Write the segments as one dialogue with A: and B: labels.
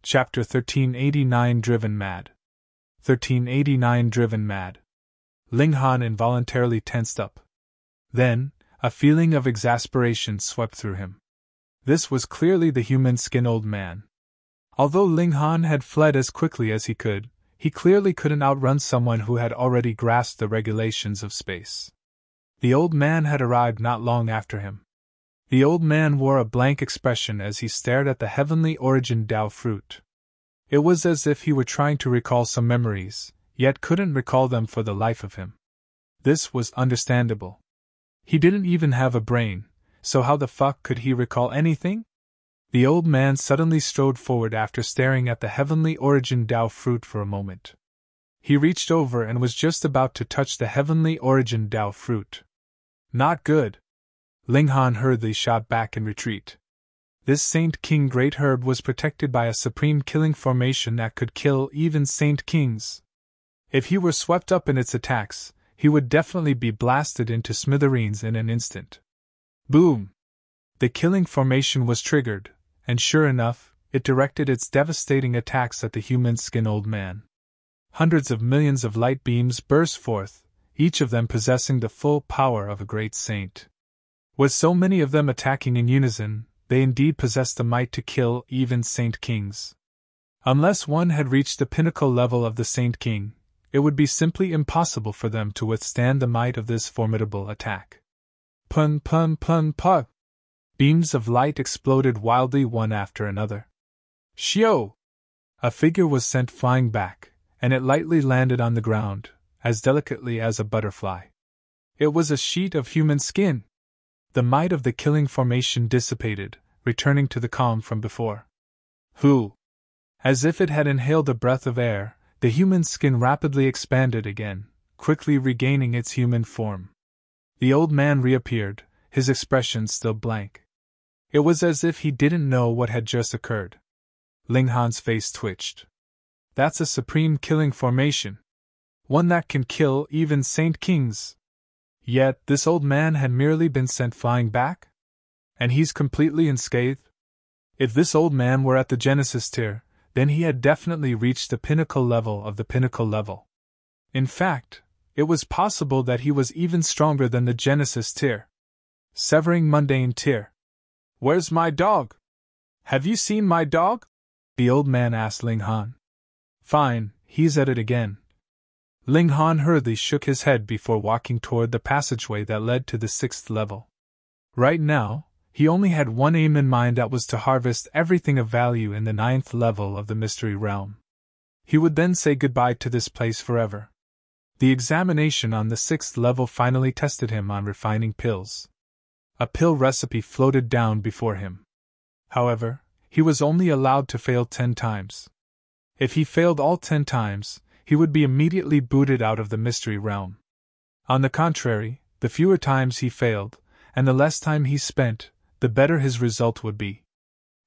A: Chapter 1389 Driven Mad. 1389 Driven Mad. Ling Han involuntarily tensed up. Then, a feeling of exasperation swept through him. This was clearly the human skin old man. Although Ling Han had fled as quickly as he could, he clearly couldn't outrun someone who had already grasped the regulations of space. The old man had arrived not long after him. The old man wore a blank expression as he stared at the heavenly origin Dao fruit. It was as if he were trying to recall some memories, yet couldn't recall them for the life of him. This was understandable. He didn't even have a brain, so how the fuck could he recall anything? The old man suddenly strode forward after staring at the heavenly origin Dao fruit for a moment. He reached over and was just about to touch the heavenly origin Dao fruit. Not good. Ling Han hurriedly shot back in retreat. This Saint King Great Herb was protected by a supreme killing formation that could kill even Saint Kings. If he were swept up in its attacks, he would definitely be blasted into smithereens in an instant. Boom! The killing formation was triggered, and sure enough, it directed its devastating attacks at the human skin old man. Hundreds of millions of light beams burst forth, each of them possessing the full power of a great saint. With so many of them attacking in unison, they indeed possessed the might to kill even Saint Kings. Unless one had reached the pinnacle level of the Saint King, it would be simply impossible for them to withstand the might of this formidable attack. Pun pun pun pun! Beams of light exploded wildly one after another. Shio! A figure was sent flying back, and it lightly landed on the ground, as delicately as a butterfly. It was a sheet of human skin. The might of the killing formation dissipated, returning to the calm from before. Who? As if it had inhaled a breath of air, the human skin rapidly expanded again, quickly regaining its human form. The old man reappeared, his expression still blank. It was as if he didn't know what had just occurred. Ling Han's face twitched. That's a supreme killing formation. One that can kill even Saint Kings. Yet this old man had merely been sent flying back? And he's completely unscathed? If this old man were at the Genesis tier, then he had definitely reached the pinnacle level of the pinnacle level. In fact, it was possible that he was even stronger than the Genesis tier. Severing mundane tier. Where's my dog? Have you seen my dog? The old man asked Ling Han. Fine, he's at it again. Ling Han hurriedly shook his head before walking toward the passageway that led to the 6th level. Right now, he only had one aim in mind, that was to harvest everything of value in the 9th level of the Mystery Realm. He would then say goodbye to this place forever. The examination on the 6th level finally tested him on refining pills. A pill recipe floated down before him. However, he was only allowed to fail 10 times. If he failed all 10 times, he would be immediately booted out of the Mystery Realm. On the contrary, the fewer times he failed, and the less time he spent, the better his result would be.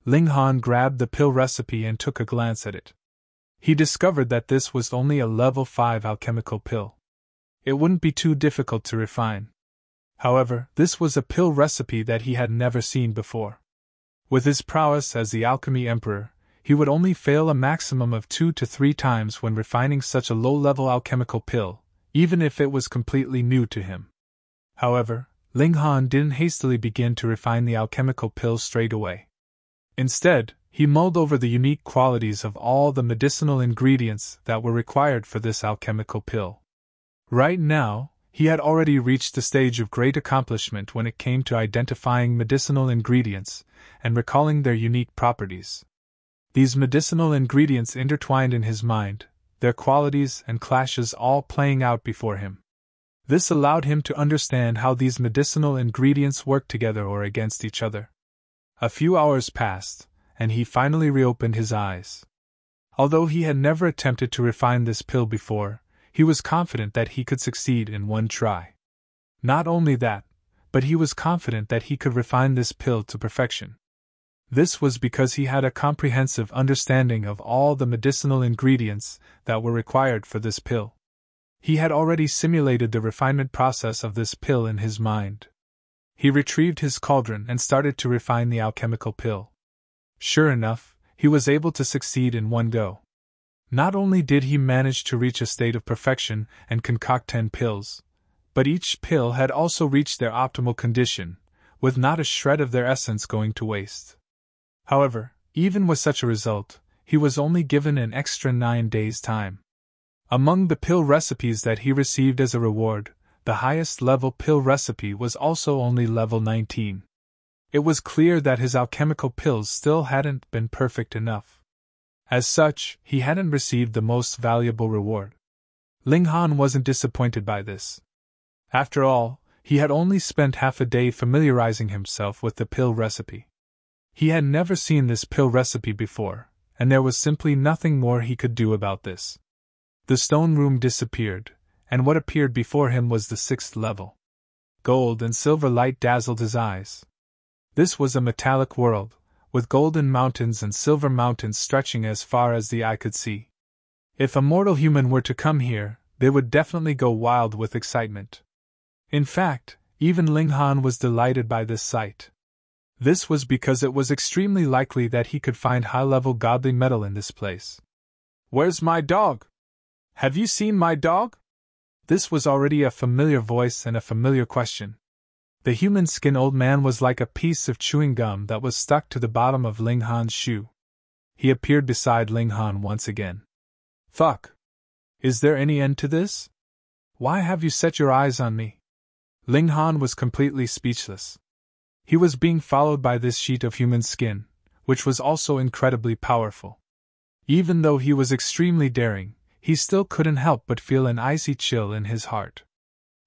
A: Ling Han grabbed the pill recipe and took a glance at it. He discovered that this was only a level 5 alchemical pill. It wouldn't be too difficult to refine. However, this was a pill recipe that he had never seen before. With his prowess as the Alchemy Emperor, he would only fail a maximum of 2 to 3 times when refining such a low-level alchemical pill, even if it was completely new to him. However, Ling Han didn't hastily begin to refine the alchemical pill straight away. Instead, he mulled over the unique qualities of all the medicinal ingredients that were required for this alchemical pill. Right now, he had already reached the stage of great accomplishment when it came to identifying medicinal ingredients and recalling their unique properties. These medicinal ingredients intertwined in his mind, their qualities and clashes all playing out before him. This allowed him to understand how these medicinal ingredients worked together or against each other. A few hours passed, and he finally reopened his eyes. Although he had never attempted to refine this pill before, he was confident that he could succeed in one try. Not only that, but he was confident that he could refine this pill to perfection. This was because he had a comprehensive understanding of all the medicinal ingredients that were required for this pill. He had already simulated the refinement process of this pill in his mind. He retrieved his cauldron and started to refine the alchemical pill. Sure enough, he was able to succeed in one go. Not only did he manage to reach a state of perfection and concoct 10 pills, but each pill had also reached their optimal condition, with not a shred of their essence going to waste. However, even with such a result, he was only given an extra 9 days' time. Among the pill recipes that he received as a reward, the highest level pill recipe was also only level 19. It was clear that his alchemical pills still hadn't been perfect enough. As such, he hadn't received the most valuable reward. Ling Han wasn't disappointed by this. After all, he had only spent half a day familiarizing himself with the pill recipe. He had never seen this pill recipe before, and there was simply nothing more he could do about this. The stone room disappeared, and what appeared before him was the 6th level. Gold and silver light dazzled his eyes. This was a metallic world, with golden mountains and silver mountains stretching as far as the eye could see. If a mortal human were to come here, they would definitely go wild with excitement. In fact, even Ling Han was delighted by this sight. This was because it was extremely likely that he could find high-level godly metal in this place. "Where's my dog? Have you seen my dog?" This was already a familiar voice and a familiar question. The human skin old man was like a piece of chewing gum that was stuck to the bottom of Ling Han's shoe. He appeared beside Ling Han once again. "Fuck! Is there any end to this? Why have you set your eyes on me?" Ling Han was completely speechless. He was being followed by this sheet of human skin, which was also incredibly powerful. Even though he was extremely daring, he still couldn't help but feel an icy chill in his heart.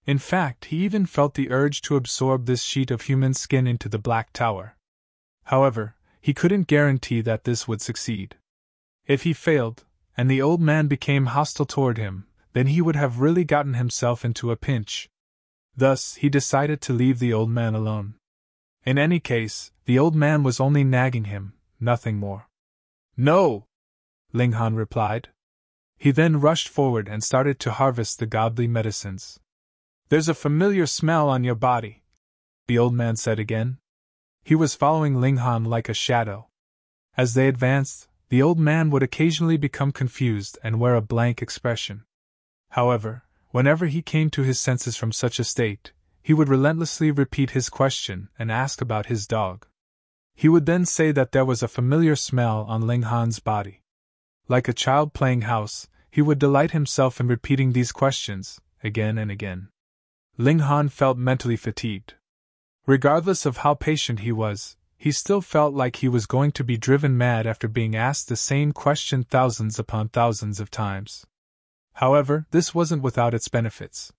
A: In fact, he even felt the urge to absorb this sheet of human skin into the Black Tower. However, he couldn't guarantee that this would succeed. If he failed, and the old man became hostile toward him, then he would have really gotten himself into a pinch. Thus, he decided to leave the old man alone. In any case, the old man was only nagging him, nothing more. "No!" Ling Han replied. He then rushed forward and started to harvest the godly medicines. "There's a familiar smell on your body," the old man said again. He was following Ling Han like a shadow. As they advanced, the old man would occasionally become confused and wear a blank expression. However, whenever he came to his senses from such a state, he would relentlessly repeat his question and ask about his dog. He would then say that there was a familiar smell on Ling Han's body. Like a child playing house, he would delight himself in repeating these questions, again and again. Ling Han felt mentally fatigued. Regardless of how patient he was, he still felt like he was going to be driven mad after being asked the same question thousands upon thousands of times. However, this wasn't without its benefits.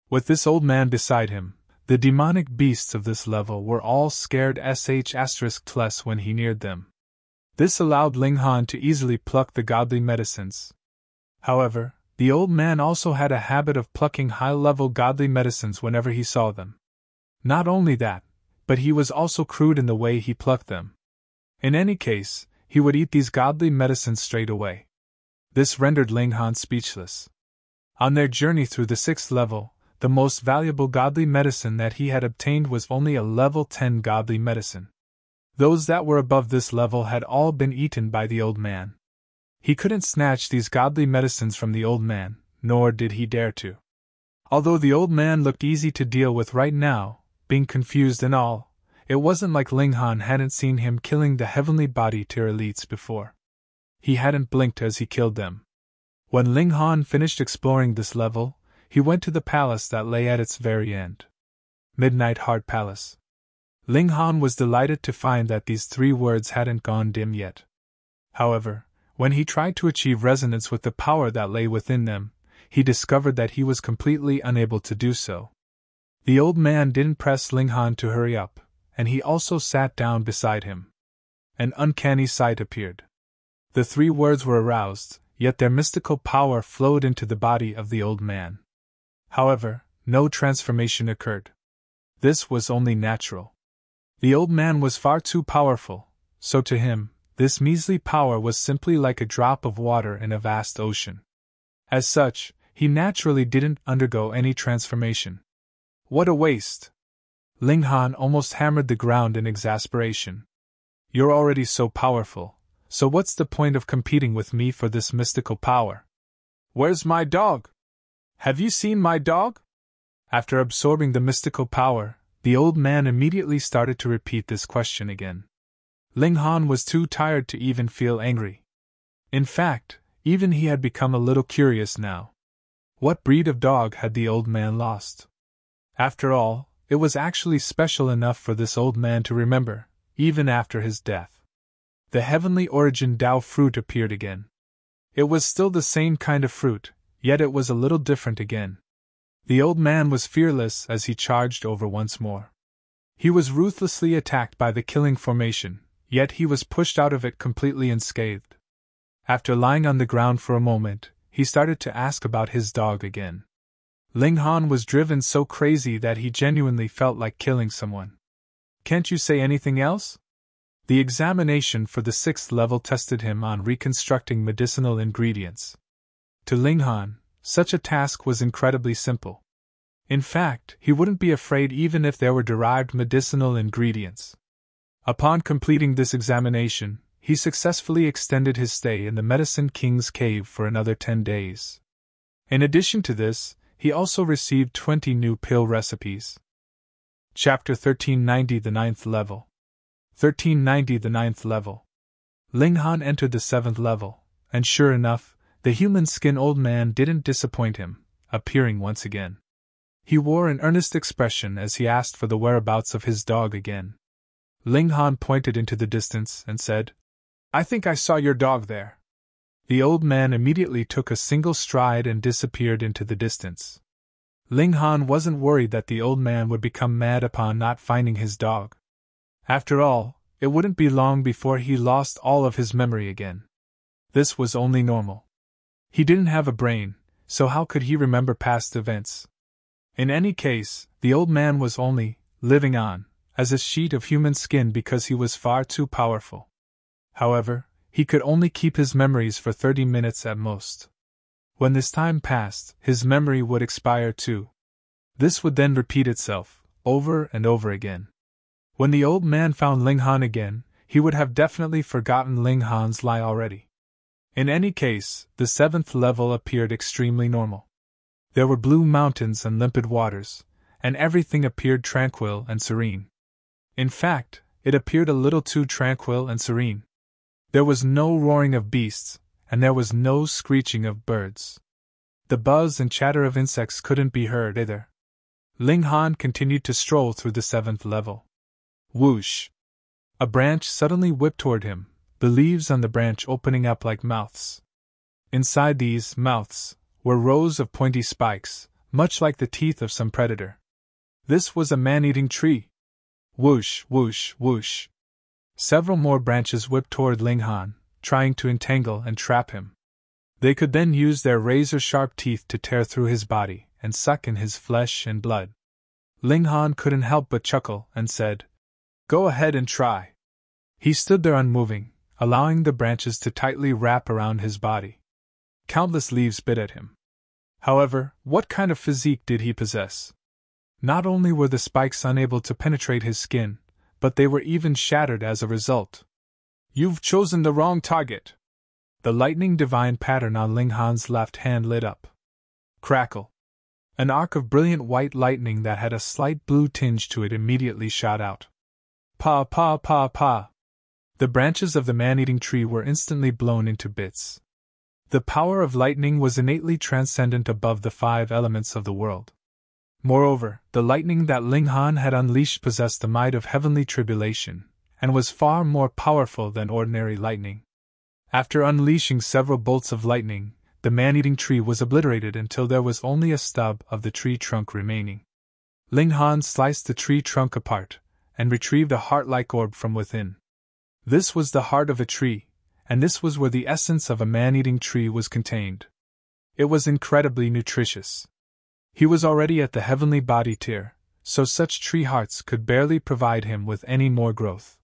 A: With this old man beside him, the demonic beasts of this level were all scared **less when he neared them. This allowed Ling Han to easily pluck the godly medicines. However, the old man also had a habit of plucking high-level godly medicines whenever he saw them. Not only that, but he was also crude in the way he plucked them. In any case, he would eat these godly medicines straight away. This rendered Ling Han speechless. On their journey through the 6th level, the most valuable godly medicine that he had obtained was only a level 10 godly medicine. Those that were above this level had all been eaten by the old man. He couldn't snatch these godly medicines from the old man, nor did he dare to. Although the old man looked easy to deal with right now, being confused and all, it wasn't like Ling Han hadn't seen him killing the heavenly body tier elites before. He hadn't blinked as he killed them. When Ling Han finished exploring this level, he went to the palace that lay at its very end. Midnight Heart Palace. Ling Han was delighted to find that these 3 words hadn't gone dim yet. However, when he tried to achieve resonance with the power that lay within them, he discovered that he was completely unable to do so. The old man didn't press Ling Han to hurry up, and he also sat down beside him. An uncanny sight appeared. The 3 words were aroused, yet their mystical power flowed into the body of the old man. However, no transformation occurred. This was only natural. The old man was far too powerful, so to him, this measly power was simply like a drop of water in a vast ocean. As such, he naturally didn't undergo any transformation. What a waste! Ling Han almost hammered the ground in exasperation. "You're already so powerful, so what's the point of competing with me for this mystical power? Where's my dog? Have you seen my dog? After absorbing the mystical power, the old man immediately started to repeat this question again. Ling Han was too tired to even feel angry. In fact, even he had become a little curious now. What breed of dog had the old man lost? After all, it was actually special enough for this old man to remember, even after his death. The heavenly origin Dao fruit appeared again. It was still the same kind of fruit, yet it was a little different again. The old man was fearless as he charged over once more. He was ruthlessly attacked by the killing formation, yet he was pushed out of it completely unscathed. After lying on the ground for a moment, he started to ask about his dog again. Ling Han was driven so crazy that he genuinely felt like killing someone. Can't you say anything else? The examination for the 6th level tested him on reconstructing medicinal ingredients. To Ling Han, such a task was incredibly simple. In fact, he wouldn't be afraid even if there were derived medicinal ingredients. Upon completing this examination, he successfully extended his stay in the Medicine King's cave for another 10 days. In addition to this, he also received 20 new pill recipes. Chapter 1390, the 9th level. 1390, the 9th level. Ling Han entered the 7th level, and sure enough, the human skin old man didn't disappoint him, appearing once again. He wore an earnest expression as he asked for the whereabouts of his dog again. Ling Han pointed into the distance and said, "I think I saw your dog there." The old man immediately took a single stride and disappeared into the distance. Ling Han wasn't worried that the old man would become mad upon not finding his dog. After all, it wouldn't be long before he lost all of his memory again. This was only normal. He didn't have a brain, so how could he remember past events? In any case, the old man was only living on as a sheet of human skin because he was far too powerful. However, he could only keep his memories for 30 minutes at most. When this time passed, his memory would expire too. This would then repeat itself, over and over again. When the old man found Ling Han again, he would have definitely forgotten Ling Han's lie already. In any case, the 7th level appeared extremely normal. There were blue mountains and limpid waters, and everything appeared tranquil and serene. In fact, it appeared a little too tranquil and serene. There was no roaring of beasts, and there was no screeching of birds. The buzz and chatter of insects couldn't be heard either. Ling Han continued to stroll through the 7th level. Whoosh! A branch suddenly whipped toward him, the leaves on the branch opening up like mouths. Inside these mouths were rows of pointy spikes, much like the teeth of some predator. This was a man-eating tree. Whoosh, whoosh, whoosh. Several more branches whipped toward Ling Han, trying to entangle and trap him. They could then use their razor-sharp teeth to tear through his body and suck in his flesh and blood. Ling Han couldn't help but chuckle and said, "Go ahead and try." He stood there unmoving, allowing the branches to tightly wrap around his body. Countless leaves bit at him. However, what kind of physique did he possess? Not only were the spikes unable to penetrate his skin, but they were even shattered as a result. "You've chosen the wrong target." The lightning divine pattern on Ling Han's left hand lit up. Crackle! An arc of brilliant white lightning that had a slight blue tinge to it immediately shot out. Pa pa pa pa! The branches of the man-eating tree were instantly blown into bits. The power of lightning was innately transcendent above the 5 elements of the world. Moreover, the lightning that Ling Han had unleashed possessed the might of heavenly tribulation, and was far more powerful than ordinary lightning. After unleashing several bolts of lightning, the man-eating tree was obliterated until there was only a stub of the tree trunk remaining. Ling Han sliced the tree trunk apart, and retrieved a heart-like orb from within. This was the heart of a tree, and this was where the essence of a man-eating tree was contained. It was incredibly nutritious. He was already at the heavenly body tier, so such tree hearts could barely provide him with any more growth.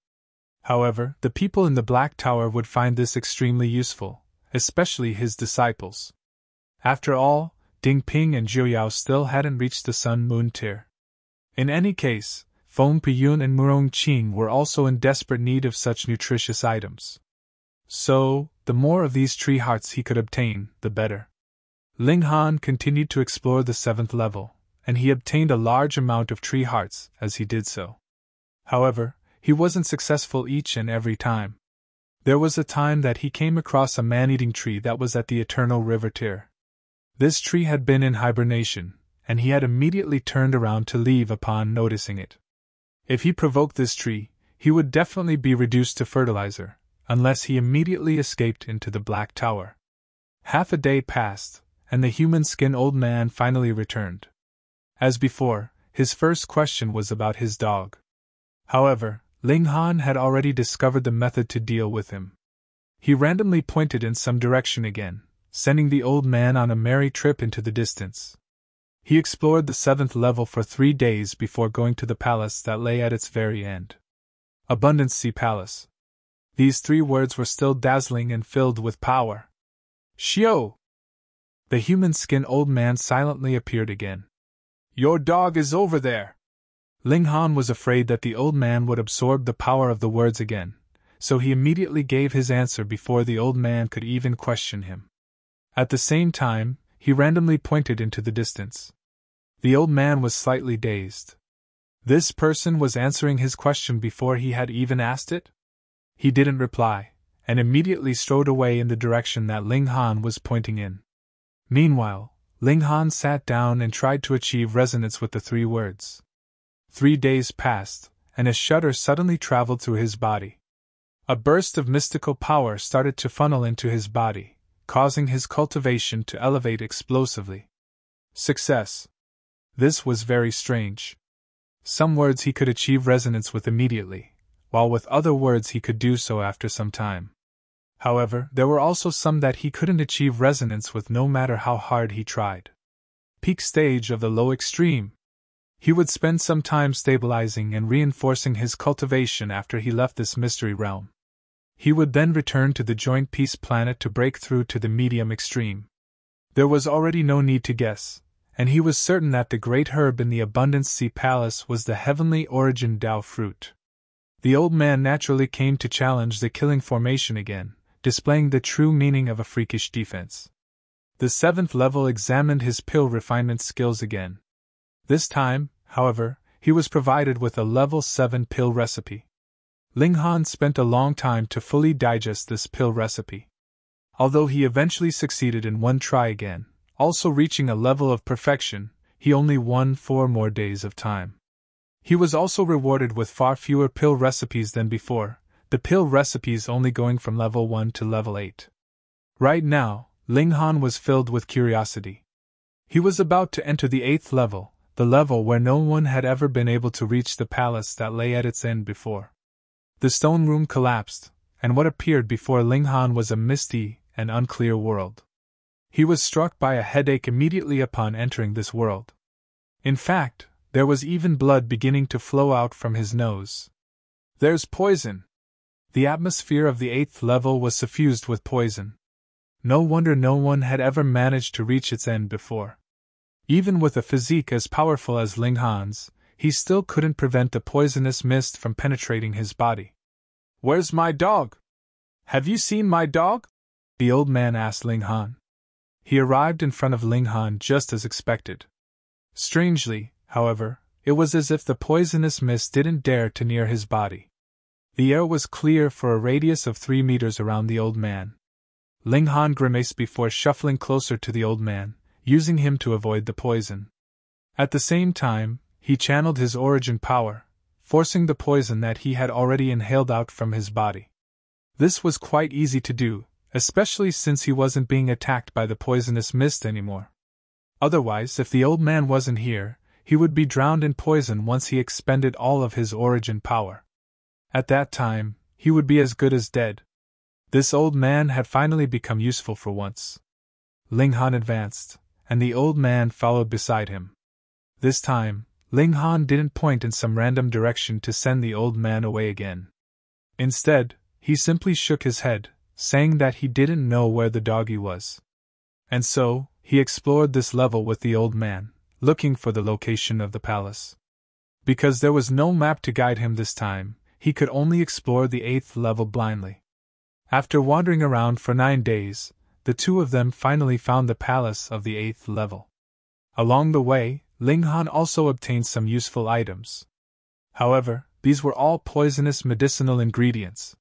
A: However, the people in the Black Tower would find this extremely useful, especially his disciples. After all, Ding Ping and Zhou Yao still hadn't reached the Sun-Moon tier. In any case, Feng Piyun and Murong Qing were also in desperate need of such nutritious items. So, the more of these tree hearts he could obtain, the better. Ling Han continued to explore the 7th level, and he obtained a large amount of tree hearts as he did so. However, he wasn't successful each and every time. There was a time that he came across a man-eating tree that was at the Eternal River Tier. This tree had been in hibernation, and he had immediately turned around to leave upon noticing it. If he provoked this tree, he would definitely be reduced to fertilizer, unless he immediately escaped into the Black Tower. Half a day passed, and the human skin old man finally returned. As before, his first question was about his dog. However, Ling Han had already discovered the method to deal with him. He randomly pointed in some direction again, sending the old man on a merry trip into the distance. He explored the 7th level for 3 days before going to the palace that lay at its very end. Abundance Sea Palace. These 3 words were still dazzling and filled with power. Xiao! The human skin old man silently appeared again. Your dog is over there! Ling Han was afraid that the old man would absorb the power of the words again, so he immediately gave his answer before the old man could even question him. At the same time, he randomly pointed into the distance. The old man was slightly dazed. This person was answering his question before he had even asked it? He didn't reply, and immediately strode away in the direction that Ling Han was pointing in. Meanwhile, Ling Han sat down and tried to achieve resonance with the 3 words. 3 days passed, and a shudder suddenly traveled through his body. A burst of mystical power started to funnel into his body, causing his cultivation to elevate explosively. Success. This was very strange. Some words he could achieve resonance with immediately, while with other words he could do so after some time. However, there were also some that he couldn't achieve resonance with no matter how hard he tried. Peak stage of the low extreme. He would spend some time stabilizing and reinforcing his cultivation after he left this mystery realm. He would then return to the joint peace planet to break through to the medium extreme. There was already no need to guess, and he was certain that the great herb in the Abundance Sea Palace was the heavenly origin Dao fruit. The old man naturally came to challenge the killing formation again, displaying the true meaning of a freakish defense. The 7th level examined his pill refinement skills again. This time, however, he was provided with a level 7 pill recipe. Ling Han spent a long time to fully digest this pill recipe. Although he eventually succeeded in one try again, also reaching a level of perfection, he only won 4 more days of time. He was also rewarded with far fewer pill recipes than before, the pill recipes only going from level 1 to level 8. Right now, Ling Han was filled with curiosity. He was about to enter the 8th level, the level where no one had ever been able to reach the palace that lay at its end before. The stone room collapsed, and what appeared before Ling Han was a misty and unclear world. He was struck by a headache immediately upon entering this world. In fact, there was even blood beginning to flow out from his nose. There's poison! The atmosphere of the 8th level was suffused with poison. No wonder no one had ever managed to reach its end before. Even with a physique as powerful as Ling Han's, he still couldn't prevent the poisonous mist from penetrating his body. Where's my dog? Have you seen my dog? The old man asked Ling Han. He arrived in front of Ling Han just as expected. Strangely, however, it was as if the poisonous mist didn't dare to near his body. The air was clear for a radius of 3 meters around the old man. Ling Han grimaced before shuffling closer to the old man, using him to avoid the poison. At the same time, he channeled his origin power, forcing the poison that he had already inhaled out from his body. This was quite easy to do, especially since he wasn't being attacked by the poisonous mist anymore. Otherwise, if the old man wasn't here, he would be drowned in poison once he expended all of his origin power. At that time, he would be as good as dead. This old man had finally become useful for once. Ling Han advanced, and the old man followed beside him. This time, Ling Han didn't point in some random direction to send the old man away again. Instead, he simply shook his head, saying that he didn't know where the doggy was. And so, he explored this level with the old man, looking for the location of the palace. Because there was no map to guide him this time, he could only explore the 8th level blindly. After wandering around for 9 days, the two of them finally found the palace of the 8th level. Along the way, Ling Han also obtained some useful items. However, these were all poisonous medicinal ingredients.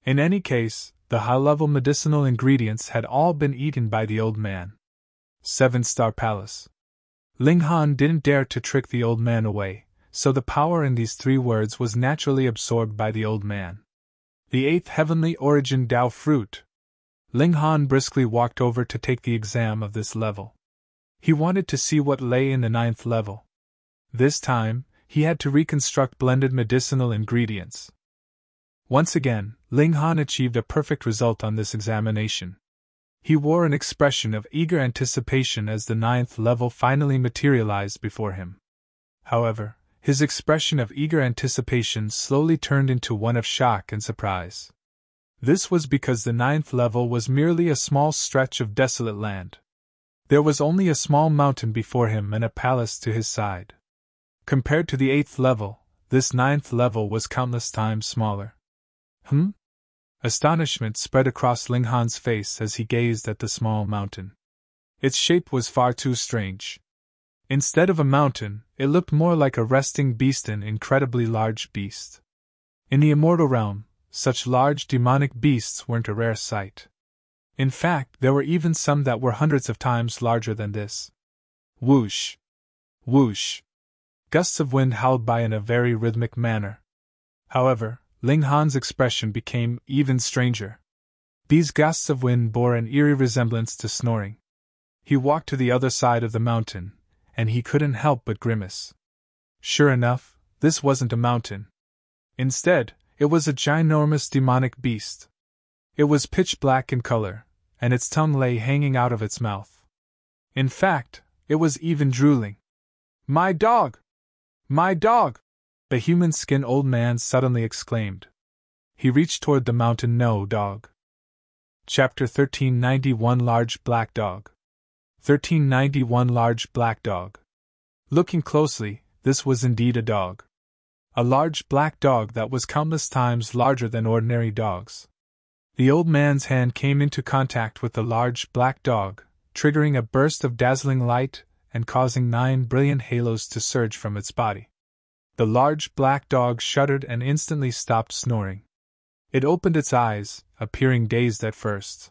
A: In any case, the high-level medicinal ingredients had all been eaten by the old man. 7-star Palace. Ling Han didn't dare to trick the old man away, so the power in these 3 words was naturally absorbed by the old man. The 8th heavenly origin Dao fruit. Ling Han briskly walked over to take the exam of this level. He wanted to see what lay in the 9th level. This time, he had to reconstruct blended medicinal ingredients. Once again, Ling Han achieved a perfect result on this examination. He wore an expression of eager anticipation as the 9th level finally materialized before him. However, his expression of eager anticipation slowly turned into one of shock and surprise. This was because the 9th level was merely a small stretch of desolate land. There was only a small mountain before him and a palace to his side. Compared to the 8th level, this 9th level was countless times smaller. Astonishment spread across Ling Han's face as he gazed at the small mountain. Its shape was far too strange. Instead of a mountain, it looked more like a resting beast, an incredibly large beast. In the immortal realm, such large demonic beasts weren't a rare sight. In fact, there were even some that were hundreds of times larger than this. Whoosh! Whoosh! Gusts of wind howled by in a very rhythmic manner. However, Ling Han's expression became even stranger. These gusts of wind bore an eerie resemblance to snoring. He walked to the other side of the mountain, and he couldn't help but grimace. Sure enough, this wasn't a mountain. Instead, it was a ginormous demonic beast. It was pitch black in color, and its tongue lay hanging out of its mouth. In fact, it was even drooling. "My dog! My dog!" the human-skin old man suddenly exclaimed. He reached toward the mountain. "No, dog." Chapter 1391 Large Black Dog. 1391 Large Black Dog. Looking closely, this was indeed a dog. A large black dog that was countless times larger than ordinary dogs. The old man's hand came into contact with the large black dog, triggering a burst of dazzling light and causing 9 brilliant halos to surge from its body. The large black dog shuddered and instantly stopped snoring. It opened its eyes, appearing dazed at first.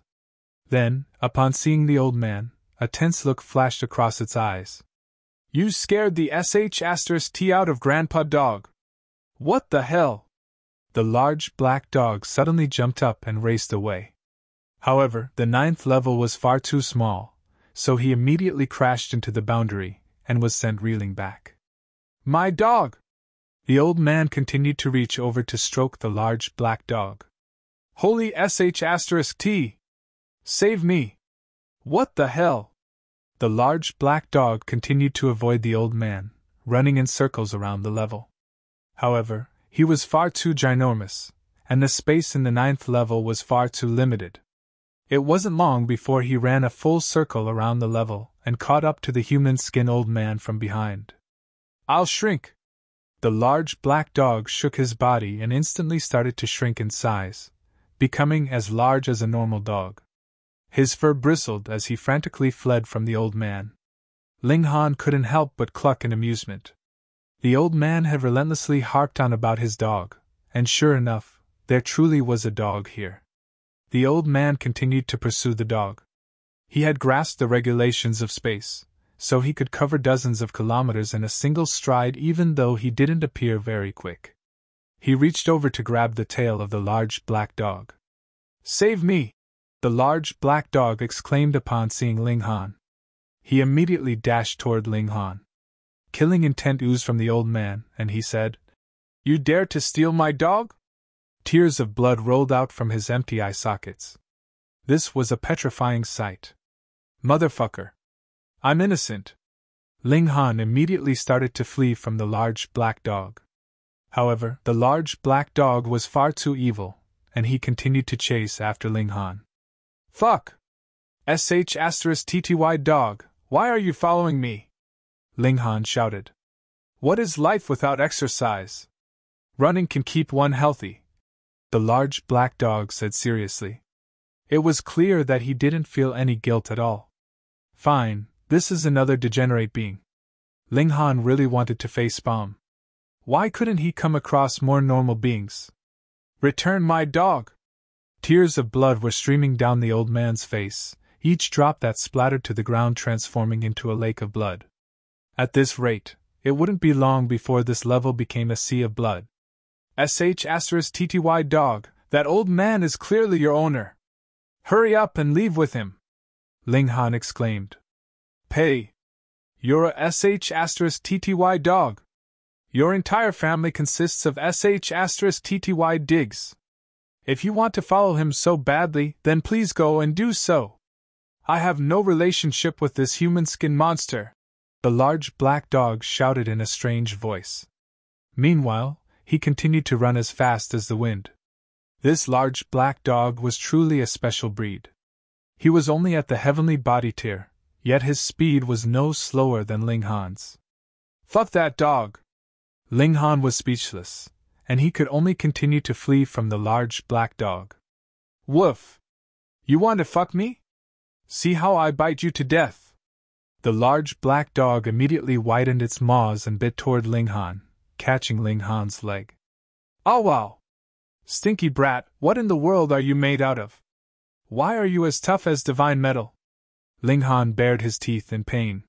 A: Then, upon seeing the old man, a tense look flashed across its eyes. "You scared the sh*t out of Grandpa Dog. What the hell?" The large black dog suddenly jumped up and raced away. However, the 9th level was far too small, so he immediately crashed into the boundary and was sent reeling back. "My dog!" The old man continued to reach over to stroke the large black dog. "Holy sh*t! Save me! What the hell?" The large black dog continued to avoid the old man, running in circles around the level. However, he was far too ginormous, and the space in the 9th level was far too limited. It wasn't long before he ran a full circle around the level and caught up to the human-skin old man from behind. "I'll shrink!" The large black dog shook his body and instantly started to shrink in size, becoming as large as a normal dog. His fur bristled as he frantically fled from the old man. Ling Han couldn't help but cluck in amusement. The old man had relentlessly harped on about his dog, and sure enough, there truly was a dog here. The old man continued to pursue the dog. He had grasped the regulations of space, so he could cover dozens of kilometers in a single stride even though he didn't appear very quick. He reached over to grab the tail of the large black dog. "Save me!" the large black dog exclaimed upon seeing Ling Han. He immediately dashed toward Ling Han. Killing intent oozed from the old man, and he said, "You dare to steal my dog?" Tears of blood rolled out from his empty eye sockets. This was a petrifying sight. "Motherfucker! I'm innocent!" Ling Han immediately started to flee from the large black dog. However, the large black dog was far too evil, and he continued to chase after Ling Han. "Fuck! sh*tty dog, why are you following me?" Ling Han shouted. "What is life without exercise? Running can keep one healthy. the large black dog said seriously. It was clear that he didn't feel any guilt at all. Fine, this is another degenerate being. Ling Han really wanted to facepalm. Why couldn't he come across more normal beings? Return my dog! Tears of blood were streaming down the old man's face, each drop that splattered to the ground transforming into a lake of blood. At this rate, it wouldn't be long before this level became a sea of blood. *TTY dog, that old man is clearly your owner. Hurry up and leave with him! Ling Han exclaimed. Pay! You're a *TTY dog. Your entire family consists of *TTY digs. If you want to follow him so badly, then please go and do so. I have no relationship with this human skin monster, the large black dog shouted in a strange voice. Meanwhile, he continued to run as fast as the wind. This large black dog was truly a special breed. He was only at the heavenly body tier, yet his speed was no slower than Ling Han's. Fuck that dog! Ling Han was speechless, and he could only continue to flee from the large black dog. Woof! You want to fuck me? See how I bite you to death! The large black dog immediately widened its maws and bit toward Ling Han, catching Ling Han's leg. Oh wow! Stinky brat, what in the world are you made out of? Why are you as tough as divine metal? Ling Han bared his teeth in pain.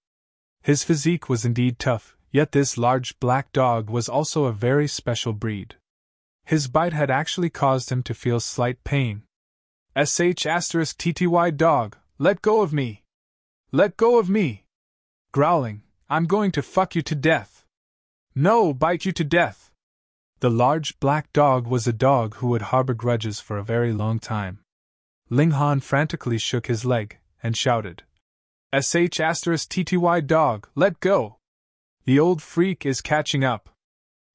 A: His physique was indeed tough, yet this large black dog was also a very special breed. His bite had actually caused him to feel slight pain. *TTY dog, let go of me! Let go of me! Growling, I'm going to fuck you to death! No, bite you to death! The large black dog was a dog who would harbor grudges for a very long time. Ling Han frantically shook his leg, and shouted, *TTY dog, let go! The old freak is catching up.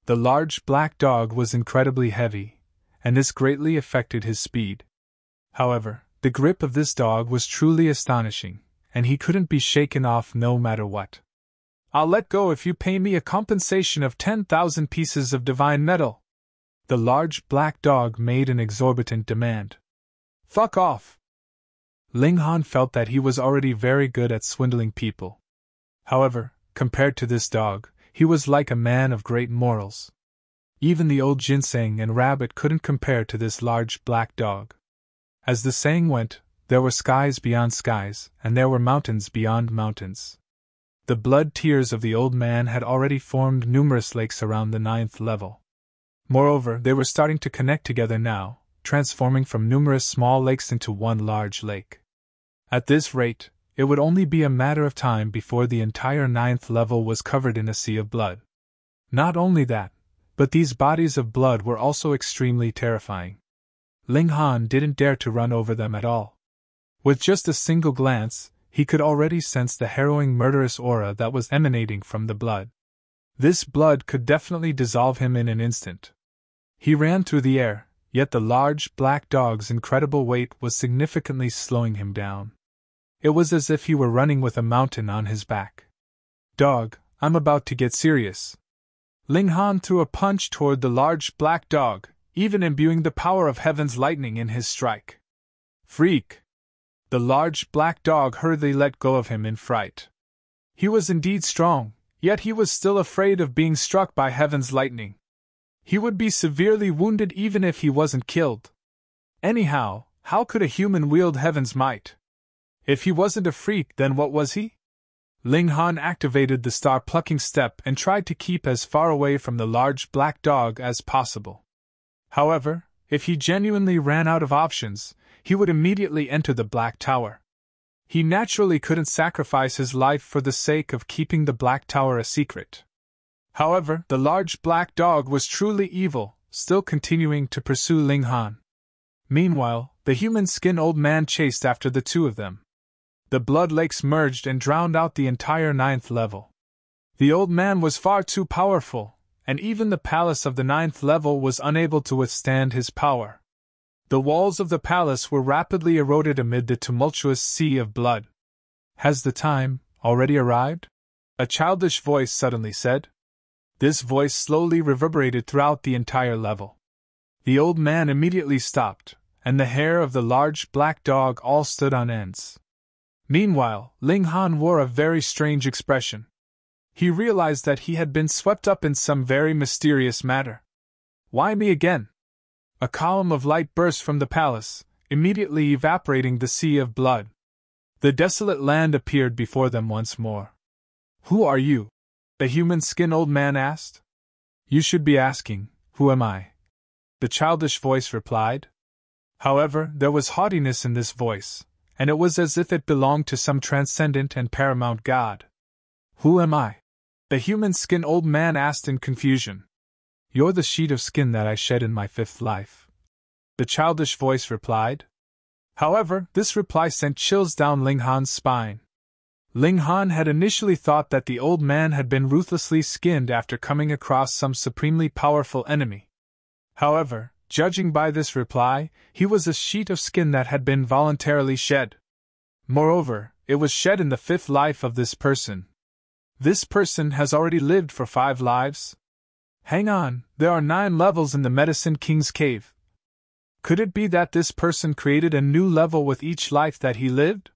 A: The large black dog was incredibly heavy, and this greatly affected his speed. However, the grip of this dog was truly astonishing, and he couldn't be shaken off no matter what. I'll let go if you pay me a compensation of 10,000 pieces of divine metal. The large black dog made an exorbitant demand. Fuck off! Ling Han felt that he was already very good at swindling people. However, compared to this dog, he was like a man of great morals. Even the old ginseng and rabbit couldn't compare to this large black dog. As the saying went, there were skies beyond skies, and there were mountains beyond mountains. The blood tears of the old man had already formed numerous lakes around the 9th level. Moreover, they were starting to connect together now, transforming from numerous small lakes into one large lake. At this rate, it would only be a matter of time before the entire 9th level was covered in a sea of blood. Not only that, but these bodies of blood were also extremely terrifying. Ling Han didn't dare to run over them at all. With just a single glance, he could already sense the harrowing murderous aura that was emanating from the blood. This blood could definitely dissolve him in an instant. He ran through the air, yet the large black dog's incredible weight was significantly slowing him down. It was as if he were running with a mountain on his back. Dog, I'm about to get serious. Ling Han threw a punch toward the large black dog, even imbuing the power of heaven's lightning in his strike. Freak! The large black dog hurriedly let go of him in fright. He was indeed strong, yet he was still afraid of being struck by heaven's lightning. He would be severely wounded even if he wasn't killed. Anyhow, how could a human wield heaven's might? If he wasn't a freak, then what was he? Ling Han activated the star-plucking step and tried to keep as far away from the large black dog as possible. However, if he genuinely ran out of options, he would immediately enter the Black Tower. He naturally couldn't sacrifice his life for the sake of keeping the Black Tower a secret. However, the large black dog was truly evil, still continuing to pursue Ling Han. Meanwhile, the human skin old man chased after the two of them. The blood lakes merged and drowned out the entire 9th level. The old man was far too powerful, and even the palace of the 9th level was unable to withstand his power. The walls of the palace were rapidly eroded amid the tumultuous sea of blood. Has the time already arrived? A childish voice suddenly said. This voice slowly reverberated throughout the entire level. The old man immediately stopped, and the hair of the large black dog all stood on ends. Meanwhile, Ling Han wore a very strange expression. He realized that he had been swept up in some very mysterious matter. Why me again? A column of light burst from the palace, immediately evaporating the sea of blood. The desolate land appeared before them once more. Who are you? The human-skin old man asked. You should be asking, who am I? The childish voice replied. However, there was haughtiness in this voice, and it was as if it belonged to some transcendent and paramount god. Who am I? The human-skin old man asked in confusion. You're the sheet of skin that I shed in my fifth life. The childish voice replied. However, this reply sent chills down Ling Han's spine. Ling Han had initially thought that the old man had been ruthlessly skinned after coming across some supremely powerful enemy. However, judging by this reply, he was a sheet of skin that had been voluntarily shed. Moreover, it was shed in the fifth life of this person. This person has already lived for 5 lives? Hang on, there are 9 levels in the Medicine King's cave. Could it be that this person created a new level with each life that he lived?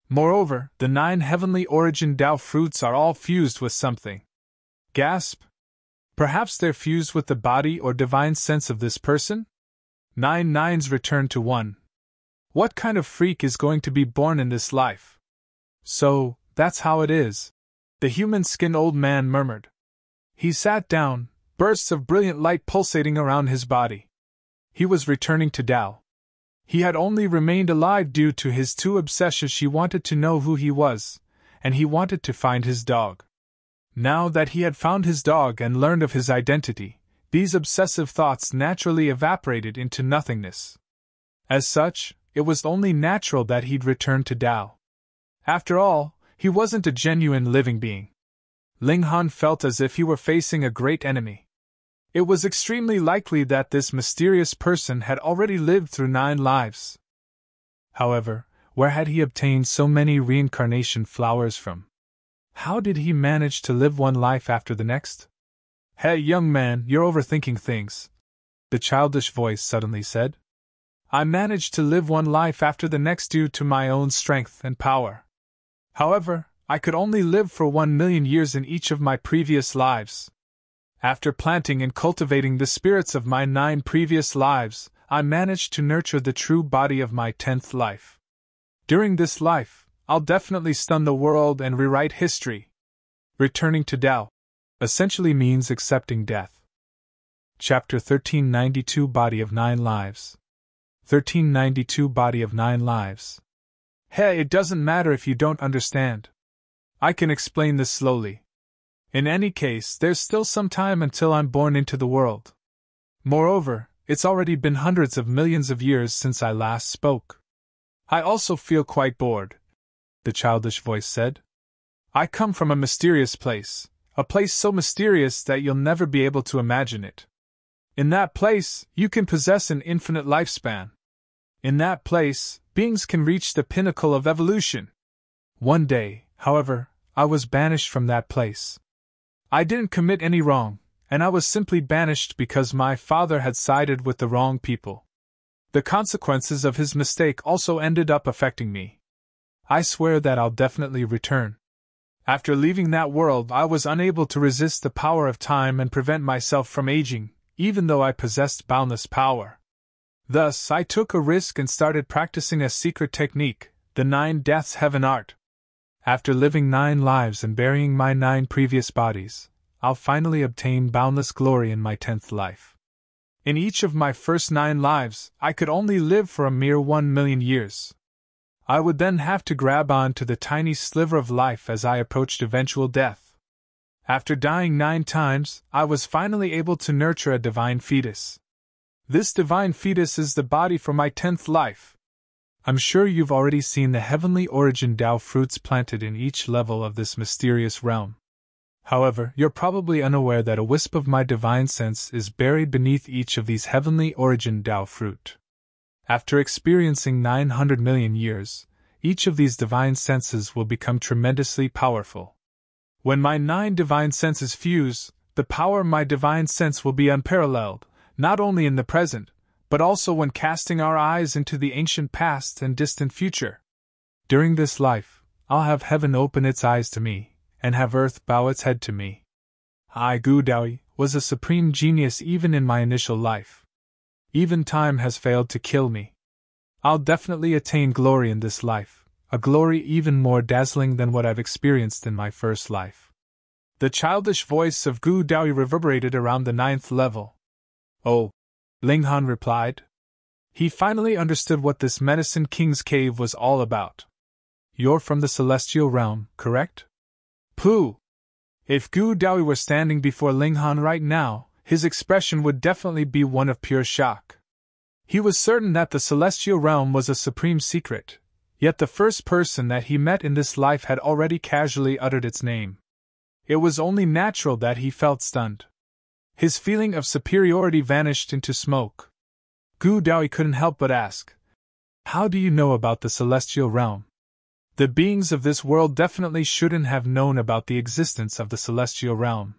A: Moreover, the 9 heavenly origin Tao fruits are all fused with something. Gasp! Perhaps they're fused with the body or divine sense of this person? 9 nines return to 1. What kind of freak is going to be born in this life? So, that's how it is, the human-skinned old man murmured. He sat down, bursts of brilliant light pulsating around his body. He was returning to Tao. He had only remained alive due to his 2 obsessions. He wanted to know who he was, and he wanted to find his dog. Now that he had found his dog and learned of his identity, these obsessive thoughts naturally evaporated into nothingness. As such, it was only natural that he'd return to Tao. After all, he wasn't a genuine living being. Ling Han felt as if he were facing a great enemy. It was extremely likely that this mysterious person had already lived through 9 lives. However, where had he obtained so many reincarnation flowers from? How did he manage to live one life after the next? Hey, young man, you're overthinking things, the childish voice suddenly said. I managed to live one life after the next due to my own strength and power. However, I could only live for 1,000,000 years in each of my previous lives. After planting and cultivating the spirits of my 9 previous lives, I managed to nurture the true body of my 10th life. During this life, I'll definitely stun the world and rewrite history. Returning to Tao essentially means accepting death. Chapter 1392 Body of 9 Lives. 1392 Body of 9 Lives. Hey, it doesn't matter if you don't understand. I can explain this slowly. In any case, there's still some time until I'm born into the world. Moreover, it's already been hundreds of millions of years since I last spoke. I also feel quite bored, the childish voice said. I come from a mysterious place, a place so mysterious that you'll never be able to imagine it. In that place, you can possess an infinite lifespan. In that place, beings can reach the pinnacle of evolution. One day, however, I was banished from that place. I didn't commit any wrong, and I was simply banished because my father had sided with the wrong people. The consequences of his mistake also ended up affecting me. I swear that I'll definitely return. After leaving that world, I was unable to resist the power of time and prevent myself from aging, even though I possessed boundless power. Thus, I took a risk and started practicing a secret technique, the 9 Deaths Heaven Art. After living 9 lives and burying my 9 previous bodies, I'll finally obtain boundless glory in my 10th life. In each of my first 9 lives, I could only live for a mere 1,000,000 years. I would then have to grab on to the tiny sliver of life as I approached eventual death. After dying 9 times, I was finally able to nurture a divine fetus. This divine fetus is the body for my 10th life. I'm sure you've already seen the heavenly origin Tao fruits planted in each level of this mysterious realm. However, you're probably unaware that a wisp of my divine sense is buried beneath each of these heavenly origin Tao fruit. After experiencing 900 million years, each of these divine senses will become tremendously powerful. When my 9 divine senses fuse, the power of my divine sense will be unparalleled, not only in the present, but also when casting our eyes into the ancient past and distant future. During this life, I'll have heaven open its eyes to me, and have earth bow its head to me. I, Gu Daoyi, was a supreme genius even in my initial life. Even time has failed to kill me. I'll definitely attain glory in this life, a glory even more dazzling than what I've experienced in my first life. The childish voice of Gu Daoyi reverberated around the 9th level. Oh, Ling Han replied. He finally understood what this Medicine King's cave was all about. You're from the celestial realm, correct? Pooh! If Gu Daoyi were standing before Ling Han right now, his expression would definitely be one of pure shock. He was certain that the celestial realm was a supreme secret, yet the first person that he met in this life had already casually uttered its name. It was only natural that he felt stunned. His feeling of superiority vanished into smoke. Gu Daoyi couldn't help but ask, "How do you know about the celestial realm?" The beings of this world definitely shouldn't have known about the existence of the celestial realm.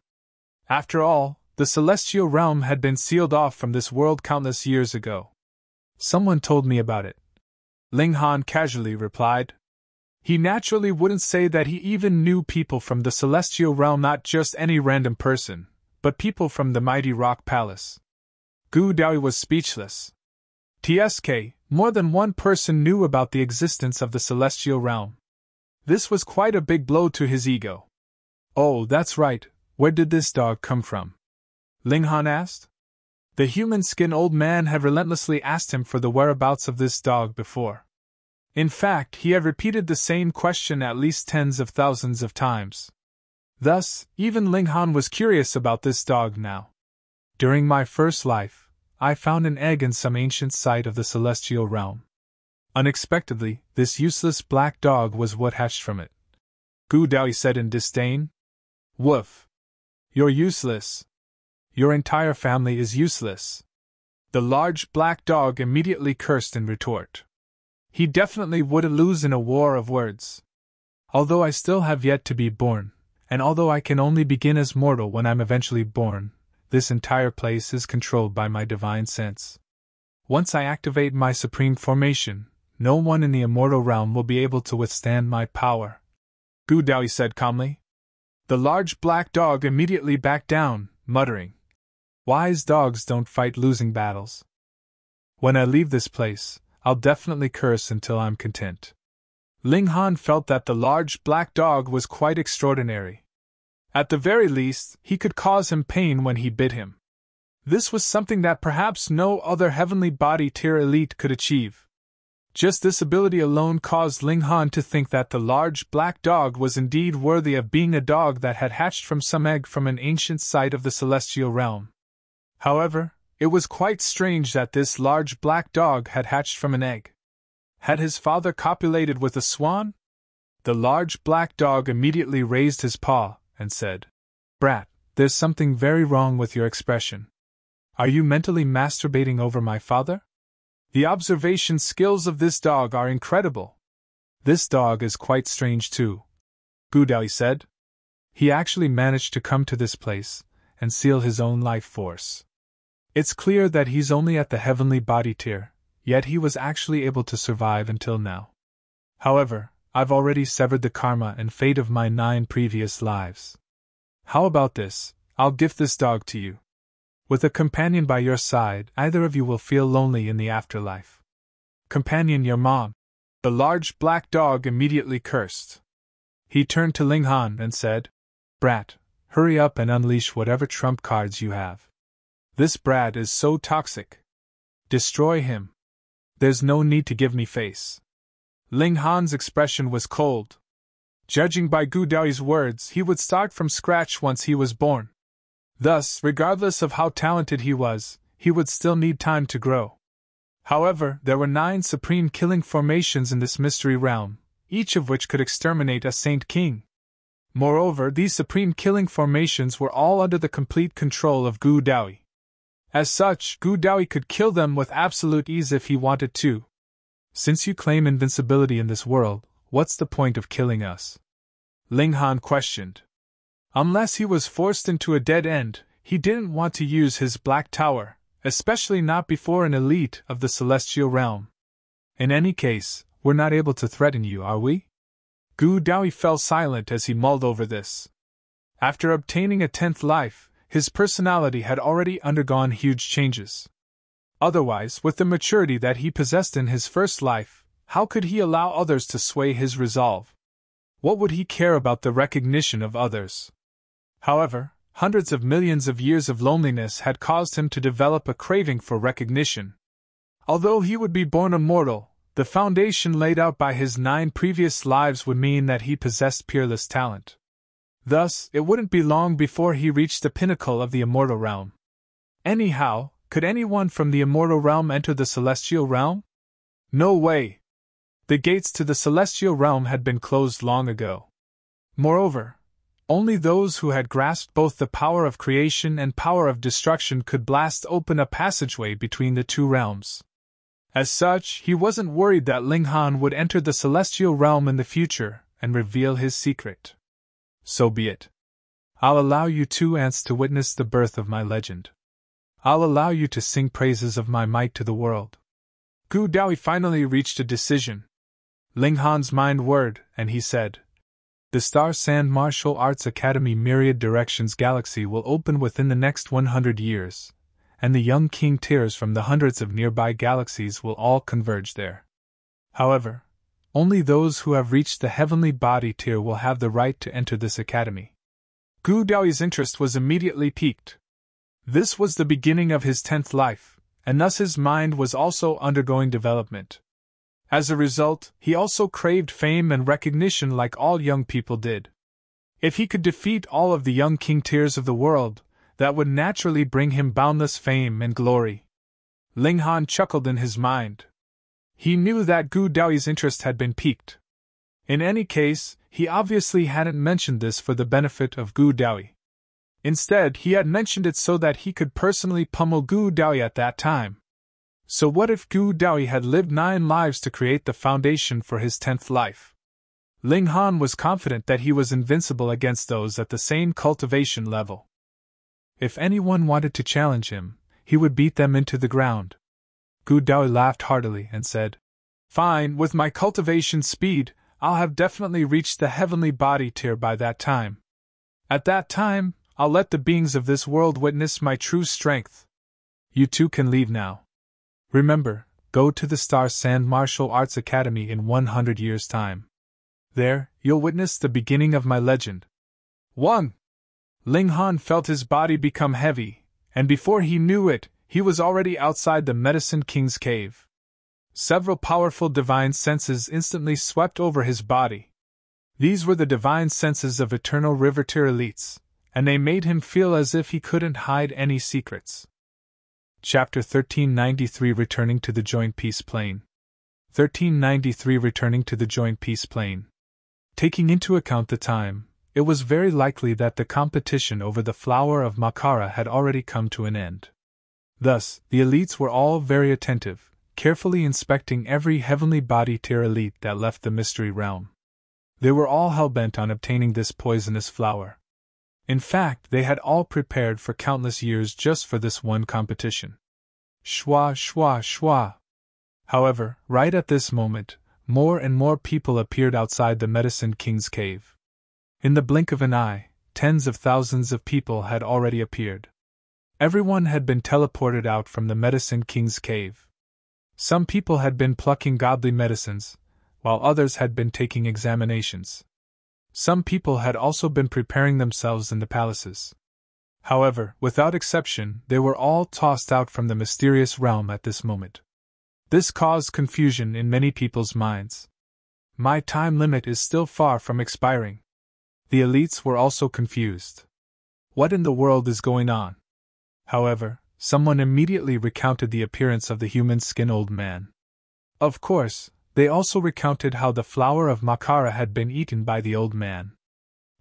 A: After all, the celestial realm had been sealed off from this world countless years ago. Someone told me about it, Ling Han casually replied. He naturally wouldn't say that he even knew people from the celestial realm, not just any random person, but people from the mighty rock palace. Gu Daoyi was speechless. TSK, more than one person knew about the existence of the celestial realm. This was quite a big blow to his ego. Oh, that's right, where did this dog come from? Ling Han asked. The human-skin old man had relentlessly asked him for the whereabouts of this dog before. In fact, he had repeated the same question at least tens of thousands of times. Thus, even Ling Han was curious about this dog now. During my first life, I found an egg in some ancient site of the celestial realm. Unexpectedly, this useless black dog was what hatched from it. Gu Daoyi said in disdain. Woof! You're useless. Your entire family is useless. The large black dog immediately cursed in retort. He definitely wouldn't lose in a war of words. Although I still have yet to be born, and although I can only begin as mortal when I'm eventually born, this entire place is controlled by my divine sense. Once I activate my supreme formation, no one in the immortal realm will be able to withstand my power, Gu Daoyi said calmly. The large black dog immediately backed down, muttering, "Wise dogs don't fight losing battles. When I leave this place, I'll definitely curse until I'm content." Ling Han felt that the large black dog was quite extraordinary. At the very least, he could cause him pain when he bit him. This was something that perhaps no other heavenly body tier elite could achieve. Just this ability alone caused Ling Han to think that the large black dog was indeed worthy of being a dog that had hatched from some egg from an ancient site of the celestial realm. However, it was quite strange that this large black dog had hatched from an egg. Had his father copulated with a swan? The large black dog immediately raised his paw and said, "Brat, there's something very wrong with your expression. Are you mentally masturbating over my father? The observation skills of this dog are incredible." "This dog is quite strange too," Gu Daoyi said. "He actually managed to come to this place and seal his own life force. It's clear that he's only at the heavenly body tier, yet he was actually able to survive until now. However, I've already severed the karma and fate of my 9 previous lives. How about this? I'll gift this dog to you. With a companion by your side, either of you will feel lonely in the afterlife." "Companion, your mom!" The large black dog immediately cursed. He turned to Ling Han and said, "Brat, hurry up and unleash whatever trump cards you have. This brat is so toxic. Destroy him. There's no need to give me face." Ling Han's expression was cold. Judging by Gu Daoyi's words, he would start from scratch once he was born. Thus, regardless of how talented he was, he would still need time to grow. However, there were 9 supreme killing formations in this mystery realm, each of which could exterminate a Saint King. Moreover, these supreme killing formations were all under the complete control of Gu Daoyi. As such, Gu Daoyi could kill them with absolute ease if he wanted to. "Since you claim invincibility in this world, what's the point of killing us?" Ling Han questioned. Unless he was forced into a dead end, he didn't want to use his Black Tower, especially not before an elite of the celestial realm. In any case, we're not able to threaten you, are we? Gu Daoi fell silent as he mulled over this. After obtaining a 10th life, his personality had already undergone huge changes. Otherwise, with the maturity that he possessed in his first life, how could he allow others to sway his resolve? What would he care about the recognition of others? However, hundreds of millions of years of loneliness had caused him to develop a craving for recognition. Although he would be born immortal, the foundation laid out by his 9 previous lives would mean that he possessed peerless talent. Thus, it wouldn't be long before he reached the pinnacle of the immortal realm. Anyhow, could anyone from the immortal realm enter the celestial realm? No way! The gates to the celestial realm had been closed long ago. Moreover, only those who had grasped both the power of creation and power of destruction could blast open a passageway between the two realms. As such, he wasn't worried that Ling Han would enter the celestial realm in the future and reveal his secret. So be it. I'll allow you 2 ants to witness the birth of my legend. I'll allow you to sing praises of my might to the world. Gu Daoi finally reached a decision. Ling Han's mind whirred, and he said, "The Star Sand Martial Arts Academy Myriad Directions Galaxy will open within the next 100 years, and the young king tiers from the hundreds of nearby galaxies will all converge there. However, only those who have reached the heavenly body tier will have the right to enter this academy." Gu Daoi's interest was immediately piqued. This was the beginning of his 10th life, and thus his mind was also undergoing development. As a result, he also craved fame and recognition like all young people did. If he could defeat all of the young king tiers of the world, that would naturally bring him boundless fame and glory. Ling Han chuckled in his mind. He knew that Gu Daoi's interest had been piqued. In any case, he obviously hadn't mentioned this for the benefit of Gu Daoi. Instead, he had mentioned it so that he could personally pummel Gu Daoi at that time. So what if Gu Daoi had lived 9 lives to create the foundation for his 10th life? Ling Han was confident that he was invincible against those at the same cultivation level. If anyone wanted to challenge him, he would beat them into the ground. Gu Daoi laughed heartily and said, "Fine, with my cultivation speed, I'll have definitely reached the heavenly body tier by that time. At that time, I'll let the beings of this world witness my true strength. You 2 can leave now. Remember, go to the Star Sand Martial Arts Academy in 100 years' time. There, you'll witness the beginning of my legend." Wang! Ling Han felt his body become heavy, and before he knew it, he was already outside the Medicine King's cave. Several powerful divine senses instantly swept over his body. These were the divine senses of eternal river tier elites, and they made him feel as if he couldn't hide any secrets. Chapter 1393 Returning to the Joint Peace Plane. 1393 Returning to the Joint Peace Plane. Taking into account the time, it was very likely that the competition over the flower of Makara had already come to an end. Thus, the elites were all very attentive, carefully inspecting every heavenly body tier elite that left the mystery realm. They were all hell-bent on obtaining this poisonous flower. In fact, they had all prepared for countless years just for this one competition. Shwa, shwa, shwa. However, right at this moment, more and more people appeared outside the Medicine King's cave. In the blink of an eye, tens of thousands of people had already appeared. Everyone had been teleported out from the Medicine King's cave. Some people had been plucking godly medicines, while others had been taking examinations. Some people had also been preparing themselves in the palaces. However, without exception, they were all tossed out from the mysterious realm at this moment. This caused confusion in many people's minds. My time limit is still far from expiring. The elites were also confused. What in the world is going on? However, someone immediately recounted the appearance of the human-skin old man. Of course, they also recounted how the flower of Makara had been eaten by the old man.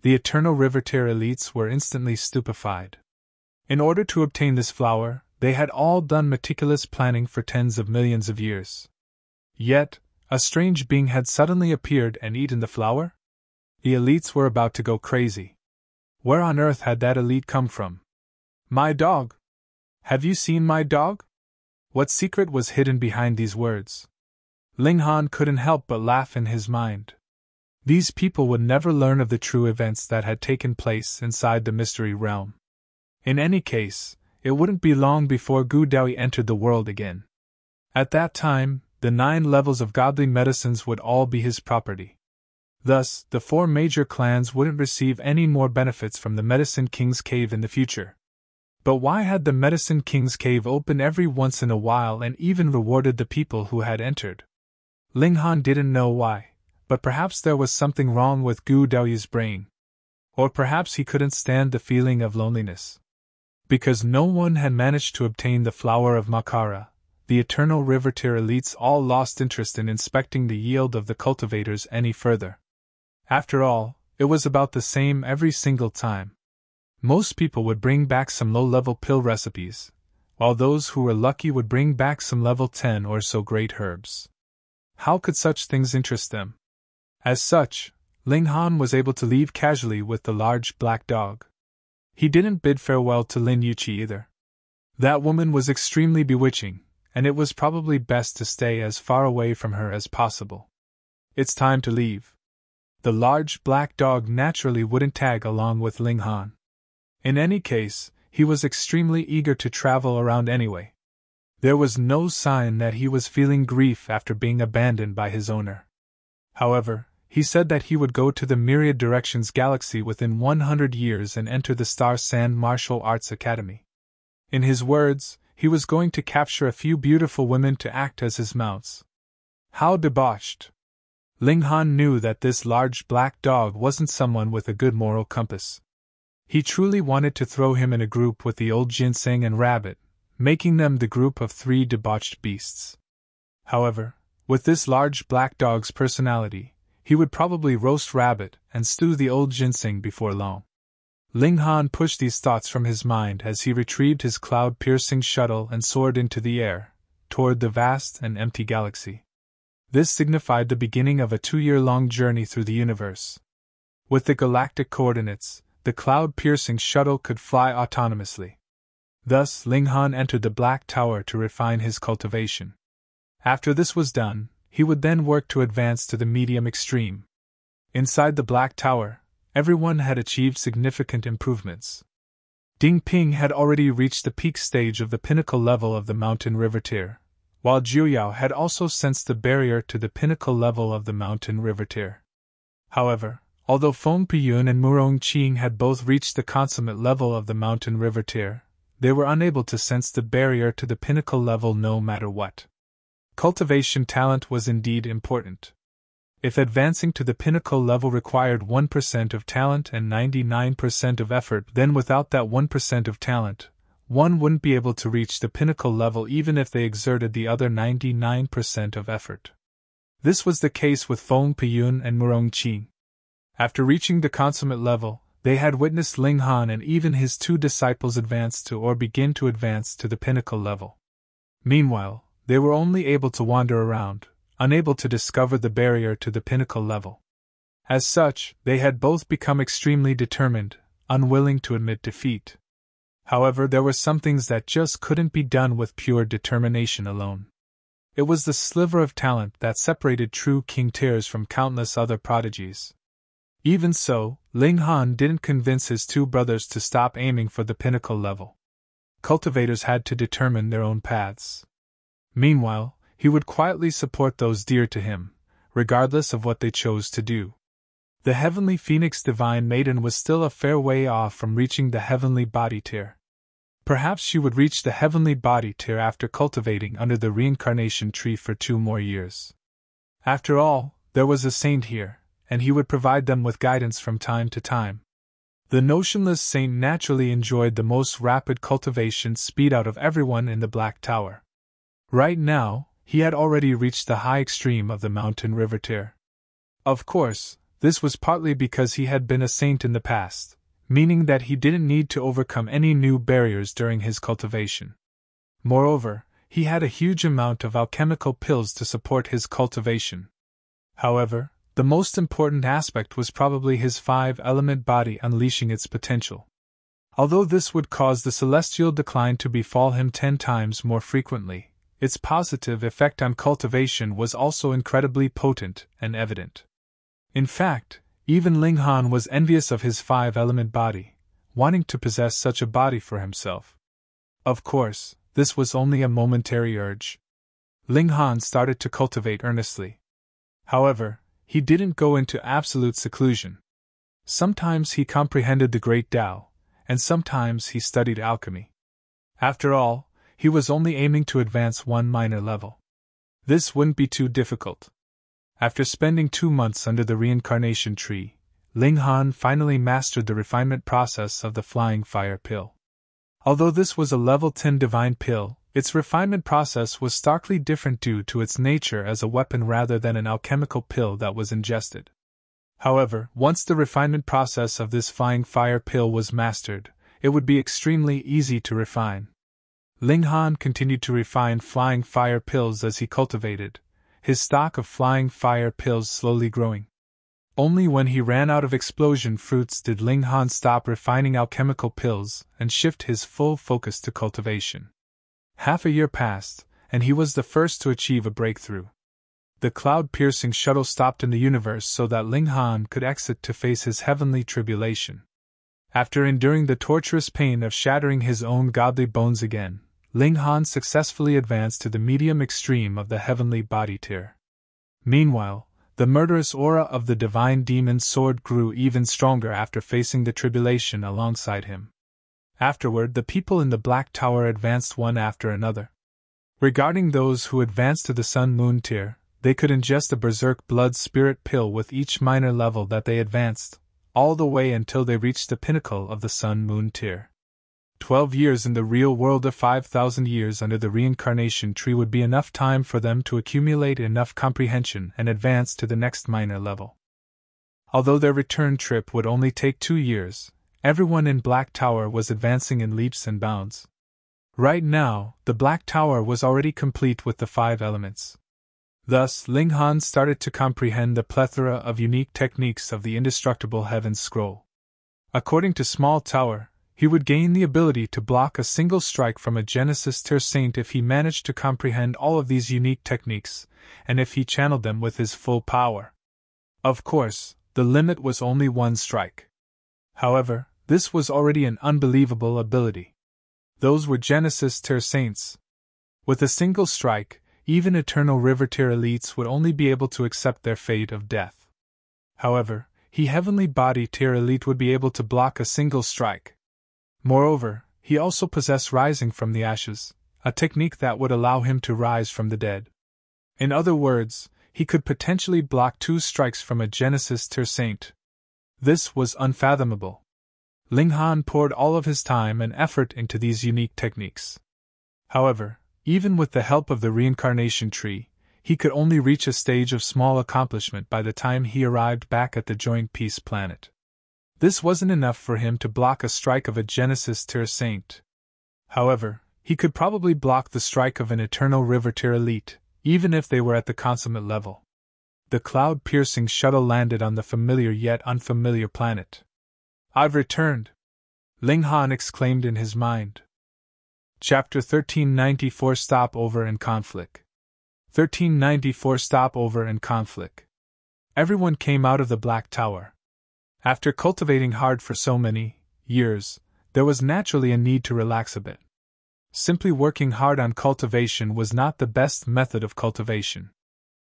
A: The eternal river tier elites were instantly stupefied. In order to obtain this flower, they had all done meticulous planning for tens of millions of years. Yet, a strange being had suddenly appeared and eaten the flower? The elites were about to go crazy. Where on earth had that elite come from? My dog! Have you seen my dog? What secret was hidden behind these words? Ling Han couldn't help but laugh in his mind. These people would never learn of the true events that had taken place inside the mystery realm. In any case, it wouldn't be long before Gu Dao entered the world again. At that time, the 9 levels of godly medicines would all be his property. Thus, the 4 major clans wouldn't receive any more benefits from the Medicine King's Cave in the future. But why had the Medicine King's Cave open every once in a while and even rewarded the people who had entered? Ling Han didn't know why, but perhaps there was something wrong with Gu Dao's brain. Or perhaps he couldn't stand the feeling of loneliness. Because no one had managed to obtain the flower of Makara, the Eternal River Tier elites all lost interest in inspecting the yield of the cultivators any further. After all, it was about the same every single time. Most people would bring back some low-level pill recipes, while those who were lucky would bring back some level 10 or so great herbs. How could such things interest them? As such, Ling Han was able to leave casually with the large black dog. He didn't bid farewell to Lin Yuqi either. That woman was extremely bewitching, and it was probably best to stay as far away from her as possible. It's time to leave. The large black dog naturally wouldn't tag along with Ling Han. In any case, he was extremely eager to travel around anyway. There was no sign that he was feeling grief after being abandoned by his owner. However, he said that he would go to the Myriad Directions Galaxy within 100 years and enter the Star Sand Martial Arts Academy. In his words, he was going to capture a few beautiful women to act as his mounts. How debauched! Ling Han knew that this large black dog wasn't someone with a good moral compass. He truly wanted to throw him in a group with the old ginseng and rabbit, making them the group of 3 debauched beasts. However, with this large black dog's personality, he would probably roast rabbit and stew the old ginseng before long. Ling Han pushed these thoughts from his mind as he retrieved his cloud-piercing shuttle and soared into the air, toward the vast and empty galaxy. This signified the beginning of a 2-year-long journey through the universe. With the galactic coordinates, the cloud-piercing shuttle could fly autonomously. Thus, Ling Han entered the Black Tower to refine his cultivation. After this was done, he would then work to advance to the medium extreme. Inside the Black Tower, everyone had achieved significant improvements. Ding Ping had already reached the peak stage of the pinnacle level of the Mountain River Tier, while Jiuyao had also sensed the barrier to the pinnacle level of the Mountain River Tier. However, although Feng Piyun and Murong Qing had both reached the consummate level of the Mountain River Tier, they were unable to sense the barrier to the pinnacle level no matter what. Cultivation talent was indeed important. If advancing to the pinnacle level required 1% of talent and 99% of effort, then without that 1% of talent, one wouldn't be able to reach the pinnacle level even if they exerted the other 99% of effort. This was the case with Feng Piyun and Murong Qing. After reaching the consummate level, they had witnessed Ling Han and even his 2 disciples advance to or begin to advance to the pinnacle level. Meanwhile, they were only able to wander around, unable to discover the barrier to the pinnacle level. As such, they had both become extremely determined, unwilling to admit defeat. However, there were some things that just couldn't be done with pure determination alone. It was the sliver of talent that separated true King Tiers from countless other prodigies. Even so, Ling Han didn't convince his 2 brothers to stop aiming for the pinnacle level. Cultivators had to determine their own paths. Meanwhile, he would quietly support those dear to him, regardless of what they chose to do. The Heavenly Phoenix Divine Maiden was still a fair way off from reaching the Heavenly Body Tier. Perhaps she would reach the Heavenly Body Tier after cultivating under the Reincarnation Tree for 2 more years. After all, there was a saint here, and he would provide them with guidance from time to time. The notionless saint naturally enjoyed the most rapid cultivation speed out of everyone in the Black Tower. Right now, he had already reached the high extreme of the Mountain River Tier. Of course, this was partly because he had been a saint in the past, meaning that he didn't need to overcome any new barriers during his cultivation. Moreover, he had a huge amount of alchemical pills to support his cultivation. However, the most important aspect was probably his 5-element body unleashing its potential. Although this would cause the celestial decline to befall him 10 times more frequently, its positive effect on cultivation was also incredibly potent and evident. In fact, even Ling Han was envious of his 5-element body, wanting to possess such a body for himself. Of course, this was only a momentary urge. Ling Han started to cultivate earnestly. However, he didn't go into absolute seclusion. Sometimes he comprehended the Great Tao, and sometimes he studied alchemy. After all, he was only aiming to advance one minor level. This wouldn't be too difficult. After spending 2 months under the reincarnation tree, Ling Han finally mastered the refinement process of the flying fire pill. Although this was a level 10 divine pill, its refinement process was starkly different due to its nature as a weapon rather than an alchemical pill that was ingested. However, once the refinement process of this flying fire pill was mastered, it would be extremely easy to refine. Ling Han continued to refine flying fire pills as he cultivated, his stock of flying fire pills slowly growing. Only when he ran out of explosion fruits did Ling Han stop refining alchemical pills and shift his full focus to cultivation. Half a year passed, and he was the first to achieve a breakthrough. The cloud-piercing shuttle stopped in the universe so that Ling Han could exit to face his heavenly tribulation. After enduring the torturous pain of shattering his own godly bones again, Ling Han successfully advanced to the medium extreme of the heavenly body tier. Meanwhile, the murderous aura of the divine demon's sword grew even stronger after facing the tribulation alongside him. Afterward, the people in the Black Tower advanced one after another. Regarding those who advanced to the Sun-Moon tier, they could ingest a berserk blood spirit pill with each minor level that they advanced, all the way until they reached the pinnacle of the Sun-Moon tier. 12 years in the real world or 5,000 years under the reincarnation tree would be enough time for them to accumulate enough comprehension and advance to the next minor level. Although their return trip would only take 2 years, everyone in Black Tower was advancing in leaps and bounds. Right now, the Black Tower was already complete with the 5 elements. Thus, Ling Han started to comprehend the plethora of unique techniques of the indestructible Heaven's Scroll. According to Small Tower, he would gain the ability to block a single strike from a Genesis tier saint if he managed to comprehend all of these unique techniques, and if he channeled them with his full power. Of course, the limit was only 1 strike. However, this was already an unbelievable ability. Those were Genesis tier saints. With a single strike, even Eternal River tier elites would only be able to accept their fate of death. However, he Heavenly Body tier elite would be able to block a single strike. Moreover, he also possessed Rising from the Ashes, a technique that would allow him to rise from the dead. In other words, he could potentially block 2 strikes from a Genesis tier saint. This was unfathomable. Ling Han poured all of his time and effort into these unique techniques. However, even with the help of the reincarnation tree, he could only reach a stage of small accomplishment by the time he arrived back at the Joint Peace planet. This wasn't enough for him to block a strike of a Genesis tier saint. However, he could probably block the strike of an Eternal River tier elite, even if they were at the consummate level. The cloud-piercing shuttle landed on the familiar yet unfamiliar planet. "I've returned!" Ling Han exclaimed in his mind. Chapter 1394 Stopover and Conflic. 1394 Stopover and Conflic. Everyone came out of the Black Tower. After cultivating hard for so many years, there was naturally a need to relax a bit. Simply working hard on cultivation was not the best method of cultivation.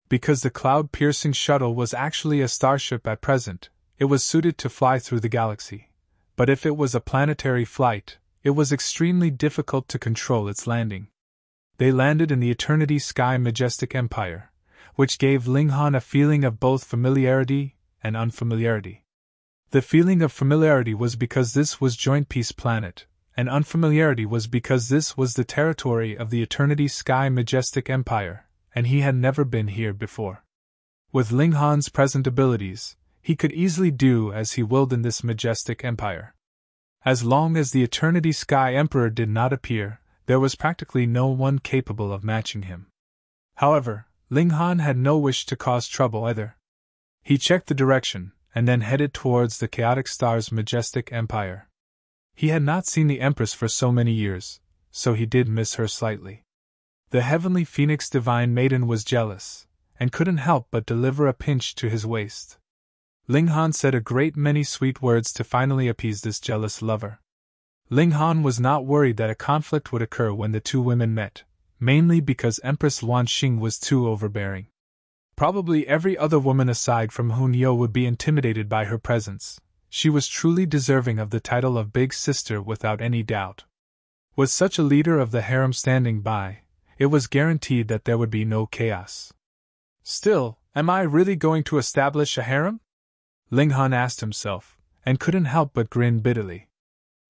A: Because the cloud-piercing shuttle was actually a starship at present, it was suited to fly through the galaxy. But if it was a planetary flight, it was extremely difficult to control its landing. They landed in the Eternity Sky Majestic Empire, which gave Ling Han a feeling of both familiarity and unfamiliarity. The feeling of familiarity was because this was Joint Peace Planet, and unfamiliarity was because this was the territory of the Eternity Sky Majestic Empire, and he had never been here before. With Ling Han's present abilities, he could easily do as he willed in this majestic empire. As long as the Eternity Sky Emperor did not appear, there was practically no one capable of matching him. However, Ling Han had no wish to cause trouble either. He checked the direction, and then headed towards the Chaotic Star's majestic empire. He had not seen the Empress for so many years, so he did miss her slightly. The heavenly Phoenix Divine Maiden was jealous, and couldn't help but deliver a pinch to his waist. Ling Han said a great many sweet words to finally appease this jealous lover. Ling Han was not worried that a conflict would occur when the two women met, mainly because Empress Luan Xing was too overbearing. Probably every other woman aside from Hun Yo would be intimidated by her presence. She was truly deserving of the title of Big Sister without any doubt. With such a leader of the harem standing by, it was guaranteed that there would be no chaos. Still, am I really going to establish a harem? Ling Han asked himself, and couldn't help but grin bitterly.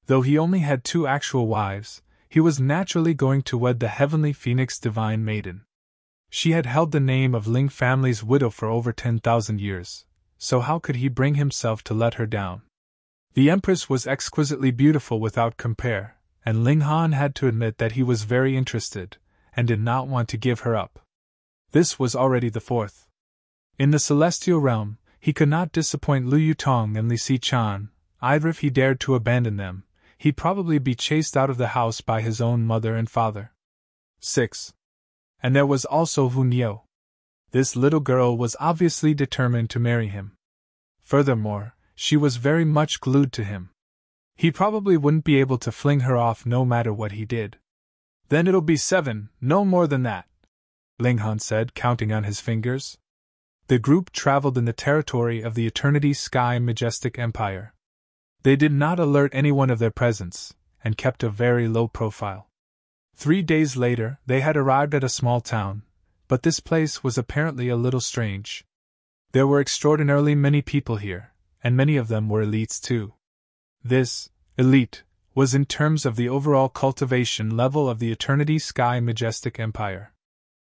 A: Though he only had 2 actual wives, he was naturally going to wed the heavenly Phoenix Divine Maiden. She had held the name of Ling family's widow for over 10,000 years, so how could he bring himself to let her down? The Empress was exquisitely beautiful without compare, and Ling Han had to admit that he was very interested, and did not want to give her up. This was already the 4th. In the celestial realm, he could not disappoint Lu Yutong and Li Si-chan. Either if he dared to abandon them, he'd probably be chased out of the house by his own mother and father. 6. And there was also Hun Yo. This little girl was obviously determined to marry him. Furthermore, she was very much glued to him. He probably wouldn't be able to fling her off no matter what he did. Then it'll be 7, no more than that, Ling Han said, counting on his fingers. The group traveled in the territory of the Eternity Sky Majestic Empire. They did not alert anyone of their presence, and kept a very low profile. 3 days later, they had arrived at a small town, but this place was apparently a little strange. There were extraordinarily many people here, and many of them were elites too. This, elite, was in terms of the overall cultivation level of the Eternity Sky Majestic Empire.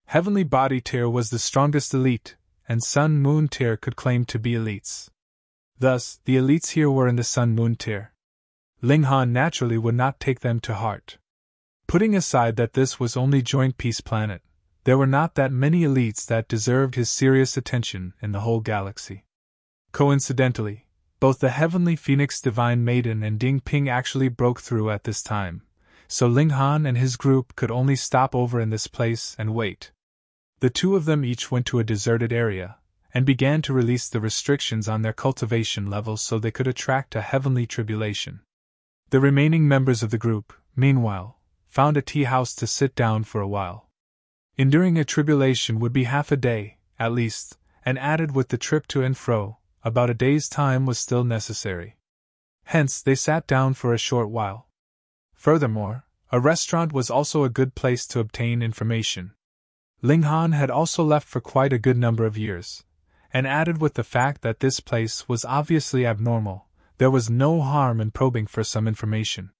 A: Heavenly Body Tier was the strongest elite, and Sun Moon Tier could claim to be elites. Thus, the elites here were in the Sun Moon Tier. Ling Han naturally would not take them to heart. Putting aside that this was only Joint Peace Planet, there were not that many elites that deserved his serious attention in the whole galaxy. Coincidentally, both the Heavenly Phoenix Divine Maiden and Ding Ping actually broke through at this time, so Ling Han and his group could only stop over in this place and wait. The 2 of them each went to a deserted area, and began to release the restrictions on their cultivation levels so they could attract a heavenly tribulation. The remaining members of the group, meanwhile, found a tea house to sit down for a while. Enduring a tribulation would be half a day, at least, and added with the trip to and fro, about a day's time was still necessary. Hence, they sat down for a short while. Furthermore, a restaurant was also a good place to obtain information. Ling Han had also left for quite a good number of years, and added with the fact that this place was obviously abnormal, there was no harm in probing for some information.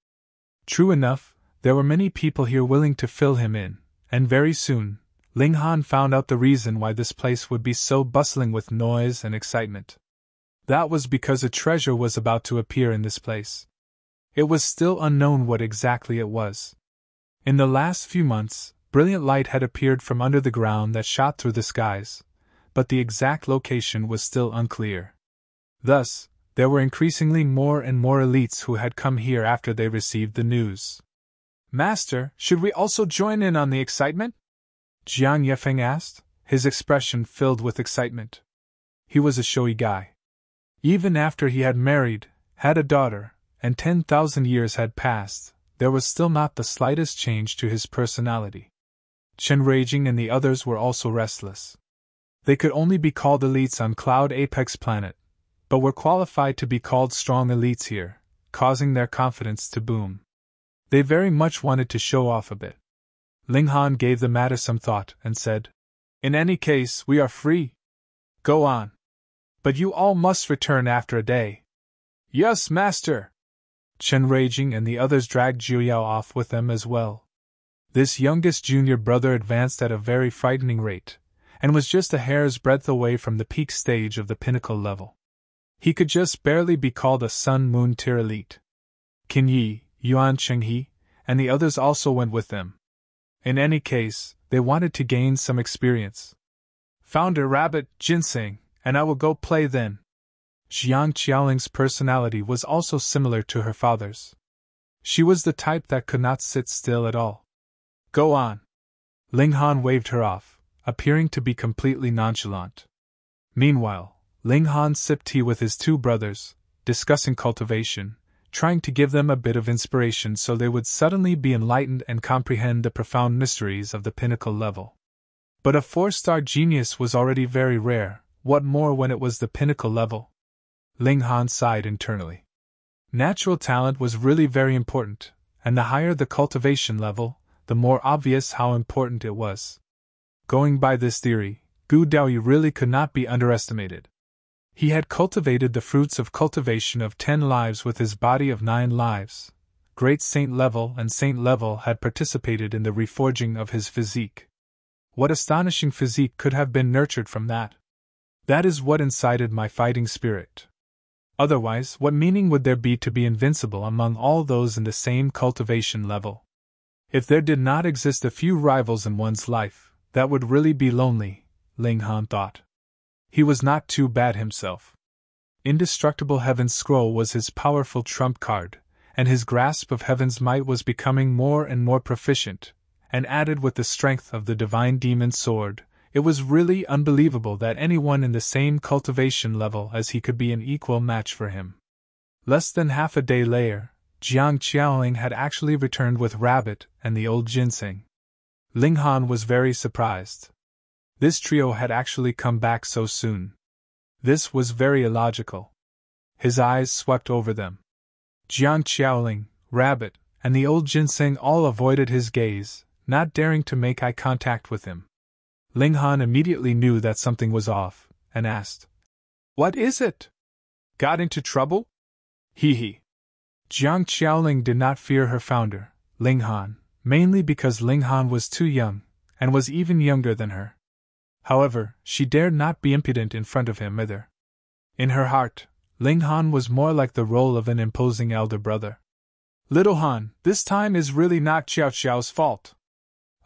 A: True enough, there were many people here willing to fill him in, and very soon, Ling Han found out the reason why this place would be so bustling with noise and excitement. That was because a treasure was about to appear in this place. It was still unknown what exactly it was. In the last few months, brilliant light had appeared from under the ground that shot through the skies, but the exact location was still unclear. Thus, there were increasingly more and more elites who had come here after they received the news. Master, should we also join in on the excitement? Jiang Yefeng asked, his expression filled with excitement. He was a showy guy. Even after he had married, had a daughter, and 10,000 years had passed, there was still not the slightest change to his personality. Chengyun and the others were also restless. They could only be called elites on Cloud Apex Planet, but were qualified to be called strong elites here, causing their confidence to boom. They very much wanted to show off a bit. Ling Han gave the matter some thought and said, "In any case, we are free. Go on. But you all must return after a day." "Yes, master." Chengyun and the others dragged Jiuyao off with them as well. This youngest junior brother advanced at a very frightening rate, and was just a hair's breadth away from the peak stage of the pinnacle level. He could just barely be called a Sun Moon Tier elite. Qin Yi, Yuan Chenghe, and the others also went with them. In any case, they wanted to gain some experience. "Found a rabbit, ginseng, and I will go play then." Xiang Qiaoling's personality was also similar to her father's. She was the type that could not sit still at all. Go on. Ling Han waved her off, appearing to be completely nonchalant. Meanwhile, Ling Han sipped tea with his two brothers, discussing cultivation, trying to give them a bit of inspiration so they would suddenly be enlightened and comprehend the profound mysteries of the pinnacle level. But a 4-star genius was already very rare, what more when it was the pinnacle level? Ling Han sighed internally. Natural talent was really very important, and the higher the cultivation level, the more obvious how important it was. Going by this theory, Gu Daoyu really could not be underestimated. He had cultivated the fruits of cultivation of 10 lives with his body of 9 lives. Great Saint Level and Saint Level had participated in the reforging of his physique. What astonishing physique could have been nurtured from that? That is what incited my fighting spirit. Otherwise, what meaning would there be to be invincible among all those in the same cultivation level? If there did not exist a few rivals in one's life, that would really be lonely, Ling Han thought. He was not too bad himself. Indestructible Heaven's Scroll was his powerful trump card, and his grasp of Heaven's might was becoming more and more proficient, and added with the strength of the Divine Demon Sword, it was really unbelievable that anyone in the same cultivation level as he could be an equal match for him. Less than half a day later, Jiang Qiaoling had actually returned with Rabbit and the old ginseng. Ling Han was very surprised. This trio had actually come back so soon. This was very illogical. His eyes swept over them. Jiang Qiaoling, Rabbit, and the old ginseng all avoided his gaze, not daring to make eye contact with him. Ling Han immediately knew that something was off, and asked, "What is it? Got into trouble?" He. Jiang Qiaoling did not fear her founder, Ling Han, mainly because Ling Han was too young, and was even younger than her. However, she dared not be impudent in front of him either. In her heart, Ling Han was more like the role of an imposing elder brother. "Little Han, this time is really not Xiao Xiao's fault.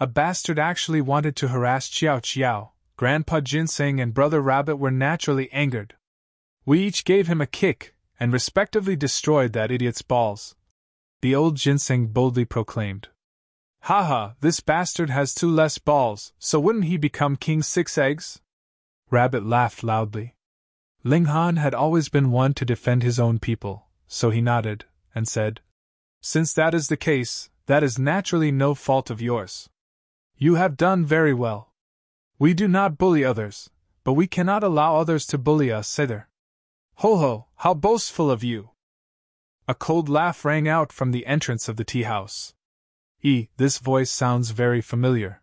A: A bastard actually wanted to harass Xiao Xiao. Grandpa Ginseng and Brother Rabbit were naturally angered. We each gave him a kick, and respectively destroyed that idiot's balls," the old ginseng boldly proclaimed. "Haha, this bastard has 2 less balls, so wouldn't he become King 6 Eggs? Rabbit laughed loudly. Ling Han had always been one to defend his own people, so he nodded, and said, "Since that is the case, that is naturally no fault of yours. You have done very well. We do not bully others, but we cannot allow others to bully us either." "Ho ho, how boastful of you!" A cold laugh rang out from the entrance of the tea house. This voice sounds very familiar.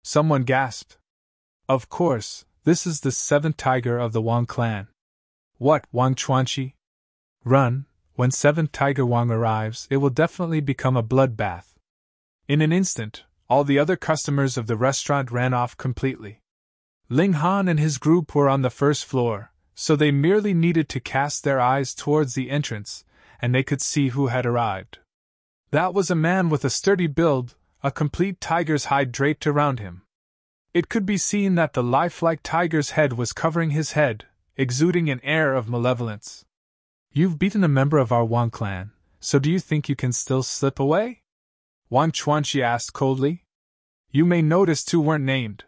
A: Someone gasped. Of course, this is the 7th tiger of the Wang clan. What, Wang Chuanqi? Run, when 7th Tiger Wang arrives, it will definitely become a bloodbath. In an instant, all the other customers of the restaurant ran off completely. Ling Han and his group were on the first floor, so they merely needed to cast their eyes towards the entrance, and they could see who had arrived. That was a man with a sturdy build, a complete tiger's hide draped around him. It could be seen that the lifelike tiger's head was covering his head, exuding an air of malevolence. "You've beaten a member of our Wang clan, so do you think you can still slip away?" Wang Chuanqi asked coldly. "You may notice 2 weren't named.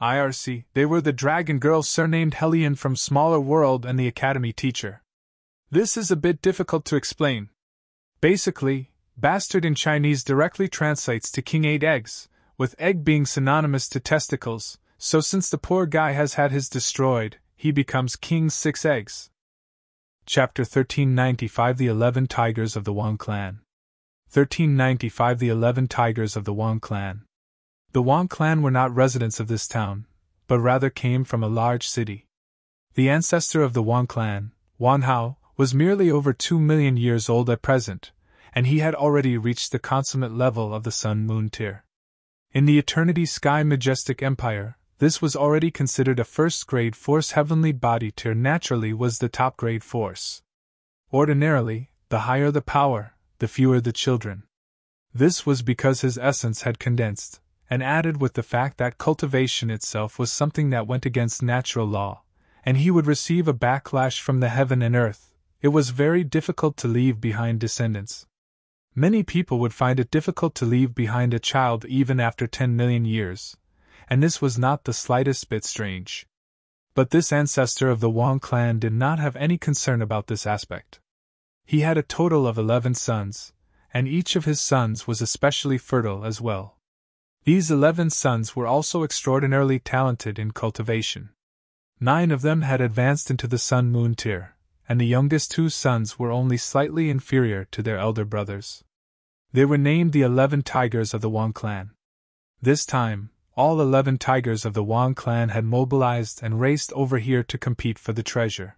A: IRC, they were the dragon girl surnamed Helion from Smaller World and the academy teacher. This is a bit difficult to explain. Basically, bastard in Chinese directly translates to King 8 Eggs, with egg being synonymous to testicles, so since the poor guy has had his destroyed, he becomes King 6 Eggs. Chapter 1395 The 11 Tigers of the Wang Clan. 1395 The 11 Tigers of the Wang Clan. The Wang clan were not residents of this town, but rather came from a large city. The ancestor of the Wang clan, Wan Hao, was merely over 2 million years old at present, and he had already reached the consummate level of the Sun-Moon tier. In the Eternity Sky Majestic Empire, this was already considered a first-grade force. Heavenly Body tier naturally was the top-grade force. Ordinarily, the higher the power, the fewer the children. This was because his essence had condensed, and added with the fact that cultivation itself was something that went against natural law, and he would receive a backlash from the heaven and earth. It was very difficult to leave behind descendants. Many people would find it difficult to leave behind a child even after 10 million years, and this was not the slightest bit strange. But this ancestor of the Wang clan did not have any concern about this aspect. He had a total of 11 sons, and each of his sons was especially fertile as well. These 11 sons were also extraordinarily talented in cultivation. 9 of them had advanced into the Sun-Moon tier, and the youngest 2 sons were only slightly inferior to their elder brothers. They were named the 11 Tigers of the Wang clan. This time, all 11 Tigers of the Wang clan had mobilized and raced over here to compete for the treasure.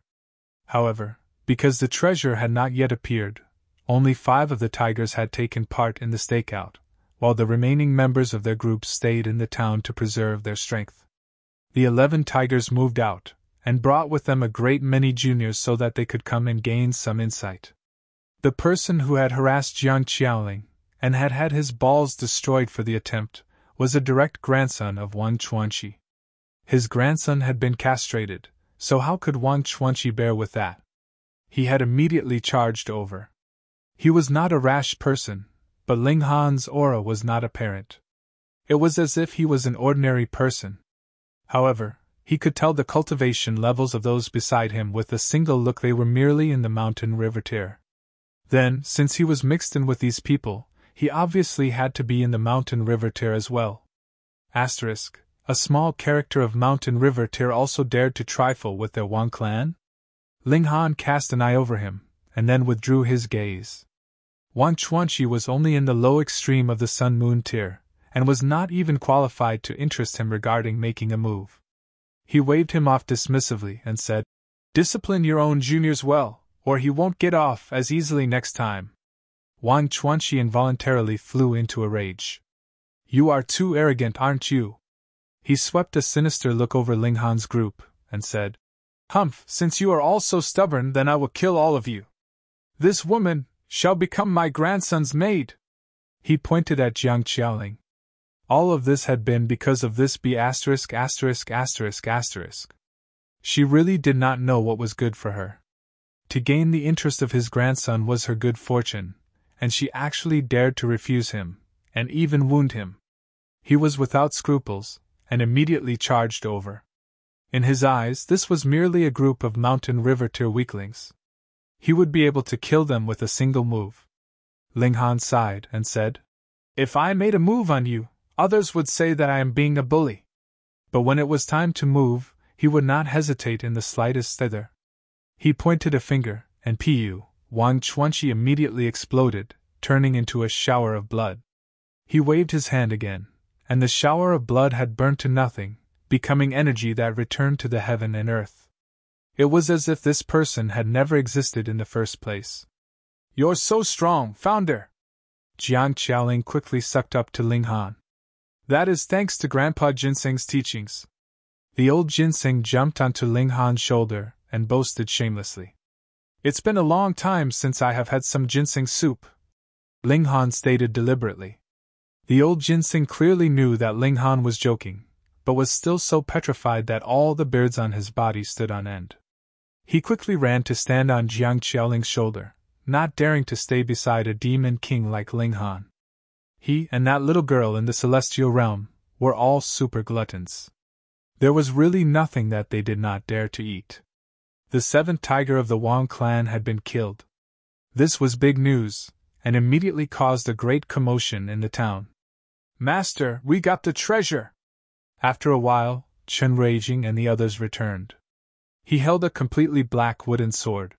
A: However, because the treasure had not yet appeared, only 5 of the Tigers had taken part in the stakeout, while the remaining members of their groups stayed in the town to preserve their strength. The 11 Tigers moved out, and brought with them a great many juniors so that they could come and gain some insight. The person who had harassed Jiang Qiaoling, and had had his balls destroyed for the attempt, was a direct grandson of Wang Chuanqi. His grandson had been castrated, so how could Wang Chuanqi bear with that? He had immediately charged over. He was not a rash person, but Ling Han's aura was not apparent. It was as if he was an ordinary person. However, he could tell the cultivation levels of those beside him with a single look. They were merely in the mountain river tier. Then, since he was mixed in with these people, he obviously had to be in the mountain river tier as well. Asterisk, a small character of mountain river tier also dared to trifle with their Wang clan? Ling Han cast an eye over him, and then withdrew his gaze. Wang Chuanqi was only in the low extreme of the Sun-Moon tier, and was not even qualified to interest him regarding making a move. He waved him off dismissively and said, "Discipline your own juniors well, or he won't get off as easily next time." Wang Chuanqi involuntarily flew into a rage. "You are too arrogant, aren't you?" He swept a sinister look over Ling Han's group, and said, "Humph, since you are all so stubborn, then I will kill all of you. This woman shall become my grandson's maid." He pointed at Jiang Qiaoling. All of this had been because of this B**********. She really did not know what was good for her. To gain the interest of his grandson was her good fortune, and she actually dared to refuse him, and even wound him. He was without scruples, and immediately charged over. In his eyes, this was merely a group of mountain river tier weaklings. He would be able to kill them with a single move. Ling Han sighed and said, "If I made a move on you, others would say that I am being a bully." But when it was time to move, he would not hesitate in the slightest thither. He pointed a finger, and Wang Chuanqi immediately exploded, turning into a shower of blood. He waved his hand again, and the shower of blood had burnt to nothing, becoming energy that returned to the heaven and earth. It was as if this person had never existed in the first place. "You're so strong, Founder!" Jiang Qiaoling quickly sucked up to Ling Han. "That is thanks to Grandpa Ginseng's teachings." The old Ginseng jumped onto Ling Han's shoulder and boasted shamelessly. "It's been a long time since I have had some ginseng soup," Ling Han stated deliberately. The old Ginseng clearly knew that Ling Han was joking, but was still so petrified that all the beards on his body stood on end. He quickly ran to stand on Jiang Qiaoling's shoulder, not daring to stay beside a demon king like Ling Han. He and that little girl in the celestial realm were all super gluttons. There was really nothing that they did not dare to eat. The 7th tiger of the Wang clan had been killed. This was big news, and immediately caused a great commotion in the town. "Master, we got the treasure!" After a while, Chen Ruijing and the others returned. He held a completely black wooden sword.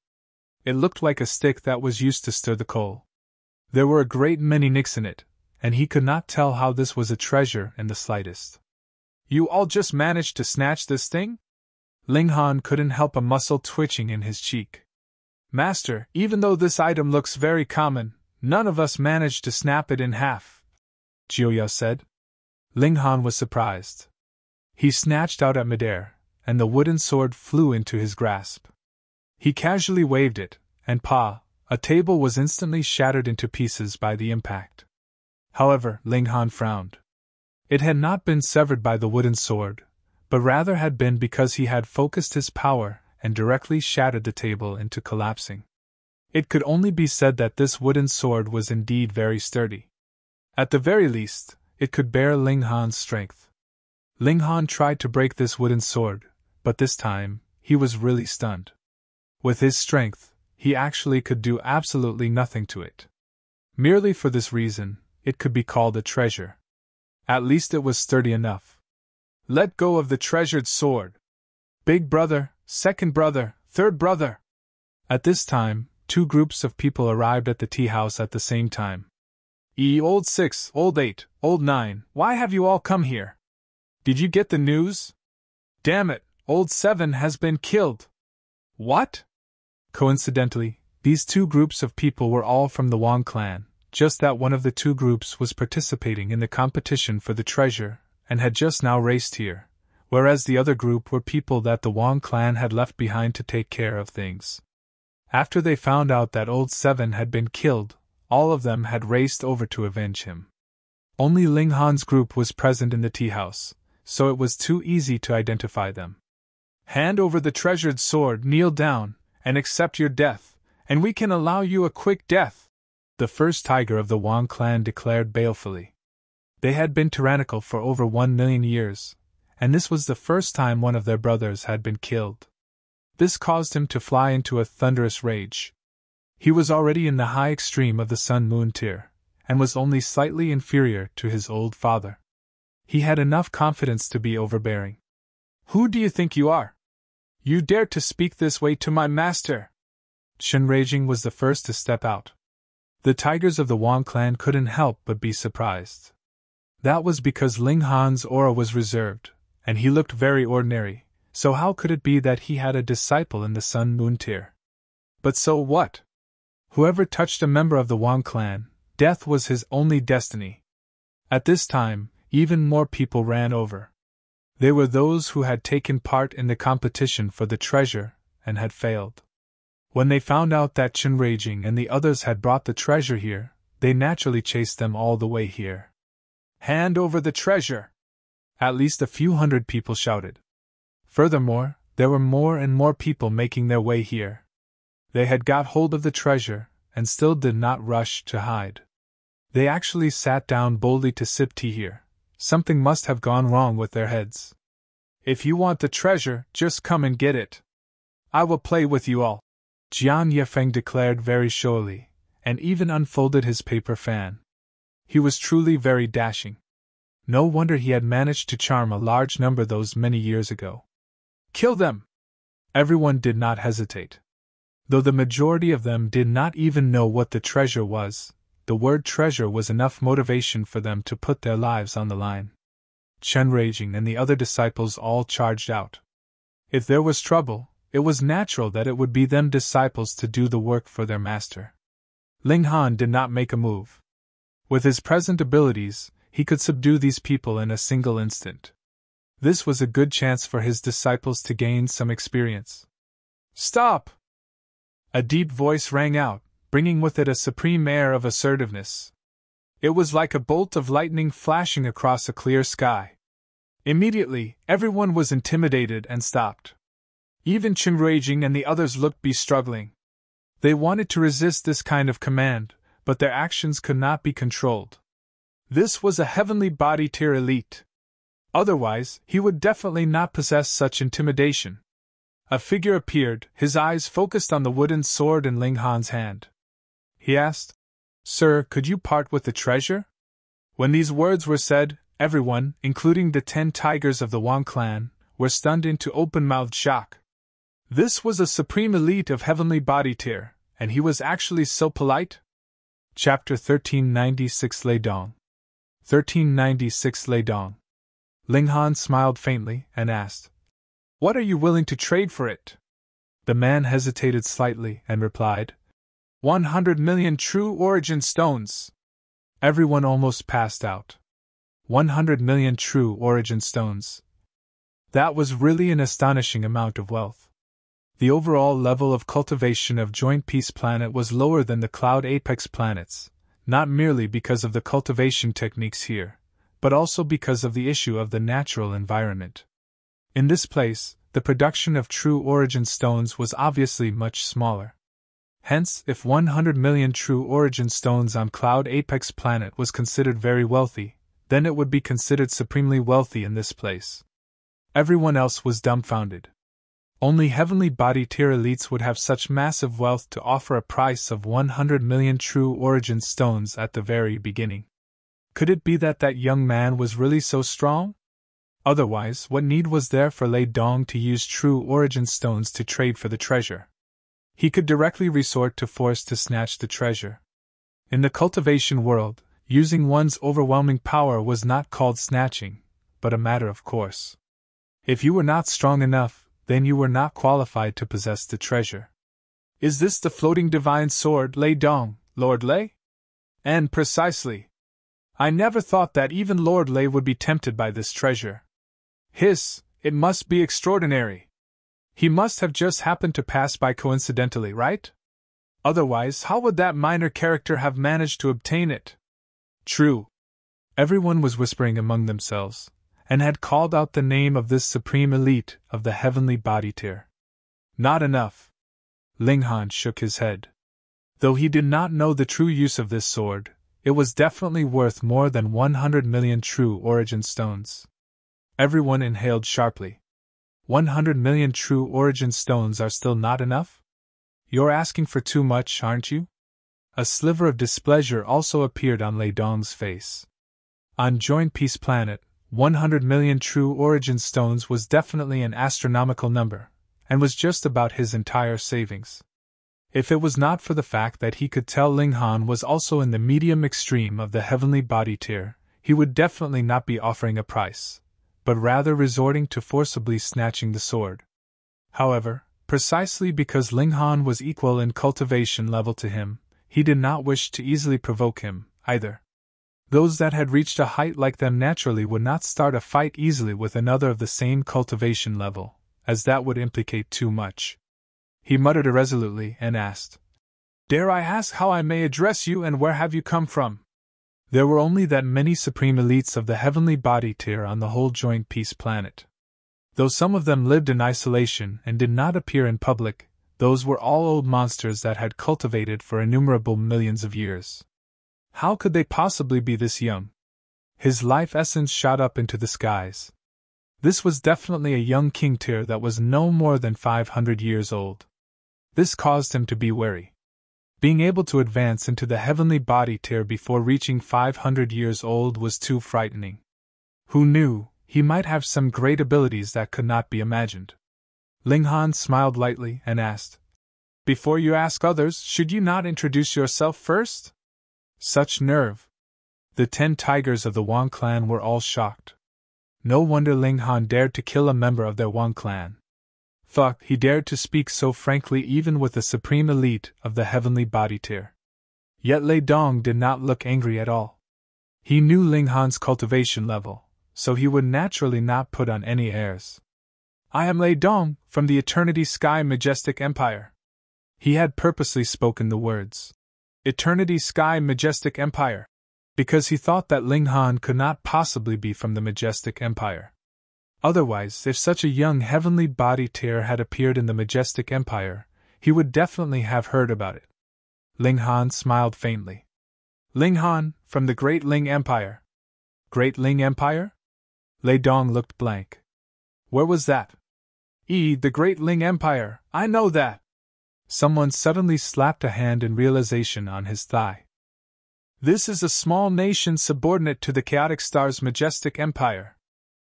A: It looked like a stick that was used to stir the coal. There were a great many nicks in it, and he could not tell how this was a treasure in the slightest. "You all just managed to snatch this thing?" Ling Han couldn't help a muscle twitching in his cheek. "Master, even though this item looks very common, none of us managed to snap it in half," Jiuya said. Ling Han was surprised. He snatched out at midair, and the wooden sword flew into his grasp. He casually waved it, and a table was instantly shattered into pieces by the impact. However, Ling Han frowned. It had not been severed by the wooden sword, but rather had been because he had focused his power and directly shattered the table into collapsing. It could only be said that this wooden sword was indeed very sturdy. At the very least, it could bear Ling Han's strength. Ling Han tried to break this wooden sword, but this time, he was really stunned. With his strength, he actually could do absolutely nothing to it. Merely for this reason, it could be called a treasure. At least it was sturdy enough. Let go of the treasured sword! Big brother, second brother, third brother! At this time, 2 groups of people arrived at the tea house at the same time. Old 6, old 8, old 9, why have you all come here? Did you get the news? Damn it, old 7 has been killed! What? Coincidentally, these 2 groups of people were all from the Wang clan, just that one of the 2 groups was participating in the competition for the treasure, and had just now raced here, whereas the other group were people that the Wang clan had left behind to take care of things. After they found out that old 7 had been killed, all of them had raced over to avenge him. Only Ling Han's group was present in the tea house, so it was too easy to identify them. Hand over the treasured sword, kneel down, and accept your death, and we can allow you a quick death, the first tiger of the Wang clan declared balefully. They had been tyrannical for over 1 million years, and this was the first time one of their brothers had been killed. This caused him to fly into a thunderous rage. He was already in the high extreme of the Sun-Moon tier, and was only slightly inferior to his old father. He had enough confidence to be overbearing. Who do you think you are? You dare to speak this way to my master? Chen Raging was the first to step out. The tigers of the Wang clan couldn't help but be surprised. That was because Ling Han's aura was reserved, and he looked very ordinary, so how could it be that he had a disciple in the Sun-Moon tier? But so what? Whoever touched a member of the Wang clan, death was his only destiny. At this time, even more people ran over. They were those who had taken part in the competition for the treasure, and had failed. When they found out that Chen Raging and the others had brought the treasure here, they naturally chased them all the way here. Hand over the treasure! At least a few hundred people shouted. Furthermore, there were more and more people making their way here. They had got hold of the treasure, and still did not rush to hide. They actually sat down boldly to sip tea here. Something must have gone wrong with their heads. If you want the treasure, just come and get it. I will play with you all, Jian Yefeng declared very showily, and even unfolded his paper fan. He was truly very dashing. No wonder he had managed to charm a large number those many years ago. Kill them! Everyone did not hesitate. Though the majority of them did not even know what the treasure was, the word treasure was enough motivation for them to put their lives on the line. Chen Raging and the other disciples all charged out. If there was trouble, it was natural that it would be them disciples to do the work for their master. Ling Han did not make a move. With his present abilities, he could subdue these people in a single instant. This was a good chance for his disciples to gain some experience. Stop! A deep voice rang out, bringing with it a supreme air of assertiveness. It was like a bolt of lightning flashing across a clear sky. Immediately, everyone was intimidated and stopped. Even Chen Raging and the others looked be struggling. They wanted to resist this kind of command, but their actions could not be controlled. This was a heavenly body tier elite. Otherwise, he would definitely not possess such intimidation. A figure appeared, his eyes focused on the wooden sword in Ling Han's hand. He asked, Sir, could you part with the treasure? When these words were said, everyone, including the 10 tigers of the Wang clan, were stunned into open-mouthed shock. This was a supreme elite of heavenly body tier, and he was actually so polite? Chapter 1396 Lei Dong 1396 Lei Dong. Ling Han smiled faintly and asked, What are you willing to trade for it? The man hesitated slightly and replied, 100 million true origin stones. Everyone almost passed out. 100 million true origin stones. That was really an astonishing amount of wealth. The overall level of cultivation of Joint Peace Planet was lower than the Cloud Apex planets, not merely because of the cultivation techniques here, but also because of the issue of the natural environment. In this place, the production of true origin stones was obviously much smaller. Hence, if 100 million true origin stones on Cloud Apex planet was considered very wealthy, then it would be considered supremely wealthy in this place. Everyone else was dumbfounded. Only heavenly body tier elites would have such massive wealth to offer a price of 100 million true origin stones at the very beginning. Could it be that that young man was really so strong? Otherwise, what need was there for Lei Dong to use true origin stones to trade for the treasure? He could directly resort to force to snatch the treasure. In the cultivation world, using one's overwhelming power was not called snatching, but a matter of course. If you were not strong enough, then you were not qualified to possess the treasure. Is this the floating divine sword, Lei Dong, Lord Lei? And precisely. I never thought that even Lord Lei would be tempted by this treasure. Hiss, it must be extraordinary. He must have just happened to pass by coincidentally, right? Otherwise, how would that minor character have managed to obtain it? True. Everyone was whispering among themselves, and had called out the name of this supreme elite of the heavenly body tier. Not enough. Ling Han shook his head. Though he did not know the true use of this sword, it was definitely worth more than 100 million true origin stones. Everyone inhaled sharply. 100 million true origin stones are still not enough? You're asking for too much, aren't you? A sliver of displeasure also appeared on Lei Dong's face. On Joint Peace Planet, 100 million true origin stones was definitely an astronomical number, and was just about his entire savings. If it was not for the fact that he could tell Ling Han was also in the medium extreme of the heavenly body tier, he would definitely not be offering a price, but rather resorting to forcibly snatching the sword. However, precisely because Ling Han was equal in cultivation level to him, he did not wish to easily provoke him, either. Those that had reached a height like them naturally would not start a fight easily with another of the same cultivation level, as that would implicate too much. He muttered irresolutely and asked, "Dare I ask how I may address you and where have you come from?" There were only that many supreme elites of the heavenly body tier on the whole Joint Peace Planet. Though some of them lived in isolation and did not appear in public, those were all old monsters that had cultivated for innumerable millions of years. How could they possibly be this young? His life essence shot up into the skies. This was definitely a young king tier that was no more than 500 years old. This caused him to be wary. Being able to advance into the heavenly body tier before reaching 500 years old was too frightening. Who knew, he might have some great abilities that could not be imagined. Ling Han smiled lightly and asked, "Before you ask others, should you not introduce yourself first?" Such nerve! The 10 tigers of the Wang clan were all shocked. No wonder Ling Han dared to kill a member of their Wang clan. Fuck, he dared to speak so frankly even with the supreme elite of the heavenly body tier. Yet Lei Dong did not look angry at all. He knew Ling Han's cultivation level, so he would naturally not put on any airs. "I am Lei Dong, from the Eternity Sky Majestic Empire." He had purposely spoken the words, "Eternity Sky Majestic Empire," because he thought that Ling Han could not possibly be from the Majestic Empire. Otherwise, if such a young heavenly body tier had appeared in the Majestic Empire, he would definitely have heard about it. Ling Han smiled faintly. "Ling Han, from the Great Ling Empire." Great Ling Empire? Lei Dong looked blank. Where was that? The Great Ling Empire, I know that. Someone suddenly slapped a hand in realization on his thigh. This is a small nation subordinate to the Chaotic Star's Majestic Empire.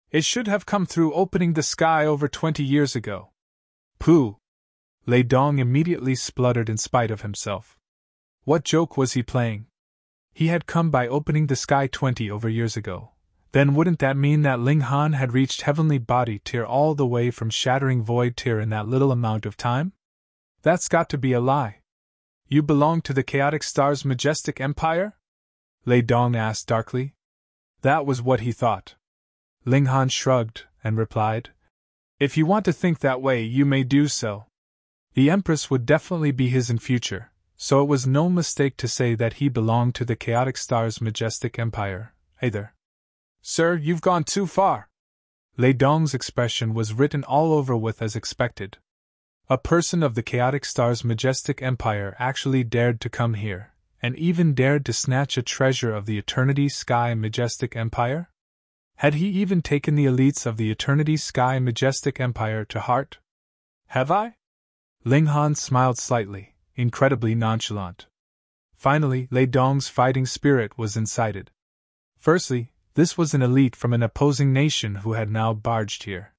A: It should have come through opening the sky over 20 years ago. Pooh! Lei Dong immediately spluttered in spite of himself. What joke was he playing? He had come by opening the sky 20 over years ago. Then wouldn't that mean that Ling Han had reached heavenly body tier all the way from shattering void tier in that little amount of time? That's got to be a lie. You belong to the Chaotic Star's Majestic Empire? Lei Dong asked darkly. That was what he thought. Ling Han shrugged and replied, "If you want to think that way, you may do so." The Empress would definitely be his in future, so it was no mistake to say that he belonged to the Chaotic Star's Majestic Empire, either. "Sir, you've gone too far." Lei Dong's expression was written all over with as expected. A person of the chaotic star's majestic empire actually dared to come here, and even dared to snatch a treasure of the Eternity Sky Majestic Empire? Had he even taken the elites of the Eternity Sky Majestic Empire to heart? Have I? Ling Han smiled slightly, incredibly nonchalant. Finally, Lei Dong's fighting spirit was incited. Firstly, this was an elite from an opposing nation who had now barged here.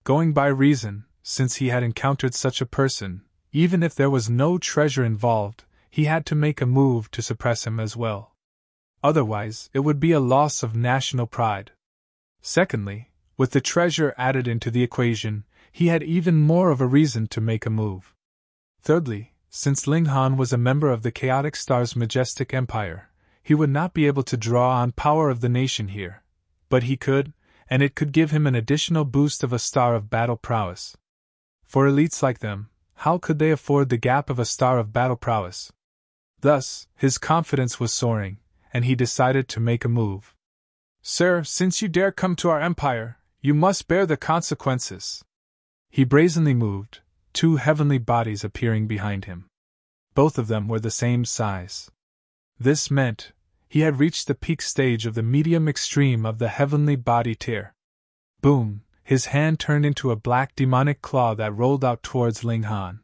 A: Going by reason, since he had encountered such a person, even if there was no treasure involved, he had to make a move to suppress him as well. Otherwise, it would be a loss of national pride. Secondly, with the treasure added into the equation, he had even more of a reason to make a move. Thirdly, since Ling Han was a member of the Chaotic Star's majestic empire, he would not be able to draw on power of the nation here. But he could, and it could give him an additional boost of a star of battle prowess. For elites like them, how could they afford the gap of a star of battle prowess? Thus, his confidence was soaring, and he decided to make a move. Sir, since you dare come to our empire, you must bear the consequences. He brazenly moved, two heavenly bodies appearing behind him. Both of them were the same size. This meant he had reached the peak stage of the medium extreme of the heavenly body tier. Boom! His hand turned into a black demonic claw that rolled out towards Ling Han.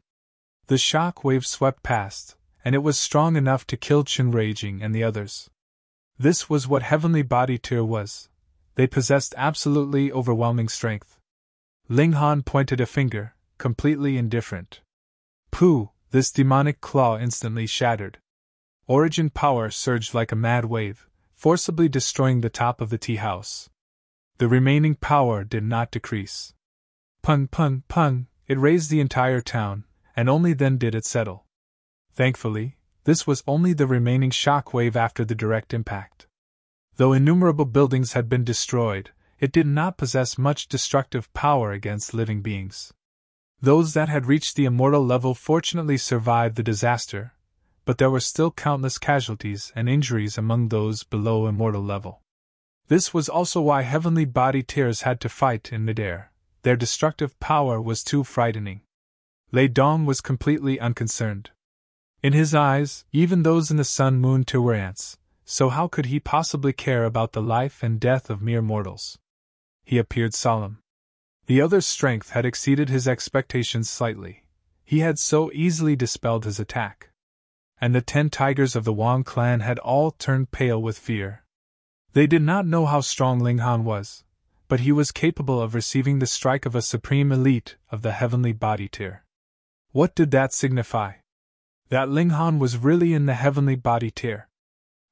A: The shock wave swept past, and it was strong enough to kill Chen Raging and the others. This was what heavenly body tier was. They possessed absolutely overwhelming strength. Ling Han pointed a finger, completely indifferent. Pooh! This demonic claw instantly shattered. Origin power surged like a mad wave, forcibly destroying the top of the tea house. The remaining power did not decrease. Pung pung pung, it raised the entire town, and only then did it settle. Thankfully, this was only the remaining shock wave after the direct impact. Though innumerable buildings had been destroyed, it did not possess much destructive power against living beings. Those that had reached the immortal level fortunately survived the disaster, but there were still countless casualties and injuries among those below immortal level. This was also why heavenly body tiers had to fight in midair. Their destructive power was too frightening. Lei Dong was completely unconcerned. In his eyes, even those in the Sun Moon tier were ants, so how could he possibly care about the life and death of mere mortals? He appeared solemn. The other's strength had exceeded his expectations slightly. He had so easily dispelled his attack. And the 10 tigers of the Wang clan had all turned pale with fear. They did not know how strong Ling Han was, but he was capable of receiving the strike of a supreme elite of the heavenly body tier. What did that signify? That Ling Han was really in the heavenly body tier.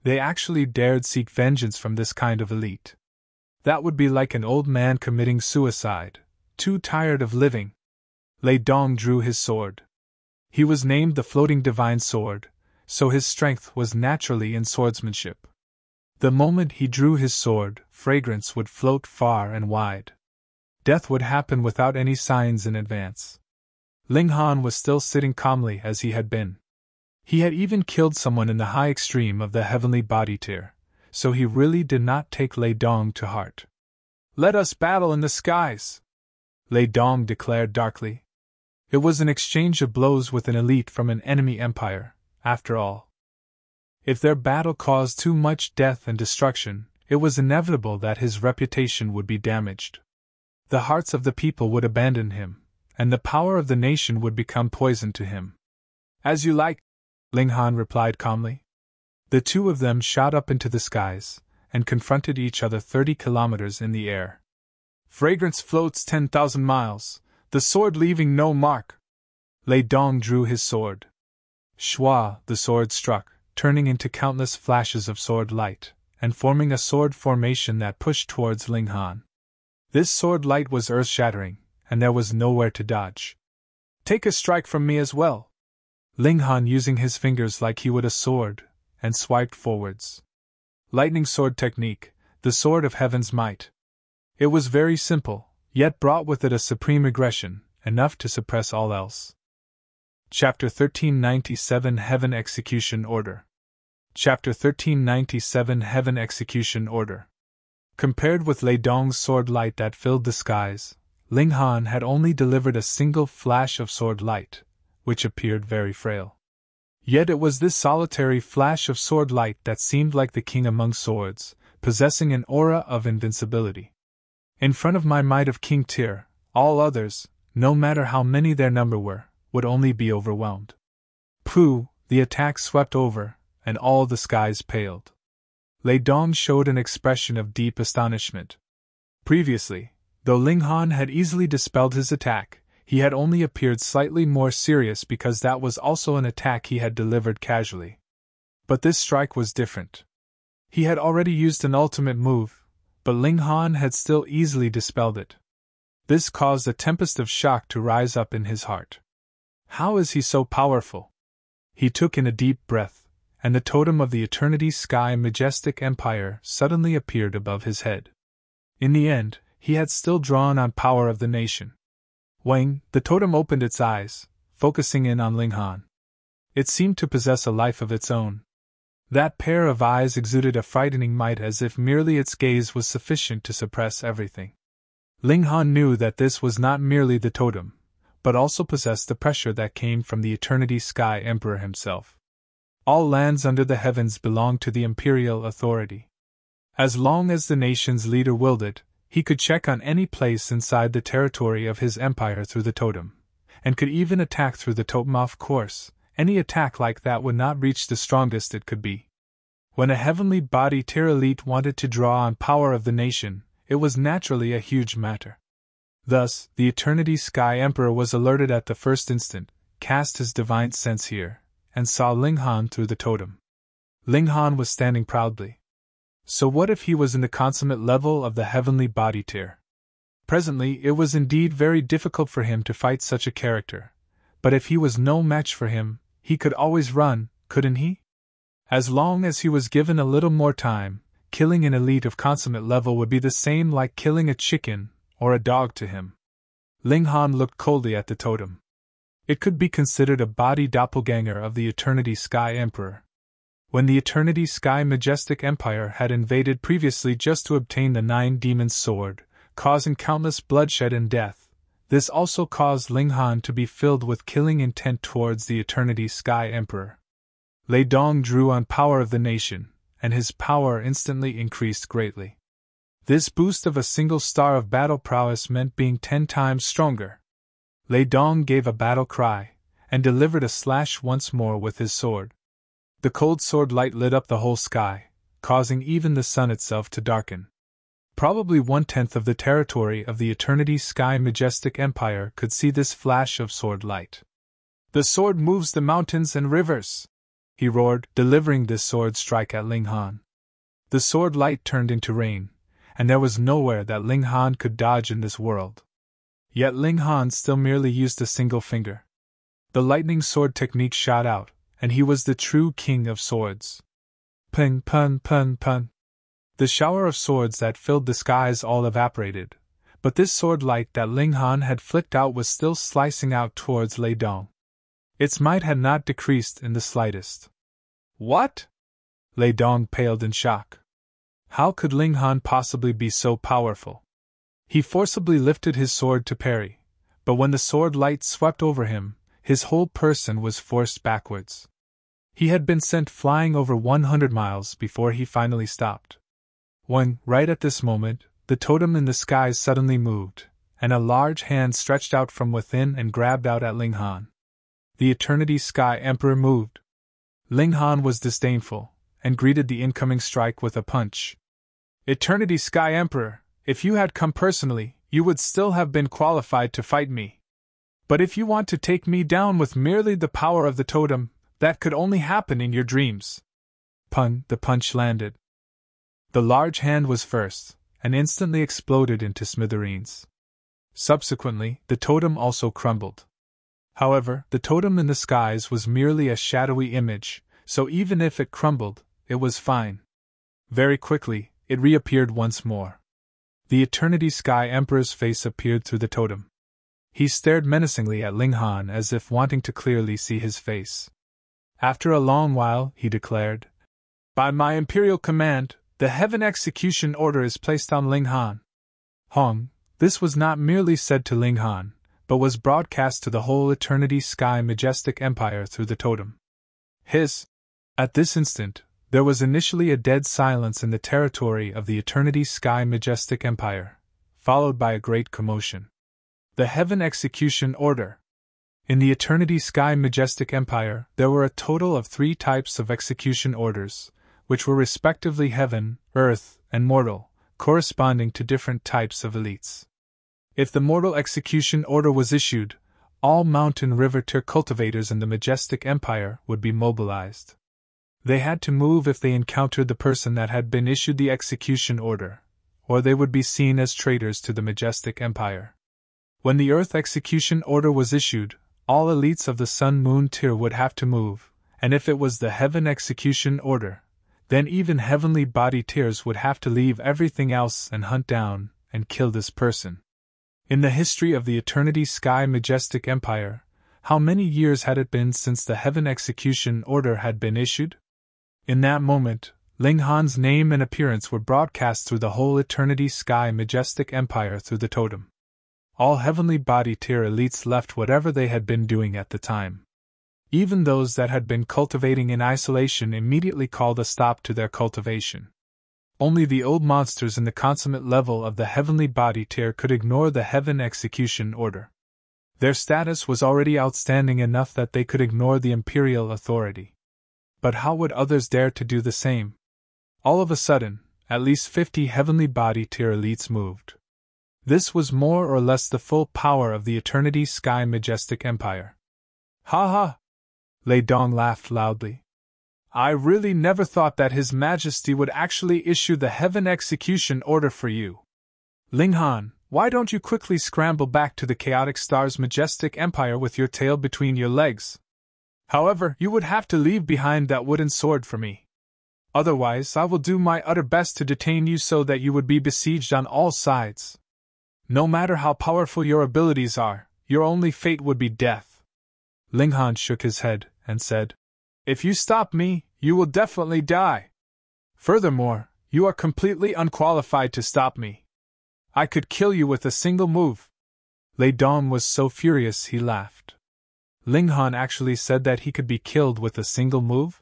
A: They actually dared seek vengeance from this kind of elite. That would be like an old man committing suicide, too tired of living. Lei Dong drew his sword. He was named the Floating Divine Sword, so his strength was naturally in swordsmanship. The moment he drew his sword, fragrance would float far and wide. Death would happen without any signs in advance. Ling Han was still sitting calmly as he had been. He had even killed someone in the high extreme of the heavenly body tier, so he really did not take Lei Dong to heart. "Let us battle in the skies," Lei Dong declared darkly. It was an exchange of blows with an elite from an enemy empire, after all. If their battle caused too much death and destruction, it was inevitable that his reputation would be damaged. The hearts of the people would abandon him, and the power of the nation would become poison to him. "As you like," Ling Han replied calmly. The two of them shot up into the skies, and confronted each other 30 kilometers in the air. Fragrance floats 10,000 miles, the sword leaving no mark. Lei Dong drew his sword. Shwa, the sword struck, turning into countless flashes of sword light, and forming a sword formation that pushed towards Ling Han. This sword light was earth-shattering, and there was nowhere to dodge. "Take a strike from me as well," Ling Han using his fingers like he would a sword, and swiped forwards. Lightning sword technique, the sword of heaven's might. It was very simple, yet brought with it a supreme aggression, enough to suppress all else. Chapter 1397 Heaven Execution Order. Chapter 1397 Heaven Execution Order. Compared with Lei Dong's sword light that filled the skies, Ling Han had only delivered a single flash of sword light, which appeared very frail. Yet it was this solitary flash of sword light that seemed like the king among swords, possessing an aura of invincibility. In front of my might of King Tyr, all others, no matter how many their number were, would only be overwhelmed. Pooh, the attack swept over, and all the skies paled. Lei Dong showed an expression of deep astonishment. Previously, though Ling Han had easily dispelled his attack, he had only appeared slightly more serious because that was also an attack he had delivered casually. But this strike was different. He had already used an ultimate move, but Ling Han had still easily dispelled it. This caused a tempest of shock to rise up in his heart. How is he so powerful? He took in a deep breath, and the totem of the Eternity Sky Majestic Empire suddenly appeared above his head. In the end, he had still drawn on power of the nation. Wang, the totem opened its eyes, focusing in on Ling Han. It seemed to possess a life of its own. That pair of eyes exuded a frightening might as if merely its gaze was sufficient to suppress everything. Ling Han knew that this was not merely the totem, but also possessed the pressure that came from the Eternity Sky Emperor himself. All lands under the heavens belonged to the imperial authority. As long as the nation's leader willed it, he could check on any place inside the territory of his empire through the totem, and could even attack through the totem. Of course, any attack like that would not reach the strongest it could be. When a heavenly body tier elite wanted to draw on power of the nation, it was naturally a huge matter. Thus, the Eternity Sky Emperor was alerted at the first instant, cast his divine sense here, and saw Ling Han through the totem. Ling Han was standing proudly. So what if he was in the consummate level of the heavenly body tier? Presently it was indeed very difficult for him to fight such a character, but if he was no match for him, he could always run, couldn't he? As long as he was given a little more time, killing an elite of consummate level would be the same like killing a chicken or a dog to him. Ling Han looked coldly at the totem. It could be considered a body doppelganger of the Eternity Sky Emperor. When the Eternity Sky Majestic Empire had invaded previously just to obtain the Nine Demons' Sword, causing countless bloodshed and death, this also caused Ling Han to be filled with killing intent towards the Eternity Sky Emperor. Lei Dong drew on power of the nation, and his power instantly increased greatly. This boost of a single star of battle prowess meant being 10 times stronger. Lei Dong gave a battle cry, and delivered a slash once more with his sword. The cold sword light lit up the whole sky, causing even the sun itself to darken. Probably 1/10 of the territory of the Eternity Sky Majestic Empire could see this flash of sword light. The sword moves the mountains and rivers, he roared, delivering this sword strike at Ling Han. The sword light turned into rain, and there was nowhere that Ling Han could dodge in this world. Yet Ling Han still merely used a single finger. The lightning sword technique shot out, and he was the true king of swords. Pun pun pun pun. The shower of swords that filled the skies all evaporated, but this sword light that Ling Han had flicked out was still slicing out towards Lei Dong. Its might had not decreased in the slightest. What? Lei Dong paled in shock. How could Ling Han possibly be so powerful? He forcibly lifted his sword to parry, but when the sword light swept over him, his whole person was forced backwards. He had been sent flying over 100 miles before he finally stopped. When, right at this moment, the totem in the skies suddenly moved, and a large hand stretched out from within and grabbed out at Ling Han. The Eternity Sky Emperor moved. Ling Han was disdainful, and greeted the incoming strike with a punch. Eternity Sky Emperor, if you had come personally, you would still have been qualified to fight me. But if you want to take me down with merely the power of the totem, that could only happen in your dreams. Pun, the punch landed. The large hand was first, and instantly exploded into smithereens. Subsequently, the totem also crumbled. However, the totem in the skies was merely a shadowy image, so even if it crumbled, it was fine. Very quickly, it reappeared once more. The Eternity Sky Emperor's face appeared through the totem. He stared menacingly at Ling Han as if wanting to clearly see his face. After a long while, he declared, "By my imperial command, the heaven execution order is placed on Ling Han." Hong, This was not merely said to Ling Han, but was broadcast to the whole Eternity Sky Majestic Empire through the totem. At this instant, there was initially a dead silence in the territory of the Eternity Sky Majestic Empire, followed by a great commotion. The Heaven Execution Order. In the Eternity Sky Majestic Empire, there were a total of 3 types of execution orders, which were respectively Heaven, Earth, and Mortal, corresponding to different types of elites. If the Mortal Execution Order was issued, all Mountain River Tier cultivators in the Majestic Empire would be mobilized. They had to move if they encountered the person that had been issued the execution order, or they would be seen as traitors to the Majestic Empire. When the Earth Execution Order was issued, all elites of the Sun-Moon Tier would have to move, and if it was the Heaven Execution Order, then even Heavenly Body Tiers would have to leave everything else and hunt down and kill this person. In the history of the Eternity Sky Majestic Empire, how many years had it been since the Heaven Execution Order had been issued? In that moment, Ling Han's name and appearance were broadcast through the whole Eternity Sky Majestic Empire through the totem. All Heavenly Body Tier elites left whatever they had been doing at the time. Even those that had been cultivating in isolation immediately called a stop to their cultivation. Only the old monsters in the consummate level of the Heavenly Body Tier could ignore the Heaven Execution Order. Their status was already outstanding enough that they could ignore the Imperial authority. But how would others dare to do the same? All of a sudden, at least 50 Heavenly Body Tier elites moved. This was more or less the full power of the Eternity Sky Majestic Empire. Ha ha! Lei Dong laughed loudly. I really never thought that His Majesty would actually issue the Heaven Execution Order for you. Ling Han, why don't you quickly scramble back to the Chaotic Star's Majestic Empire with your tail between your legs? However, you would have to leave behind that wooden sword for me. Otherwise, I will do my utter best to detain you so that you would be besieged on all sides. No matter how powerful your abilities are, your only fate would be death. Ling Han shook his head and said, If you stop me, you will definitely die. Furthermore, you are completely unqualified to stop me. I could kill you with a single move. Lei Dong was so furious he laughed. Ling Han actually said that he could be killed with a single move?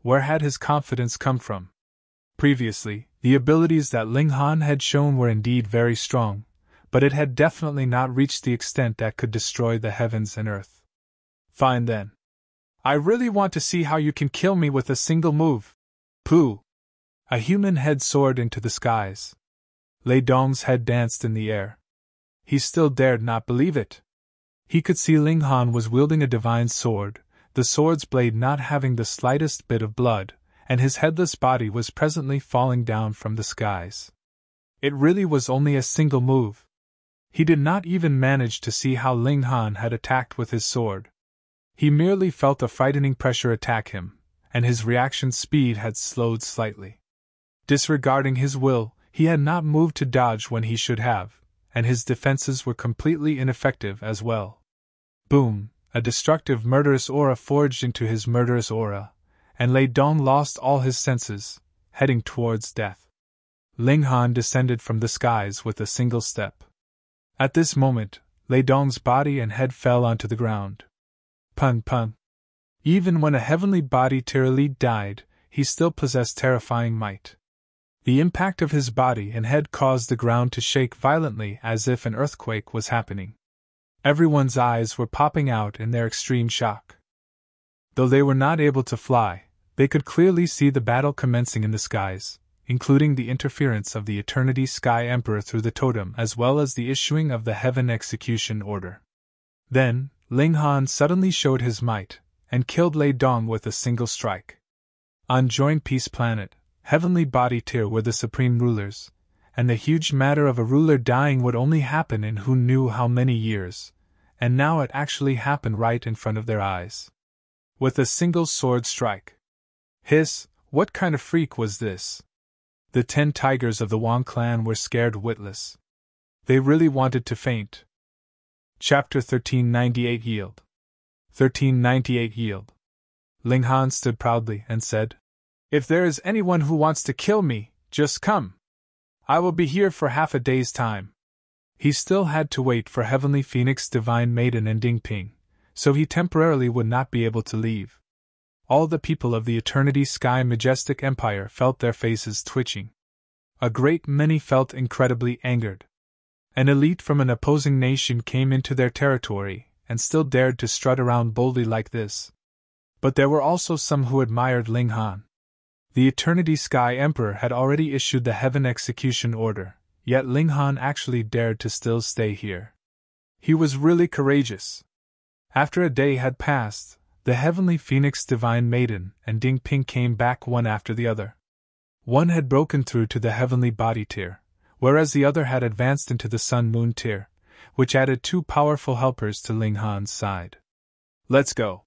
A: Where had his confidence come from? Previously, the abilities that Ling Han had shown were indeed very strong, but it had definitely not reached the extent that could destroy the heavens and earth. Fine then. I really want to see how you can kill me with a single move. Pooh! A human head soared into the skies. Lei Dong's head danced in the air. He still dared not believe it. He could see Ling Han was wielding a divine sword, the sword's blade not having the slightest bit of blood, and his headless body was presently falling down from the skies. It really was only a single move. He did not even manage to see how Ling Han had attacked with his sword. He merely felt a frightening pressure attack him, and his reaction speed had slowed slightly. Disregarding his will, he had not moved to dodge when he should have, and his defenses were completely ineffective as well. Boom! A destructive murderous aura forged into his murderous aura, and Lei Dong lost all his senses, heading towards death. Ling Han descended from the skies with a single step. At this moment, Lei Dong's body and head fell onto the ground. Pun pun. Even when a Heavenly Body Tier elite died, he still possessed terrifying might. The impact of his body and head caused the ground to shake violently as if an earthquake was happening. Everyone's eyes were popping out in their extreme shock. Though they were not able to fly, they could clearly see the battle commencing in the skies, including the interference of the Eternity Sky Emperor through the totem as well as the issuing of the Heaven Execution Order. Then, Ling Han suddenly showed his might, and killed Lei Dong with a single strike. On Joint Peace Planet, Heavenly Body Tier were the supreme rulers, and the huge matter of a ruler dying would only happen in who knew how many years, and now it actually happened right in front of their eyes. With a single sword strike. Hiss, what kind of freak was this? The 10 tigers of the Wang clan were scared witless. They really wanted to faint. Chapter 1398 Yield. 1398 Yield. Ling Han stood proudly and said, If there is anyone who wants to kill me, just come. I will be here for half a day's time. He still had to wait for Heavenly Phoenix Divine Maiden and Dingping, so he temporarily would not be able to leave. All the people of the Eternity Sky Majestic Empire felt their faces twitching. A great many felt incredibly angered. An elite from an opposing nation came into their territory and still dared to strut around boldly like this. But there were also some who admired Ling Han. The Eternity Sky Emperor had already issued the Heaven Execution Order, yet Ling Han actually dared to still stay here. He was really courageous. After a day had passed, the Heavenly Phoenix Divine Maiden and Dingping came back one after the other. One had broken through to the Heavenly Body tier, whereas the other had advanced into the Sun Moon tier, which added two powerful helpers to Ling Han's side. Let's go.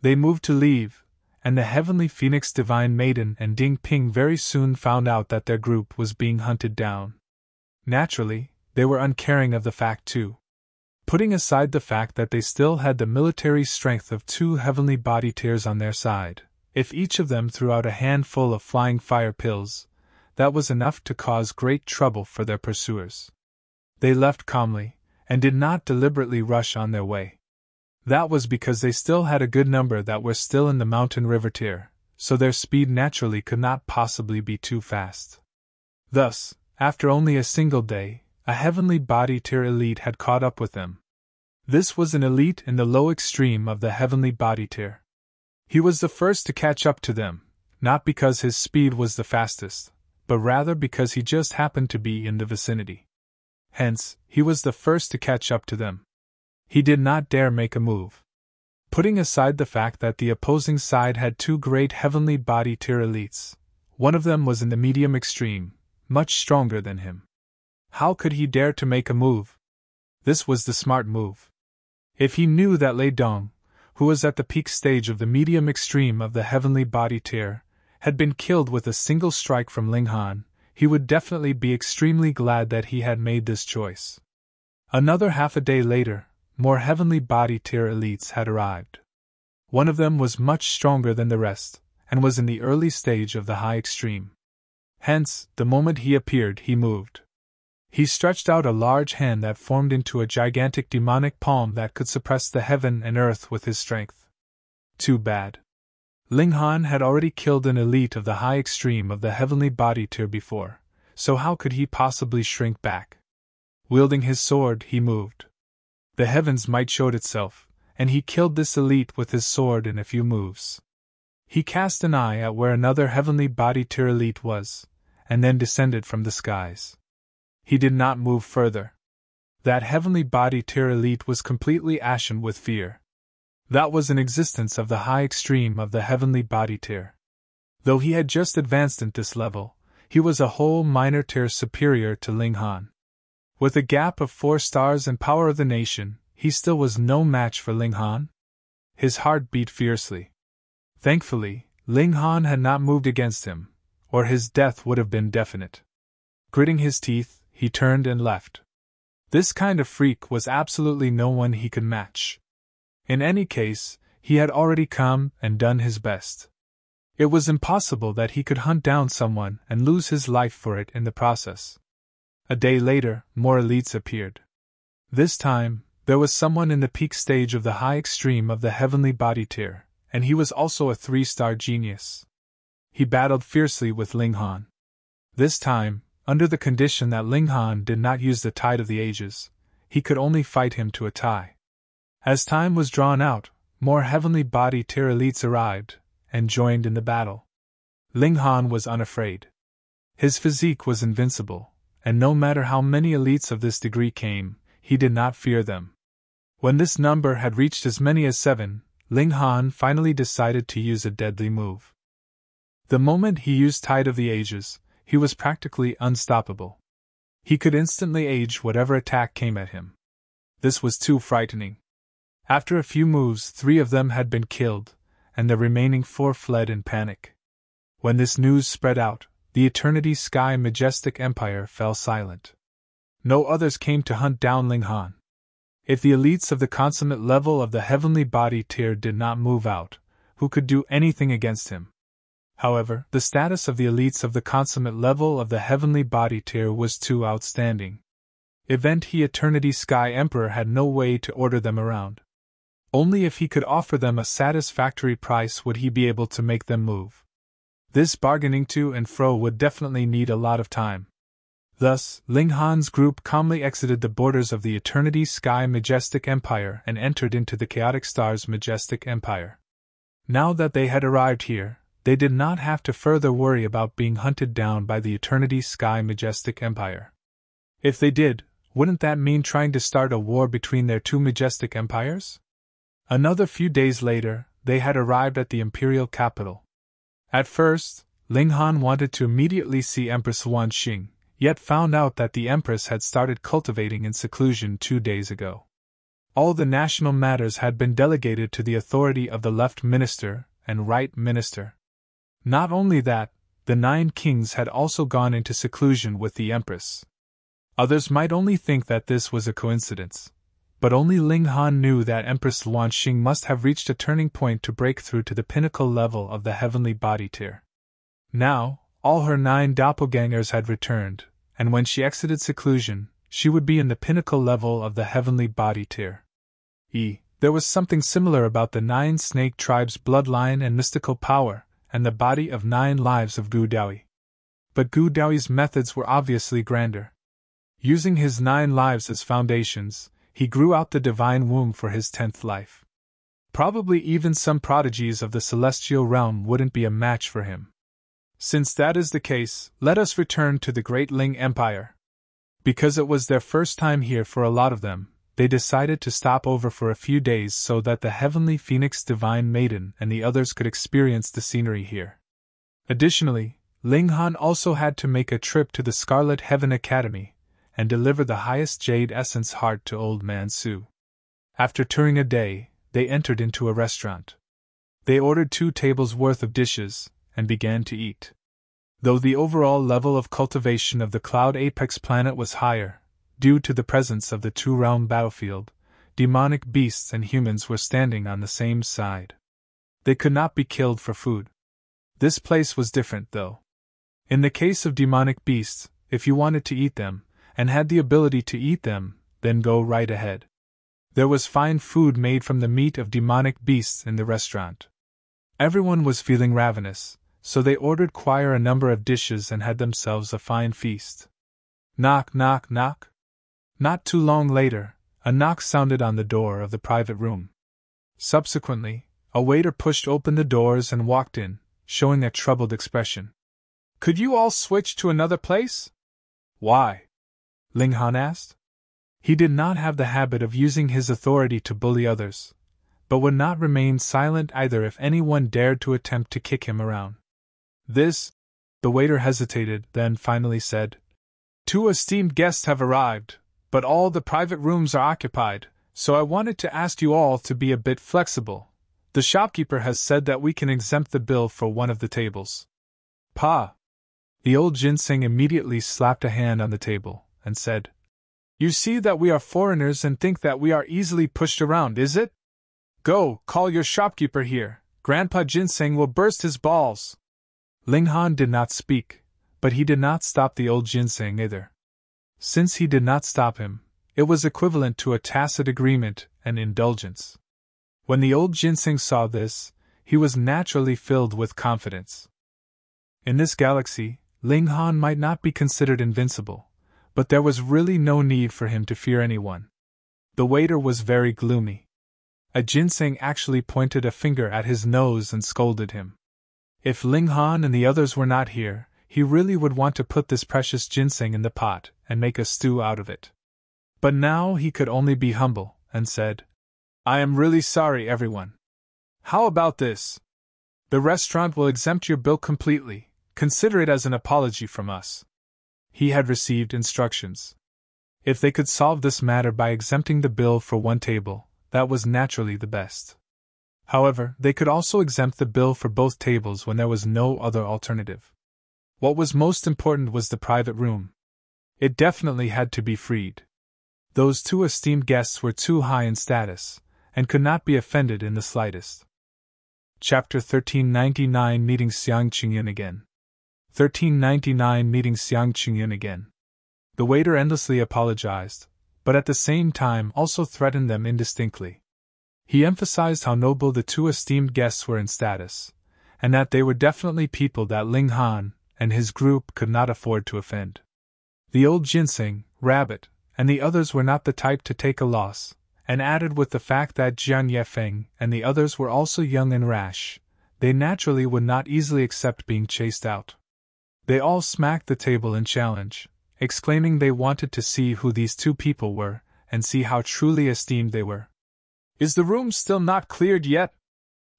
A: They moved to leave, and the Heavenly Phoenix Divine Maiden and Dingping very soon found out that their group was being hunted down. Naturally, they were uncaring of the fact too. Putting aside the fact that they still had the military strength of two Heavenly Body tiers on their side, if each of them threw out a handful of flying fire pills, that was enough to cause great trouble for their pursuers. They left calmly, and did not deliberately rush on their way. That was because they still had a good number that were still in the mountain river tier, so their speed naturally could not possibly be too fast. Thus, after only a single day, a Heavenly Body tier elite had caught up with them. This was an elite in the low extreme of the Heavenly Body tier. He was the first to catch up to them, not because his speed was the fastest, but rather because he just happened to be in the vicinity. Hence, he was the first to catch up to them. He did not dare make a move. Putting aside the fact that the opposing side had two great Heavenly Body tier elites, one of them was in the medium extreme, much stronger than him. How could he dare to make a move? This was the smart move. If he knew that Lei Dong, who was at the peak stage of the medium extreme of the Heavenly Body tier, had been killed with a single strike from Ling Han, he would definitely be extremely glad that he had made this choice. Another half a day later, more Heavenly Body tier elites had arrived. One of them was much stronger than the rest, and was in the early stage of the high extreme. Hence, the moment he appeared, he moved. He stretched out a large hand that formed into a gigantic demonic palm that could suppress the heaven and earth with his strength. Too bad. Ling Han had already killed an elite of the high extreme of the Heavenly Body tier before, so how could he possibly shrink back? Wielding his sword, he moved. The heavens might showed itself, and he killed this elite with his sword in a few moves. He cast an eye at where another Heavenly Body tier elite was, and then descended from the skies. He did not move further. That Heavenly Body tier elite was completely ashen with fear. That was an existence of the high extreme of the Heavenly Body tier. Though he had just advanced at this level, he was a whole minor tier superior to Ling Han. With a gap of 4 stars and power of the nation, he still was no match for Ling Han. His heart beat fiercely. Thankfully, Ling Han had not moved against him, or his death would have been definite. Gritting his teeth, he turned and left. This kind of freak was absolutely no one he could match. In any case, he had already come and done his best. It was impossible that he could hunt down someone and lose his life for it in the process. A day later, more elites appeared. This time, there was someone in the peak stage of the high extreme of the Heavenly Body tier, and he was also a 3-star genius. He battled fiercely with Ling Han. This time, under the condition that Ling Han did not use the Tide of the Ages, he could only fight him to a tie. As time was drawn out, more Heavenly Body tier elites arrived, and joined in the battle. Ling Han was unafraid. His physique was invincible, and no matter how many elites of this degree came, he did not fear them. When this number had reached as many as 7, Ling Han finally decided to use a deadly move. The moment he used Tide of the Ages, he was practically unstoppable. He could instantly age whatever attack came at him. This was too frightening. After a few moves, 3 of them had been killed, and the remaining 4 fled in panic. When this news spread out, the Eternity Sky Majestic Empire fell silent. No others came to hunt down Ling Han. If the elites of the consummate level of the Heavenly Body tier did not move out, who could do anything against him? However, the status of the elites of the consummate level of the Heavenly Body tier was too outstanding. Event he Eternity Sky Emperor had no way to order them around. Only if he could offer them a satisfactory price would he be able to make them move. This bargaining to and fro would definitely need a lot of time. Thus, Ling Han's group calmly exited the borders of the Eternity Sky Majestic Empire and entered into the Chaotic Stars Majestic Empire. Now that they had arrived here, they did not have to further worry about being hunted down by the Eternity Sky Majestic Empire. If they did, wouldn't that mean trying to start a war between their two majestic empires? Another few days later, they had arrived at the imperial capital. At first, Ling Han wanted to immediately see Empress Wan Xing, yet found out that the Empress had started cultivating in seclusion 2 days ago. All the national matters had been delegated to the authority of the Left Minister and Right Minister. Not only that, the 9 kings had also gone into seclusion with the Empress. Others might only think that this was a coincidence, but only Ling Han knew that Empress Wan Xing must have reached a turning point to break through to the pinnacle level of the heavenly body tier. Now, all her 9 doppelgangers had returned, and when she exited seclusion, she would be in the pinnacle level of the heavenly body tier. There was something similar about the 9 snake tribes' bloodline and mystical power, and the body of 9 lives of Gu Daoyi. But Gu Daoyi's methods were obviously grander. Using his 9 lives as foundations, he grew out the divine womb for his 10th life. Probably even some prodigies of the celestial realm wouldn't be a match for him. Since that is the case, let us return to the Great Ling Empire. Because it was their first time here for a lot of them, they decided to stop over for a few days so that the Heavenly Phoenix Divine Maiden and the others could experience the scenery here. Additionally, Ling Han also had to make a trip to the Scarlet Heaven Academy and deliver the highest Jade Essence Heart to Old Man Su. After touring a day, they entered into a restaurant. They ordered 2 tables worth of dishes and began to eat. Though the overall level of cultivation of the Cloud Apex planet was higher, due to the presence of the 2-realm battlefield, demonic beasts and humans were standing on the same side. They could not be killed for food. This place was different, though. In the case of demonic beasts, if you wanted to eat them, and had the ability to eat them, then go right ahead. There was fine food made from the meat of demonic beasts in the restaurant. Everyone was feeling ravenous, so they ordered quite a number of dishes and had themselves a fine feast. Knock, knock, knock. Not too long later, a knock sounded on the door of the private room. Subsequently, a waiter pushed open the doors and walked in, showing a troubled expression. "Could you all switch to another place?" "Why?" Ling Han asked. He did not have the habit of using his authority to bully others, but would not remain silent either if anyone dared to attempt to kick him around. The waiter hesitated, then finally said, "2 esteemed guests have arrived, but all the private rooms are occupied, so I wanted to ask you all to be a bit flexible. The shopkeeper has said that we can exempt the bill for one of the tables." "Pa!" The old ginseng immediately slapped a hand on the table and said, "You see that we are foreigners and think that we are easily pushed around, is it? Go, call your shopkeeper here. Grandpa Ginseng will burst his balls." Ling Han did not speak, but he did not stop the old ginseng either. Since he did not stop him, it was equivalent to a tacit agreement and indulgence. When the old ginseng saw this, he was naturally filled with confidence. In this galaxy, Ling Han might not be considered invincible, but there was really no need for him to fear anyone. The waiter was very gloomy. A ginseng actually pointed a finger at his nose and scolded him. If Ling Han and the others were not here, he really would want to put this precious ginseng in the pot and make a stew out of it. But now he could only be humble, and said, "I am really sorry, everyone. How about this? The restaurant will exempt your bill completely. Consider it as an apology from us." He had received instructions. If they could solve this matter by exempting the bill for one table, that was naturally the best. However, they could also exempt the bill for both tables when there was no other alternative. What was most important was the private room. It definitely had to be freed. Those 2 esteemed guests were too high in status, and could not be offended in the slightest. Chapter 1399 Meeting Xiang Chengyun again. 1399 Meeting Xiang Chengyun again. The waiter endlessly apologized, but at the same time also threatened them indistinctly. He emphasized how noble the two esteemed guests were in status, and that they were definitely people that Ling Han and his group could not afford to offend. The old ginseng, rabbit, and the others were not the type to take a loss, and added with the fact that Jian Yefeng and the others were also young and rash, they naturally would not easily accept being chased out. They all smacked the table in challenge, exclaiming they wanted to see who these two people were, and see how truly esteemed they were. "Is the room still not cleared yet?"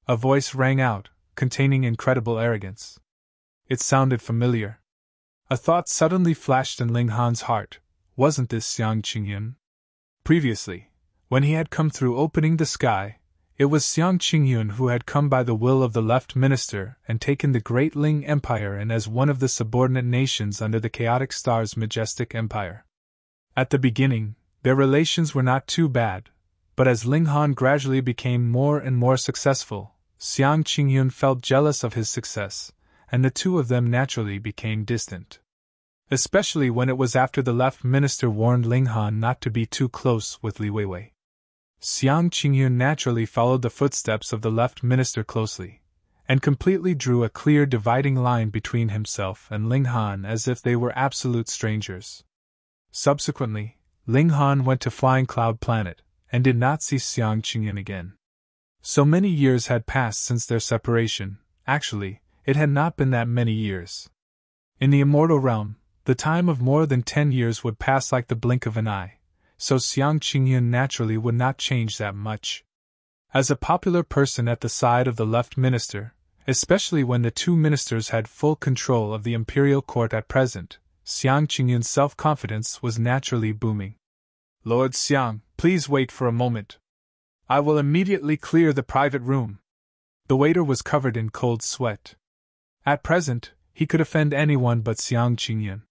A: A voice rang out, containing incredible arrogance. It sounded familiar. A thought suddenly flashed in Ling Han's heart. Wasn't this Chengyun? Previously, when he had come through opening the sky, it was Chengyun who had come by the will of the left minister and taken the great Ling Empire and as one of the subordinate nations under the chaotic star's majestic empire. At the beginning, their relations were not too bad, but as Ling Han gradually became more and more successful, Chengyun felt jealous of his success, and the two of them naturally became distant. Especially when it was after the left minister warned Ling Han not to be too close with Li Weiwei. Chengyun naturally followed the footsteps of the left minister closely, and completely drew a clear dividing line between himself and Ling Han as if they were absolute strangers. Subsequently, Ling Han went to Flying Cloud Planet, and did not see Chengyun again. So many years had passed since their separation. Actually, it had not been that many years. In the immortal realm, the time of more than 10 years would pass like the blink of an eye, so Chengyun naturally would not change that much. As a popular person at the side of the left minister, especially when the two ministers had full control of the imperial court at present, Chengyun's self-confidence was naturally booming. "Lord Xiang, please wait for a moment. I will immediately clear the private room." The waiter was covered in cold sweat. At present, he could offend anyone but Chengyun.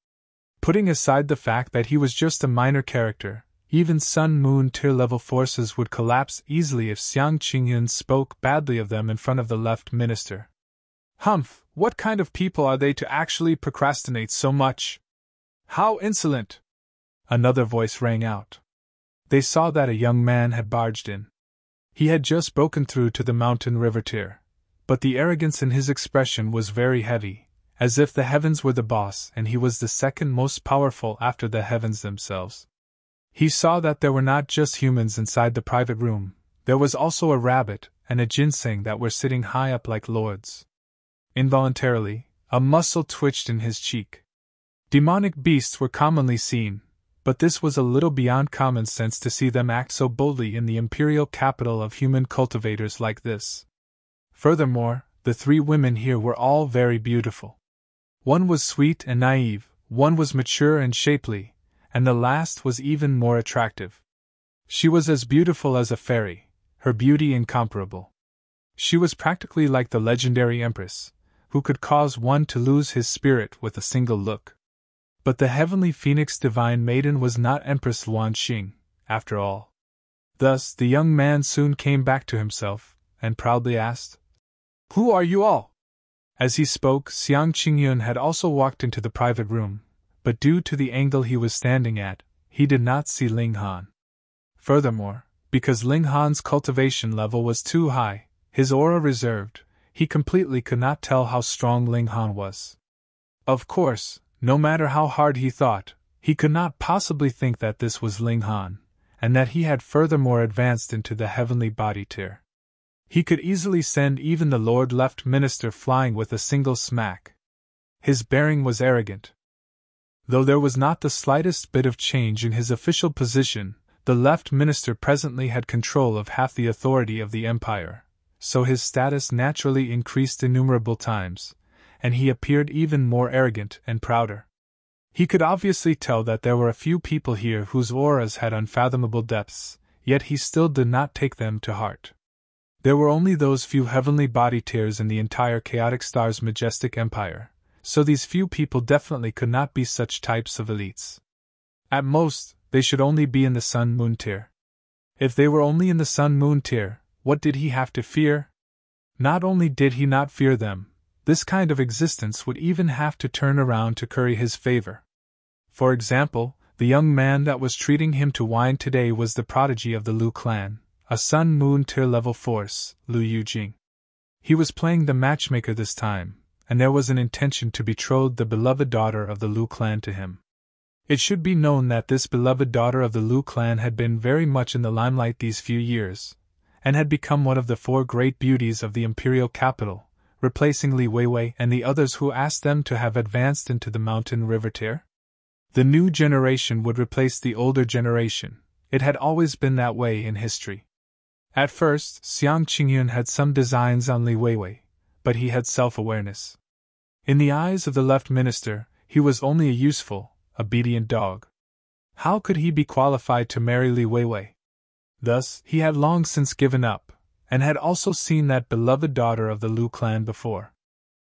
A: Putting aside the fact that he was just a minor character, even Sun-Moon tier-level forces would collapse easily if Chengyun spoke badly of them in front of the left minister. "Humph, what kind of people are they to actually procrastinate so much? How insolent!" Another voice rang out. They saw that a young man had barged in. He had just broken through to the mountain river tier, but the arrogance in his expression was very heavy, as if the heavens were the boss and he was the second most powerful after the heavens themselves. He saw that there were not just humans inside the private room, there was also a rabbit and a ginseng that were sitting high up like lords. Involuntarily, a muscle twitched in his cheek. Demonic beasts were commonly seen, but this was a little beyond common sense to see them act so boldly in the imperial capital of human cultivators like this. Furthermore, the three women here were all very beautiful. One was sweet and naive, one was mature and shapely, and the last was even more attractive. She was as beautiful as a fairy, her beauty incomparable. She was practically like the legendary empress, who could cause one to lose his spirit with a single look. But the heavenly phoenix divine maiden was not Empress Wan Xing, after all. Thus the young man soon came back to himself, and proudly asked, "Who are you all?" As he spoke, Chengyun had also walked into the private room, but due to the angle he was standing at, he did not see Ling Han. Furthermore, because Ling Han's cultivation level was too high, his aura reserved, he completely could not tell how strong Ling Han was. Of course, no matter how hard he thought, he could not possibly think that this was Ling Han, and that he had furthermore advanced into the heavenly body tier. He could easily send even the Lord Left Minister flying with a single smack. His bearing was arrogant. Though there was not the slightest bit of change in his official position, the Left Minister presently had control of half the authority of the empire, so his status naturally increased innumerable times, and he appeared even more arrogant and prouder. He could obviously tell that there were a few people here whose auras had unfathomable depths, yet he still did not take them to heart. There were only those few heavenly body tiers in the entire chaotic star's majestic empire, so these few people definitely could not be such types of elites. At most, they should only be in the Sun-Moon tier. If they were only in the Sun-Moon tier, what did he have to fear? Not only did he not fear them, this kind of existence would even have to turn around to curry his favor. For example, The young man that was treating him to wine today was the prodigy of the Lu clan, a Sun-Moon tier-level force, Lu Yujing. He was playing the matchmaker this time, and there was an intention to betroth the beloved daughter of the Lu clan to him. It should be known that this beloved daughter of the Lu clan had been very much in the limelight these few years, and had become one of the 4 great beauties of the imperial capital, replacing Li Weiwei and the others who asked them to have advanced into the mountain river tier. The new generation would replace the older generation. It had always been that way in history. At first, Chengyun had some designs on Li Weiwei, but he had self-awareness. In the eyes of the left minister, he was only a useful, obedient dog. How could he be qualified to marry Li Weiwei? Thus, he had long since given up, and had also seen that beloved daughter of the Lu clan before.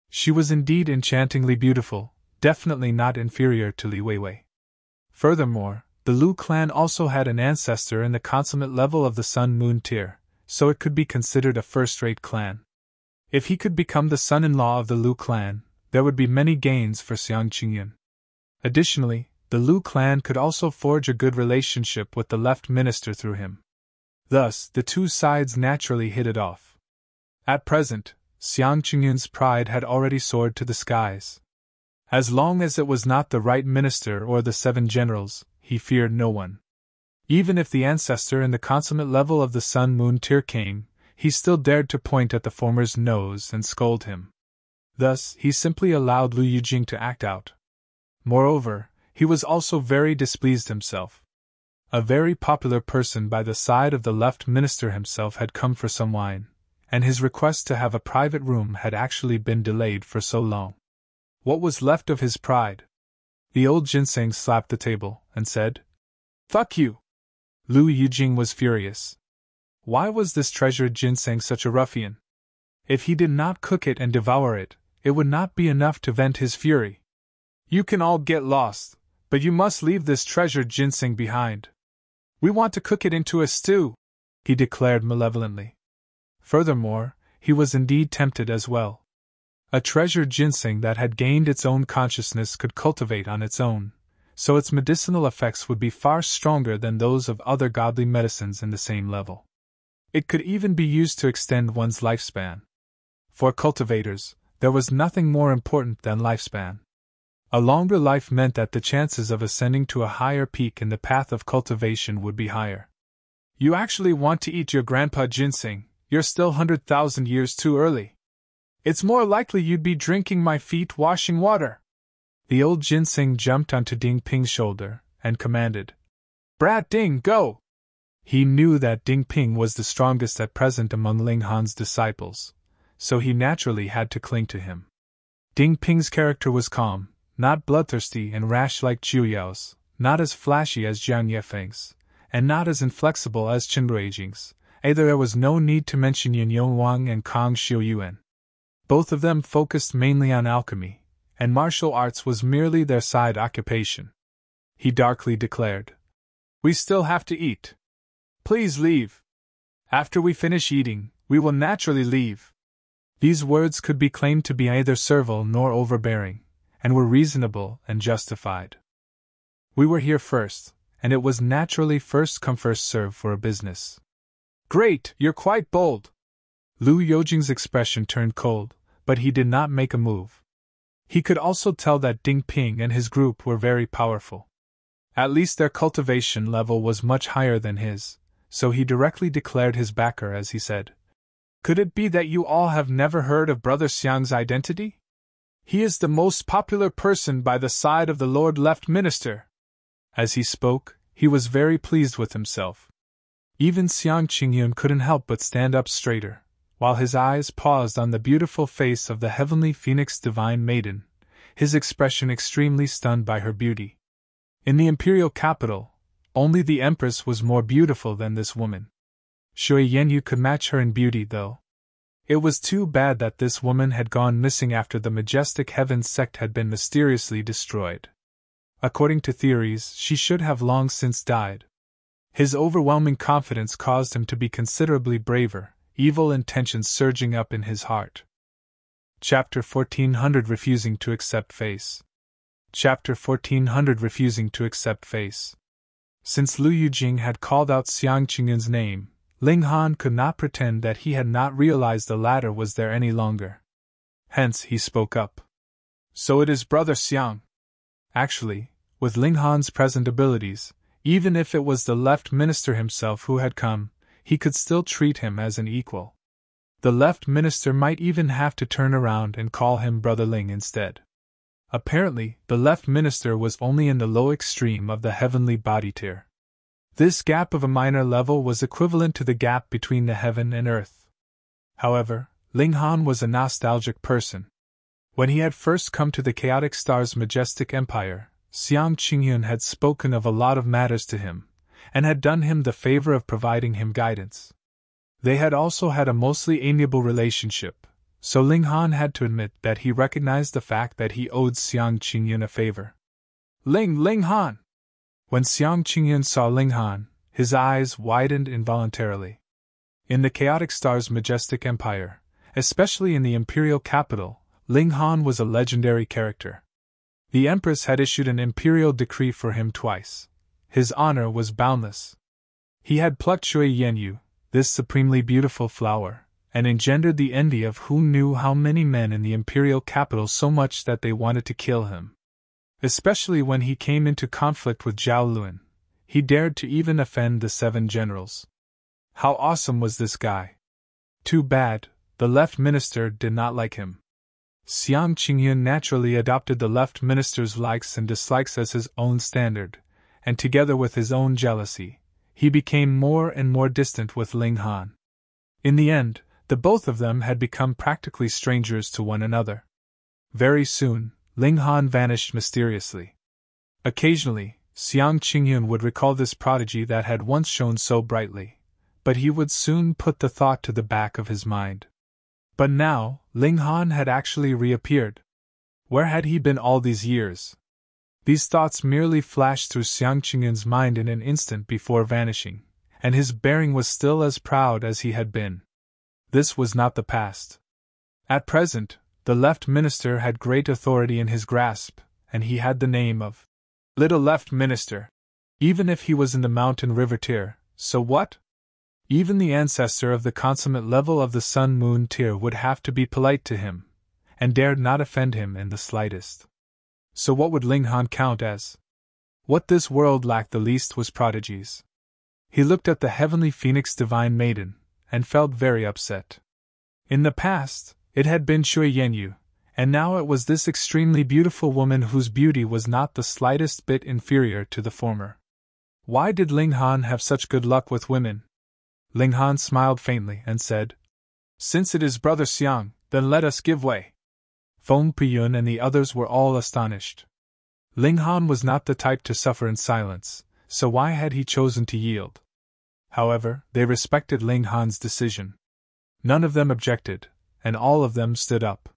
A: She was indeed enchantingly beautiful, definitely not inferior to Li Weiwei. Furthermore, the Lu clan also had an ancestor in the consummate level of the Sun-Moon tier, so it could be considered a first-rate clan. If he could become the son-in-law of the Lu clan, there would be many gains for Chengyun. Additionally, the Lu clan could also forge a good relationship with the left minister through him. Thus, the two sides naturally hit it off. At present, Chengyun's pride had already soared to the skies. As long as it was not the right minister or the 7 generals, he feared no one. Even if the ancestor in the consummate level of the Sun-Moon tier came, he still dared to point at the former's nose and scold him. Thus, he simply allowed Lu Yujing to act out. Moreover, he was also very displeased himself. A very popular person by the side of the left minister himself had come for some wine, and his request to have a private room had actually been delayed for so long. What was left of his pride? The old ginseng slapped the table and said, "Fuck you!" Lu Yujing was furious. Why was this treasured ginseng such a ruffian? If he did not cook it and devour it, it would not be enough to vent his fury. "You can all get lost, but you must leave this treasured ginseng behind. We want to cook it into a stew," he declared malevolently. Furthermore, he was indeed tempted as well. A treasured ginseng that had gained its own consciousness could cultivate on its own, so its medicinal effects would be far stronger than those of other godly medicines in the same level. It could even be used to extend one's lifespan. For cultivators, there was nothing more important than lifespan. A longer life meant that the chances of ascending to a higher peak in the path of cultivation would be higher. "You actually want to eat your grandpa ginseng? You're still 100,000 years too early. It's more likely you'd be drinking my feet washing water." The old ginseng jumped onto Ding Ping's shoulder and commanded, "Brat Ding, go!" He knew that Ding Ping was the strongest at present among Ling Han's disciples, so he naturally had to cling to him. Ding Ping's character was calm, not bloodthirsty and rash like Zhu Yao's, not as flashy as Jiang Yefeng's, and not as inflexible as Chen Ruijing's. Either there was no need to mention Yin Wang and Kang Xiuyuan. Both of them focused mainly on alchemy, and martial arts was merely their side occupation. He darkly declared, "We still have to eat. Please leave. After we finish eating, we will naturally leave." These words could be claimed to be neither servile nor overbearing, and were reasonable and justified. We were here first, and it was naturally first come first serve for a business. "Great, you're quite bold." Lu Yujing's expression turned cold, but he did not make a move. He could also tell that Ding Ping and his group were very powerful. At least their cultivation level was much higher than his, so he directly declared his backer as he said, "Could it be that you all have never heard of Brother Xiang's identity? He is the most popular person by the side of the Lord Left Minister." As he spoke, he was very pleased with himself. Even Chengyun couldn't help but stand up straighter, while his eyes paused on the beautiful face of the heavenly phoenix divine maiden, his expression extremely stunned by her beauty. In the imperial capital, only the empress was more beautiful than this woman. Shui Yenyu could match her in beauty, though. It was too bad that this woman had gone missing after the majestic heaven sect had been mysteriously destroyed. According to theories, she should have long since died. His overwhelming confidence caused him to be considerably braver, evil intentions surging up in his heart. Chapter 1400 Refusing to Accept Face. Chapter 1400 Refusing to Accept Face. Since Lu Yujing had called out Xiang Chengyun's name, Ling Han could not pretend that he had not realized the latter was there any longer. Hence he spoke up. So it is Brother Xiang. Actually, with Ling Han's present abilities, even if it was the left minister himself who had come, he could still treat him as an equal. The left minister might even have to turn around and call him Brother Ling instead. Apparently, the left minister was only in the low extreme of the heavenly body tier. This gap of a minor level was equivalent to the gap between the heaven and earth. However, Ling Han was a nostalgic person. When he had first come to the Chaotic Star's majestic empire, Xiang Chengyun had spoken of a lot of matters to him, and had done him the favor of providing him guidance. They had also had a mostly amiable relationship, so Ling Han had to admit that he recognized the fact that he owed Xiang Chengyun a favor. Ling Han! When Xiang Chengyun saw Ling Han, his eyes widened involuntarily. In the Chaotic Star's majestic empire, especially in the imperial capital, Ling Han was a legendary character. The Empress had issued an imperial decree for him twice. His honor was boundless. He had plucked Shui Yanyu, this supremely beautiful flower, and engendered the envy of who knew how many men in the imperial capital so much that they wanted to kill him. Especially when he came into conflict with Zhao Luan, he dared to even offend the 7 generals. How awesome was this guy! Too bad, the left minister did not like him. Xiang Chengyun naturally adopted the left minister's likes and dislikes as his own standard, and together with his own jealousy, he became more and more distant with Ling Han. In the end, the both of them had become practically strangers to one another. Very soon, Ling Han vanished mysteriously. Occasionally, Xiang Chengyun would recall this prodigy that had once shone so brightly, but he would soon put the thought to the back of his mind. But now, Ling Han had actually reappeared. Where had he been all these years? These thoughts merely flashed through Xiang Chengyun's mind in an instant before vanishing, and his bearing was still as proud as he had been. This was not the past. At present, the left minister had great authority in his grasp, and he had the name of Little Left Minister. Even if he was in the mountain river tier, so what? Even the ancestor of the consummate level of the sun-moon tier would have to be polite to him, and dared not offend him in the slightest. So what would Ling Han count as? What this world lacked the least was prodigies. He looked at the heavenly phoenix divine maiden, and felt very upset. In the past, it had been Shui Yanyu, and now it was this extremely beautiful woman whose beauty was not the slightest bit inferior to the former. Why did Ling Han have such good luck with women? Ling Han smiled faintly and said, Since it is Brother Xiang, then let us give way. Feng Piyun and the others were all astonished. Ling Han was not the type to suffer in silence, so why had he chosen to yield? However, they respected Ling Han's decision. None of them objected, and all of them stood up.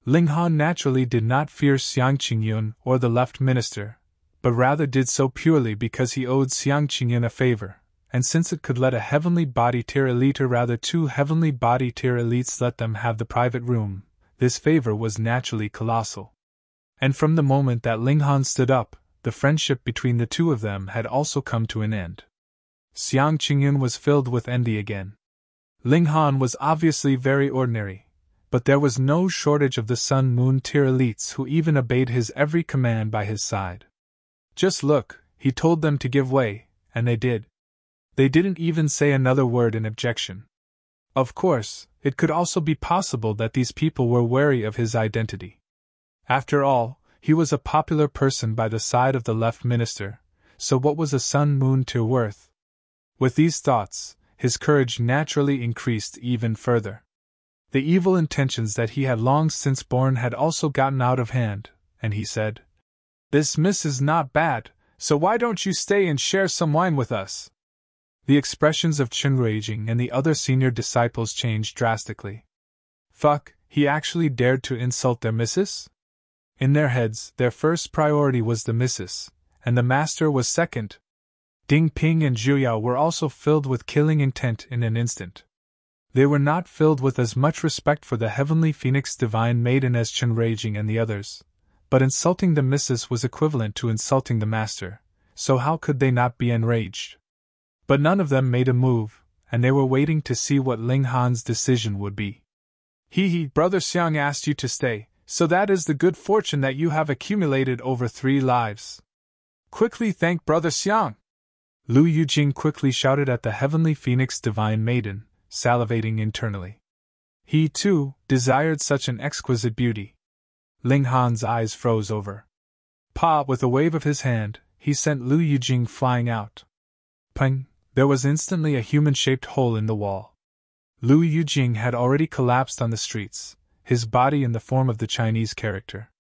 A: Ling Han naturally did not fear Xiang Chengyun or the left minister, but rather did so purely because he owed Xiang Chengyun a favor, and since it could let a heavenly body tier elite or rather 2 heavenly body tier elites let them have the private room, this favor was naturally colossal. And from the moment that Ling Han stood up, the friendship between the two of them had also come to an end. Xiang Chengyun was filled with envy again. Ling Han was obviously very ordinary, but there was no shortage of the sun-moon tier elites who even obeyed his every command by his side. Just look, he told them to give way, and they did. They didn't even say another word in objection. Of course, it could also be possible that these people were wary of his identity. After all, he was a popular person by the side of the left minister, so what was a sun-moon tier worth? With these thoughts, his courage naturally increased even further. The evil intentions that he had long since borne had also gotten out of hand, and he said, This miss is not bad, so why don't you stay and share some wine with us? The expressions of Chengyun and the other senior disciples changed drastically. Fuck, he actually dared to insult their missus? In their heads, their first priority was the missus, and the master was second. Ding Ping and Zhuyao were also filled with killing intent in an instant. They were not filled with as much respect for the heavenly phoenix divine maiden as Chengyun and the others, but insulting the missus was equivalent to insulting the master, so how could they not be enraged? But none of them made a move, and they were waiting to see what Ling Han's decision would be. Brother Xiang asked you to stay, so that is the good fortune that you have accumulated over 3 lives. Quickly thank Brother Xiang! Lu Yujing quickly shouted at the heavenly phoenix divine maiden, salivating internally. He, too, desired such an exquisite beauty. Ling Han's eyes froze over. With a wave of his hand, he sent Lu Yujing flying out. Peng! There was instantly a human-shaped hole in the wall. Lu Yujing had already collapsed on the streets, his body in the form of the Chinese character.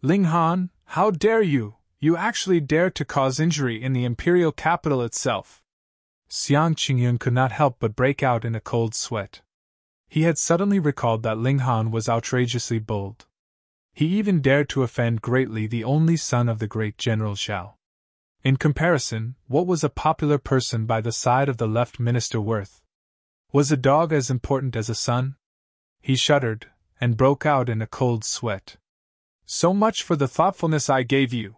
A: Ling Han, how dare you! You actually dare to cause injury in the imperial capital itself! Chengyun could not help but break out in a cold sweat. He had suddenly recalled that Ling Han was outrageously bold. He even dared to offend greatly the only son of the great General Xiao. In comparison, what was a popular person by the side of the left minister worth? Was a dog as important as a son? He shuddered, and broke out in a cold sweat. So much for the thoughtfulness I gave you!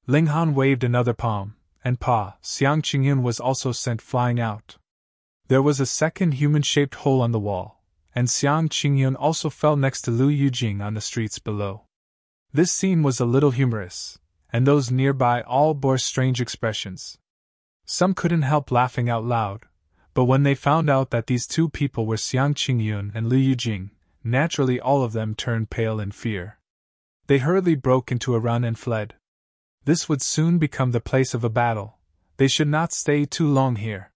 A: Ling Han waved another palm, and Xiang Chengyun was also sent flying out. There was a second human-shaped hole on the wall, and Xiang Chengyun also fell next to Lu Yujing on the streets below. This scene was a little humorous, and those nearby all bore strange expressions. Some couldn't help laughing out loud, but when they found out that these 2 people were Xiang Chengyun and Lu Yujing, naturally all of them turned pale in fear. They hurriedly broke into a run and fled. This would soon become the place of a battle. They should not stay too long here.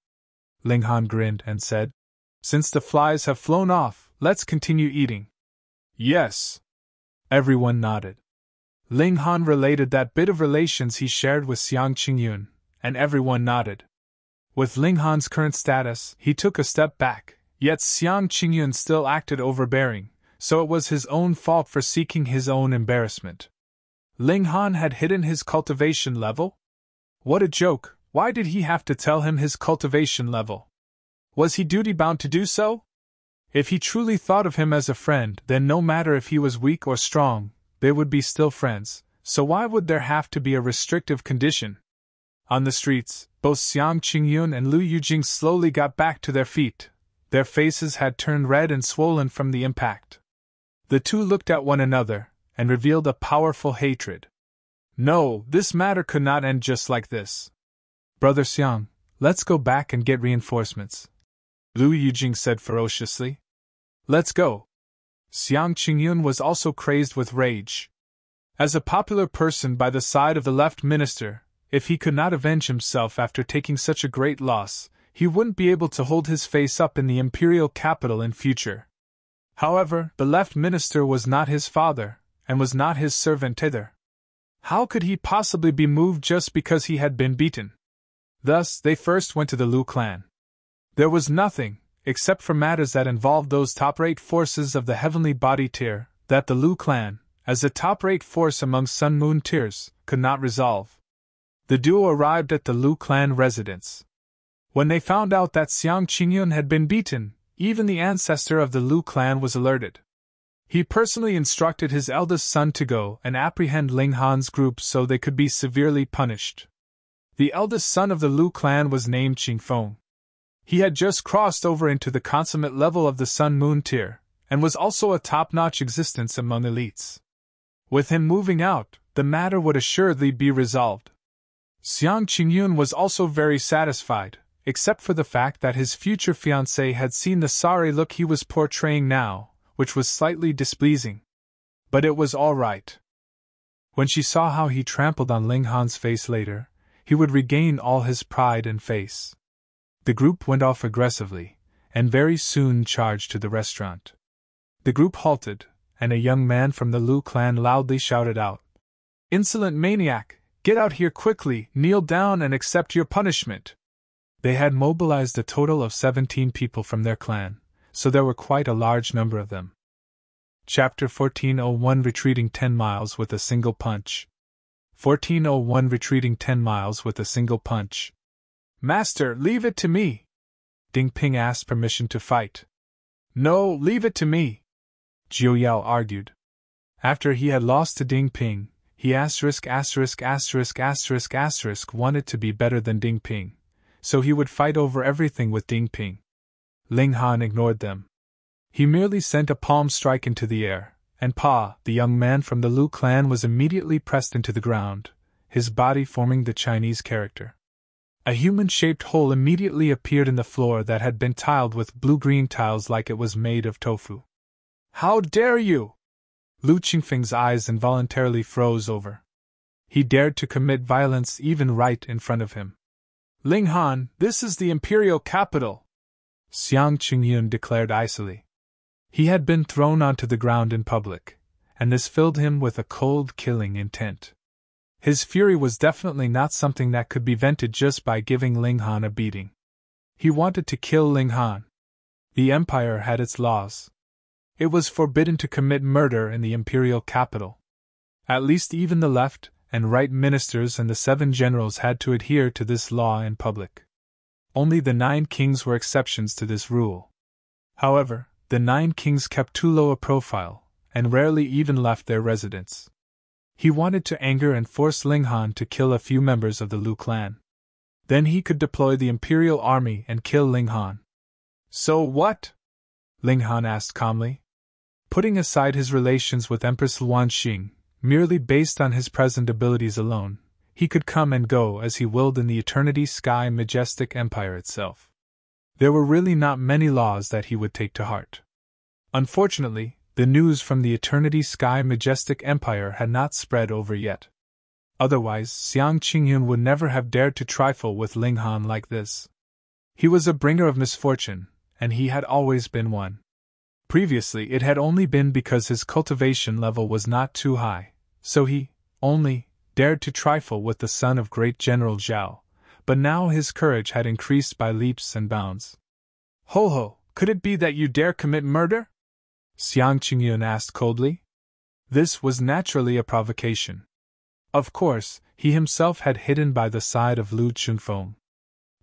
A: Ling Han grinned and said, Since the flies have flown off, let's continue eating. Yes. Everyone nodded. Ling Han related that bit of relations he shared with Xiang Chengyun, and everyone nodded. With Ling Han's current status, he took a step back, yet Xiang Chengyun still acted overbearing, so it was his own fault for seeking his own embarrassment. Ling Han had hidden his cultivation level? What a joke! Why did he have to tell him his cultivation level? Was he duty-bound to do so? If he truly thought of him as a friend, then no matter if he was weak or strong, they would be still friends, so why would there have to be a restrictive condition? On the streets, both Xiang Chengyun and Lu Yujing slowly got back to their feet. Their faces had turned red and swollen from the impact. The 2 looked at one another, and revealed a powerful hatred. No, this matter could not end just like this. Brother Xiang, let's go back and get reinforcements, Lu Yujing said ferociously. Let's go. Xiang Chengyun was also crazed with rage. As a popular person by the side of the left minister, if he could not avenge himself after taking such a great loss, he wouldn't be able to hold his face up in the imperial capital in future. However, the left minister was not his father, and was not his servant either. How could he possibly be moved just because he had been beaten? Thus, they first went to the Lu clan. There was nothing, except for matters that involved those top-rate forces of the heavenly body tier, that the Lu clan, as a top-rate force among Sun-Moon tiers, could not resolve. The duo arrived at the Lu clan residence. When they found out that Xiang Chengyun had been beaten, even the ancestor of the Lu clan was alerted. He personally instructed his eldest son to go and apprehend Ling Han's group so they could be severely punished. The eldest son of the Lu clan was named Qingfeng. He had just crossed over into the consummate level of the Sun-Moon tier, and was also a top-notch existence among elites. With him moving out, the matter would assuredly be resolved. Xiang Chengyun was also very satisfied, except for the fact that his future fiancée had seen the sorry look he was portraying now, which was slightly displeasing. But it was all right. When she saw how he trampled on Ling Han's face later, he would regain all his pride and face. The group went off aggressively, and very soon charged to the restaurant. The group halted, and a young man from the Lu clan loudly shouted out, "Insolent maniac, get out here quickly, kneel down and accept your punishment." They had mobilized a total of 17 people from their clan, so there were quite a large number of them. Chapter 1401 Retreating 10 miles with a single punch. 1401 Retreating 10 miles with a single punch. "Master, leave it to me!" Ding Ping asked permission to fight. "No, leave it to me," Jiu Yao argued. After he had lost to Ding Ping, he wanted to be better than Ding Ping, so he would fight over everything with Ding Ping. Ling Han ignored them. He merely sent a palm strike into the air, and Pa, the young man from the Lu clan, was immediately pressed into the ground, his body forming the Chinese character. A human-shaped hole immediately appeared in the floor that had been tiled with blue-green tiles like it was made of tofu. "How dare you!" Lu Qingfeng's eyes involuntarily froze over. He dared to commit violence even right in front of him. "Ling Han, this is the imperial capital," Chengyun declared icily. He had been thrown onto the ground in public, and this filled him with a cold, killing intent. His fury was definitely not something that could be vented just by giving Ling Han a beating. He wanted to kill Ling Han. The empire had its laws. It was forbidden to commit murder in the imperial capital. At least even the left and right ministers and the 7 generals had to adhere to this law in public. Only the 9 kings were exceptions to this rule. However, the 9 kings kept too low a profile, and rarely even left their residence. He wanted to anger and force Ling Han to kill a few members of the Lu clan. Then he could deploy the imperial army and kill Ling Han. "So what?" Ling Han asked calmly. Putting aside his relations with Empress Luanxing, merely based on his present abilities alone, he could come and go as he willed in the Eternity Sky Majestic Empire itself. There were really not many laws that he would take to heart. Unfortunately, the news from the Eternity Sky Majestic Empire had not spread over yet. Otherwise, Chengyun would never have dared to trifle with Ling Han like this. He was a bringer of misfortune, and he had always been one. Previously, it had only been because his cultivation level was not too high, so he, only, dared to trifle with the son of great General Zhao, but now his courage had increased by leaps and bounds. "Ho, could it be that you dare commit murder?" Chengyun asked coldly. This was naturally a provocation. Of course, he himself had hidden by the side of Lu Qingfeng.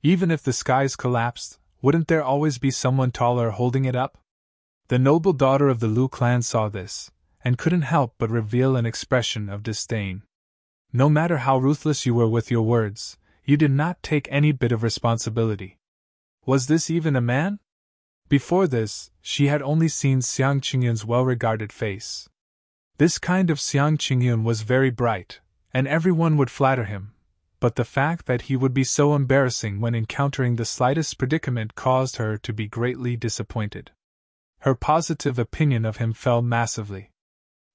A: Even if the skies collapsed, wouldn't there always be someone taller holding it up? The noble daughter of the Lu clan saw this, and couldn't help but reveal an expression of disdain. No matter how ruthless you were with your words, you did not take any bit of responsibility. Was this even a man? Before this, she had only seen Xiang Qingyun's well-regarded face. This kind of Xiang Qingyun was very bright, and everyone would flatter him, but the fact that he would be so embarrassing when encountering the slightest predicament caused her to be greatly disappointed. Her positive opinion of him fell massively.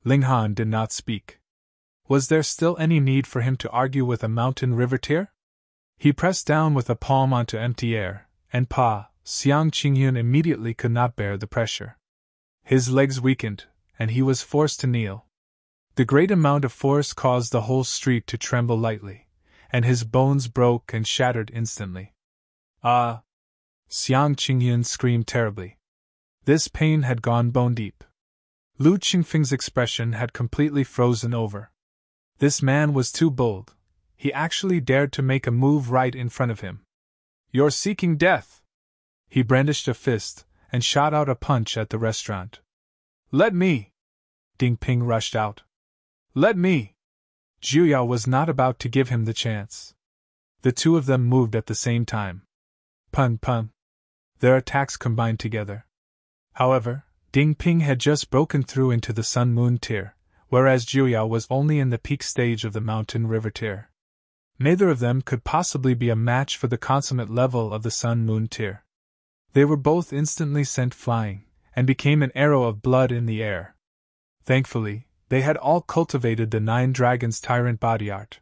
A: Ling Han did not speak. Was there still any need for him to argue with a mountain riveteer? He pressed down with a palm onto empty air, and Xiang Qingyun immediately could not bear the pressure. His legs weakened, and he was forced to kneel. The great amount of force caused the whole street to tremble lightly, and his bones broke and shattered instantly. "Ah!" Xiang Qingyun screamed terribly. This pain had gone bone deep. Lu Qingfeng's expression had completely frozen over. This man was too bold. He actually dared to make a move right in front of him. "You're seeking death!" He brandished a fist and shot out a punch at the restaurant. "Let me!" Ding Ping rushed out. "Let me!" Zhu Yao was not about to give him the chance. The two of them moved at the same time. Pun. Their attacks combined together. However, Ding Ping had just broken through into the Sun Moon tier, whereas Zhu Yao was only in the peak stage of the Mountain River tier. Neither of them could possibly be a match for the consummate level of the Sun Moon tier. They were both instantly sent flying, and became an arrow of blood in the air. Thankfully, they had all cultivated the 9 Dragons Tyrant body art.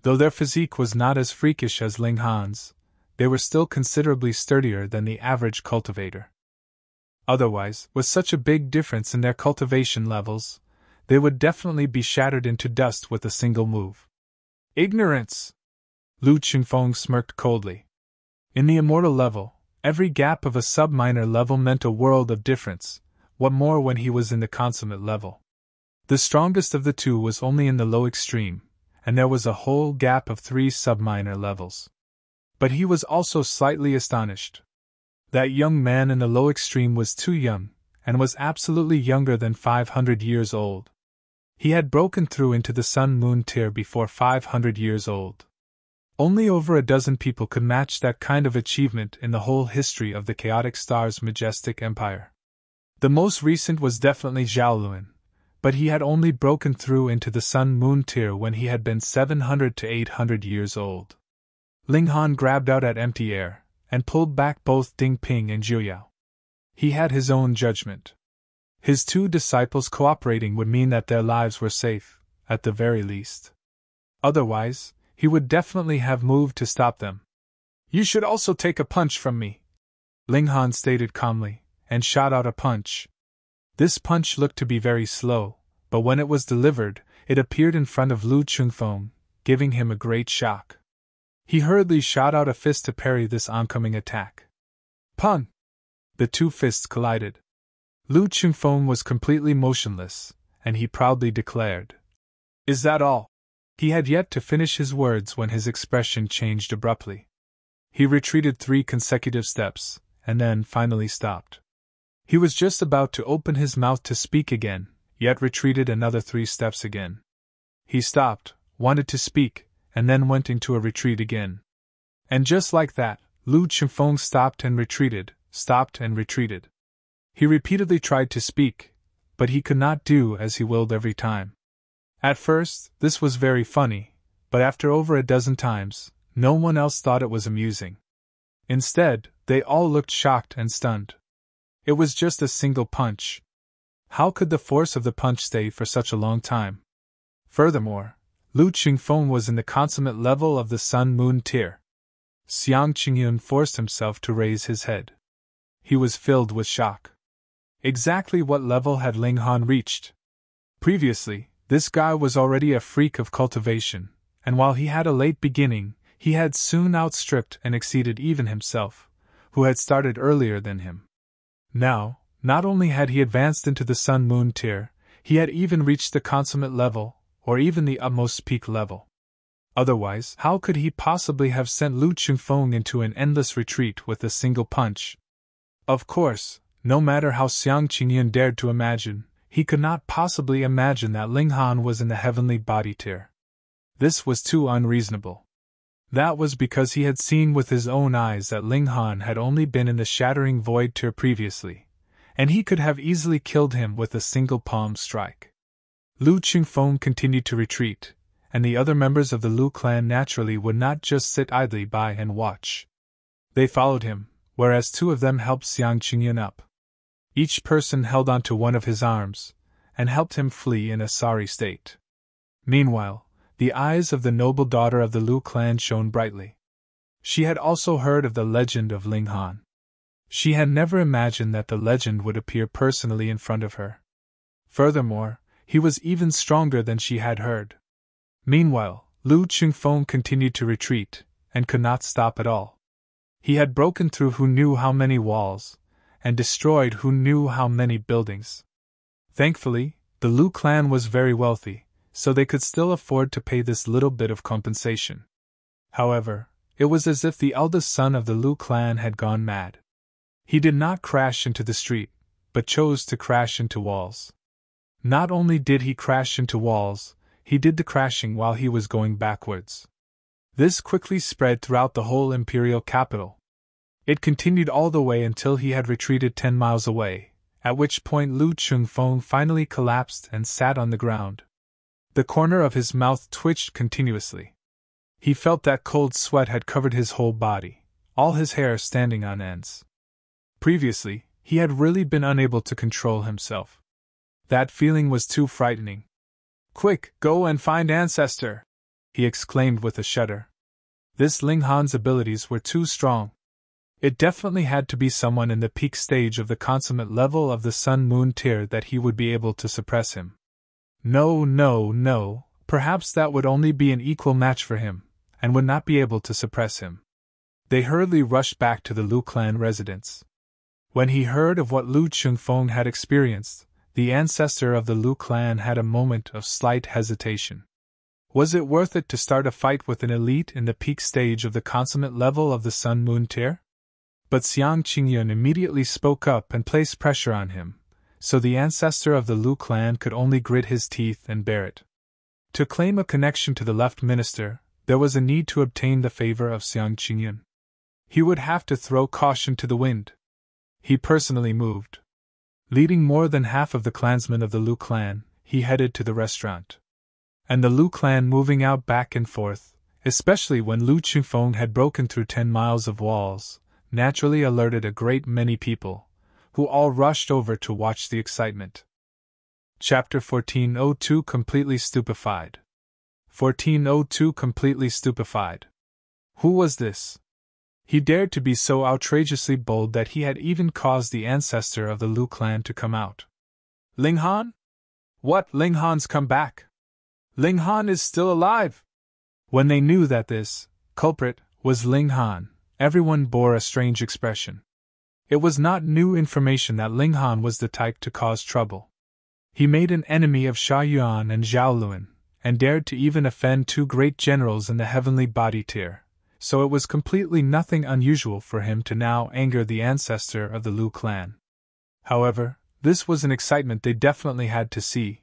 A: Though their physique was not as freakish as Ling Han's, they were still considerably sturdier than the average cultivator. Otherwise, with such a big difference in their cultivation levels, they would definitely be shattered into dust with a single move. "Ignorance!" Lu Qingfeng smirked coldly. In the immortal level, every gap of a sub-minor level meant a world of difference, what more when he was in the consummate level. The strongest of the two was only in the low extreme, and there was a whole gap of 3 sub-minor levels. But he was also slightly astonished. That young man in the low extreme was too young, and was absolutely younger than 500 years old. He had broken through into the Sun-Moon tier before 500 years old. Only over a dozen people could match that kind of achievement in the whole history of the Chaotic Star's majestic empire. The most recent was definitely Xiaoluan, but he had only broken through into the Sun-Moon tier when he had been 700 to 800 years old. Ling Han grabbed out at empty air, and pulled back both Ding Ping and Zhuo. He had his own judgment. His two disciples cooperating would mean that their lives were safe, at the very least. Otherwise, he would definitely have moved to stop them. "You should also take a punch from me," Ling Han stated calmly, and shot out a punch. This punch looked to be very slow, but when it was delivered, it appeared in front of Lu Chungfeng, giving him a great shock. He hurriedly shot out a fist to parry this oncoming attack. Pun! The two fists collided. Lu Chungfeng was completely motionless, and he proudly declared, "Is that all?" He had yet to finish his words when his expression changed abruptly. He retreated 3 consecutive steps, and then finally stopped. He was just about to open his mouth to speak again, yet retreated another 3 steps again. He stopped, wanted to speak, and then went into a retreat again. And just like that, Lu Chungfeng stopped and retreated, stopped and retreated. He repeatedly tried to speak, but he could not do as he willed every time. At first, this was very funny, but after over a dozen times, no one else thought it was amusing. Instead, they all looked shocked and stunned. It was just a single punch. How could the force of the punch stay for such a long time? Furthermore, Lu Chungfeng was in the consummate level of the Sun-Moon tier. Chengyun forced himself to raise his head. He was filled with shock. Exactly what level had Ling Han reached? Previously, this guy was already a freak of cultivation, and while he had a late beginning, he had soon outstripped and exceeded even himself, who had started earlier than him. Now, not only had he advanced into the Sun-Moon tier, he had even reached the consummate level, or even the utmost peak level. Otherwise, how could he possibly have sent Lu Chungfeng into an endless retreat with a single punch? Of course, no matter how Chengyun dared to imagine, he could not possibly imagine that Ling Han was in the heavenly body tier. This was too unreasonable. That was because he had seen with his own eyes that Ling Han had only been in the shattering void tier previously, and he could have easily killed him with a single palm strike. Lu Chungfeng continued to retreat, and the other members of the Lu clan naturally would not just sit idly by and watch. They followed him, whereas 2 of them helped Chengyun up. Each person held onto one of his arms, and helped him flee in a sorry state. Meanwhile, the eyes of the noble daughter of the Lu clan shone brightly. She had also heard of the legend of Ling Han. She had never imagined that the legend would appear personally in front of her. Furthermore, he was even stronger than she had heard. Meanwhile, Lu Chungfeng continued to retreat, and could not stop at all. He had broken through who knew how many walls, and destroyed who knew how many buildings. Thankfully, the Lu clan was very wealthy, so they could still afford to pay this little bit of compensation. However, it was as if the eldest son of the Lu clan had gone mad. He did not crash into the street, but chose to crash into walls. Not only did he crash into walls, he did the crashing while he was going backwards. This quickly spread throughout the whole imperial capital. It continued all the way until he had retreated 10 miles away, at which point Lu Chungfeng finally collapsed and sat on the ground. The corner of his mouth twitched continuously. He felt that cold sweat had covered his whole body, all his hair standing on ends. Previously, he had really been unable to control himself. That feeling was too frightening. "Quick, go and find Ancestor!" he exclaimed with a shudder. This Ling Han's abilities were too strong. It definitely had to be someone in the peak stage of the consummate level of the Sun-Moon tier that he would be able to suppress him. No, perhaps that would only be an equal match for him, and would not be able to suppress him. They hurriedly rushed back to the Lu clan residence. When he heard of what Lu Chungfeng had experienced, the ancestor of the Lu clan had a moment of slight hesitation. Was it worth it to start a fight with an elite in the peak stage of the consummate level of the Sun-Moon tier? But Chengyun immediately spoke up and placed pressure on him, so the ancestor of the Lu clan could only grit his teeth and bear it. To claim a connection to the left minister, there was a need to obtain the favor of Chengyun. He would have to throw caution to the wind. He personally moved. Leading more than half of the clansmen of the Lu clan, he headed to the restaurant. And the Lu clan moving out back and forth, especially when Lu Chufeng had broken through 10 miles of walls, naturally alerted a great many people, who all rushed over to watch the excitement. Chapter 1402 Completely Stupefied. 1402 Completely Stupefied. Who was this? He dared to be so outrageously bold that he had even caused the ancestor of the Lu clan to come out. Ling Han? What, Ling Han's come back? Ling Han is still alive! When they knew that this culprit was Ling Han, everyone bore a strange expression. It was not new information that Ling Han was the type to cause trouble. He made an enemy of Sha Yuan and Zhao Luan, and dared to even offend 2 great generals in the heavenly body tier, so it was completely nothing unusual for him to now anger the ancestor of the Lu clan. However, this was an excitement they definitely had to see.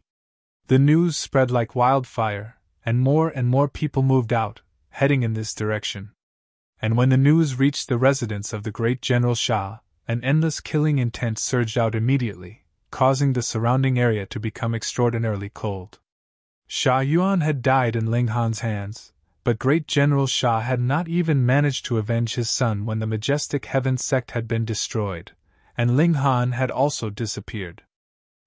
A: The news spread like wildfire, and more people moved out, heading in this direction. And when the news reached the residence of the great General Sha, an endless killing intent surged out immediately, causing the surrounding area to become extraordinarily cold. Sha Yuan had died in Ling Han's hands, but great General Sha had not even managed to avenge his son when the majestic heaven sect had been destroyed, and Ling Han had also disappeared.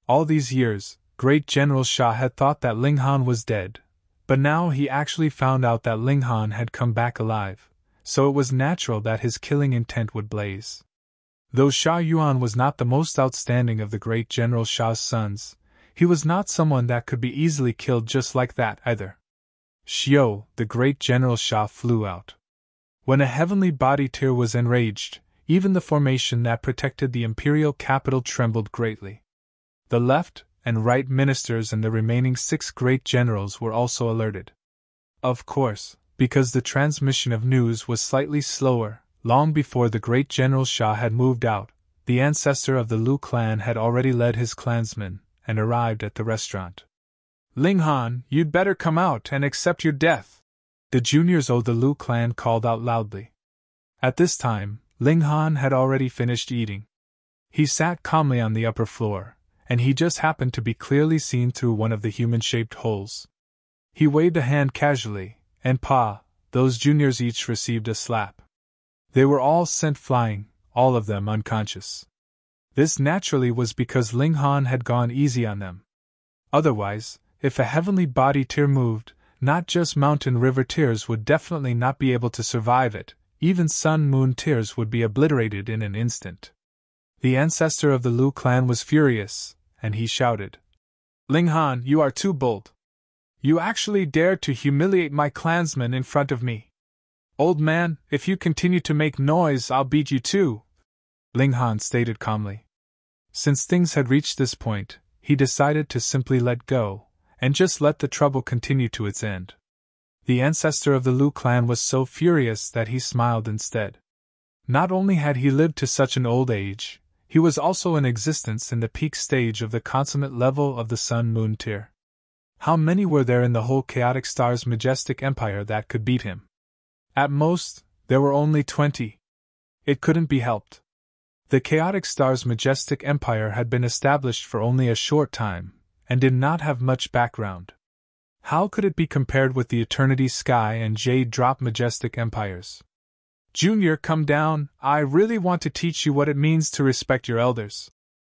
A: All these years, great General Sha had thought that Ling Han was dead, but now he actually found out that Ling Han had come back alive, so it was natural that his killing intent would blaze. Though Sha Yuan was not the most outstanding of the great General Sha's sons, he was not someone that could be easily killed just like that either. Xiao, the great General Sha, flew out. When a heavenly body tier was enraged, even the formation that protected the imperial capital trembled greatly. The left and right ministers and the remaining 6 great generals were also alerted. Of course, because the transmission of news was slightly slower, long before the great General Sha had moved out, the ancestor of the Lu clan had already led his clansmen and arrived at the restaurant. Ling Han, you'd better come out and accept your death, the juniors of the Lu clan called out loudly. At this time, Ling Han had already finished eating. He sat calmly on the upper floor, and he just happened to be clearly seen through one of the human-shaped holes. He waved a hand casually, and those juniors each received a slap. They were all sent flying, all of them unconscious. This naturally was because Ling Han had gone easy on them. Otherwise, if a heavenly body tier moved, not just mountain river tiers would definitely not be able to survive it, even sun moon tiers would be obliterated in an instant. The ancestor of the Lu clan was furious, and he shouted, Ling Han, you are too bold. You actually dared to humiliate my clansmen in front of me. Old man, if you continue to make noise, I'll beat you too, Ling Han stated calmly. Since things had reached this point, he decided to simply let go, and just let the trouble continue to its end. The ancestor of the Lu clan was so furious that he smiled instead. Not only had he lived to such an old age, he was also in existence in the peak stage of the consummate level of the sun-moon tier. How many were there in the whole Chaotic Star's majestic empire that could beat him? At most, there were only 20. It couldn't be helped. The Chaotic Star's majestic empire had been established for only a short time, and did not have much background. How could it be compared with the Eternity Sky and Jade Drop majestic empires? Junior, come down, I really want to teach you what it means to respect your elders.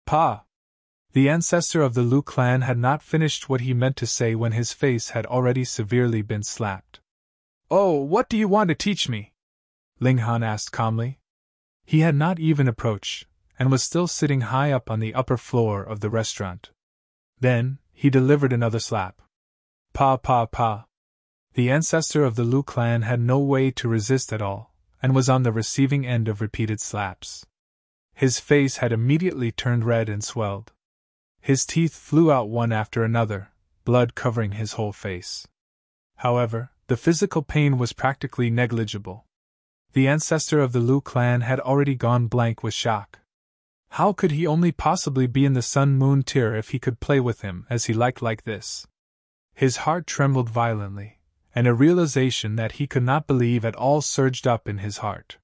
A: The ancestor of the Lu clan had not finished what he meant to say when his face had already severely been slapped. Oh, what do you want to teach me? Ling Han asked calmly. He had not even approached, and was still sitting high up on the upper floor of the restaurant. Then, he delivered another slap. The ancestor of the Lu clan had no way to resist at all, and was on the receiving end of repeated slaps. His face had immediately turned red and swelled. His teeth flew out one after another, blood covering his whole face. However, the physical pain was practically negligible. The ancestor of the Lu clan had already gone blank with shock. How could he only possibly be in the sun-moon tier if he could play with him as he liked like this? His heart trembled violently, and a realization that he could not believe at all surged up in his heart.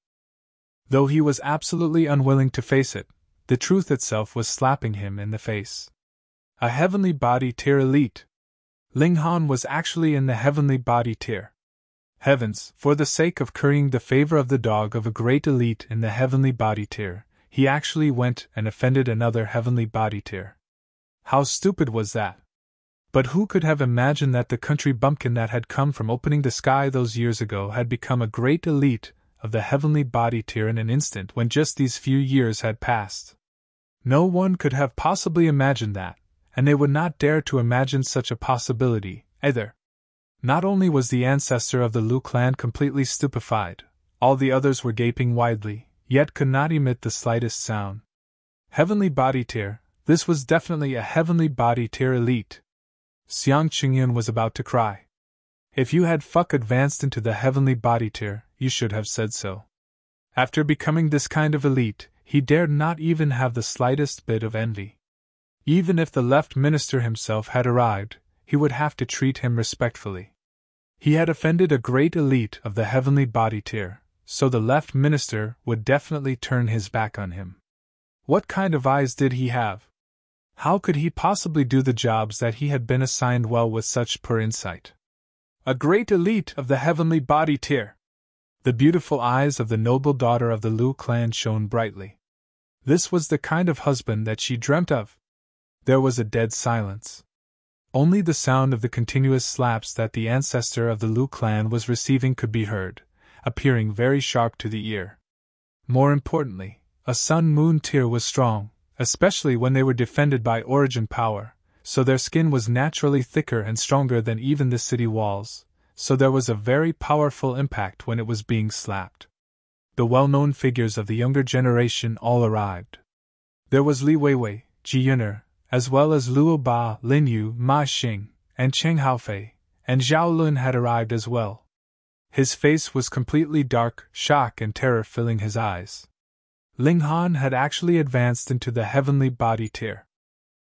A: Though he was absolutely unwilling to face it, the truth itself was slapping him in the face. A heavenly body tier elite! Ling Han was actually in the heavenly body tier. Heavens, for the sake of currying the favor of the dog of a great elite in the heavenly body tier, he actually went and offended another heavenly body tier. How stupid was that? But who could have imagined that the country bumpkin that had come from opening the sky those years ago had become a great elite of the heavenly body tier in an instant when just these few years had passed? No one could have possibly imagined that, and they would not dare to imagine such a possibility, either. Not only was the ancestor of the Lu clan completely stupefied, all the others were gaping widely, yet could not emit the slightest sound. Heavenly body tier, this was definitely a heavenly body tier elite. Xiang Chengyun was about to cry. If you had advanced into the heavenly body tier, you should have said so. After becoming this kind of elite, he dared not even have the slightest bit of envy. Even if the left minister himself had arrived, he would have to treat him respectfully. He had offended a great elite of the heavenly body tier, so the left minister would definitely turn his back on him. What kind of eyes did he have? How could he possibly do the jobs that he had been assigned well with such poor insight? A great elite of the heavenly body tier! The beautiful eyes of the noble daughter of the Lu clan shone brightly. This was the kind of husband that she dreamt of. There was a dead silence. Only the sound of the continuous slaps that the ancestor of the Lu clan was receiving could be heard, appearing very sharp to the ear. More importantly, a sun-moon tier was strong, especially when they were defended by origin power, so their skin was naturally thicker and stronger than even the city walls, so there was a very powerful impact when it was being slapped. The well-known figures of the younger generation all arrived. There was Li Weiwei, Ji Yuner, as well as Luo Ba, Lin Yu, Ma Xing, and Cheng Haofei, and Zhao Lun had arrived as well. His face was completely dark, shock and terror filling his eyes. Ling Han had actually advanced into the heavenly body tier.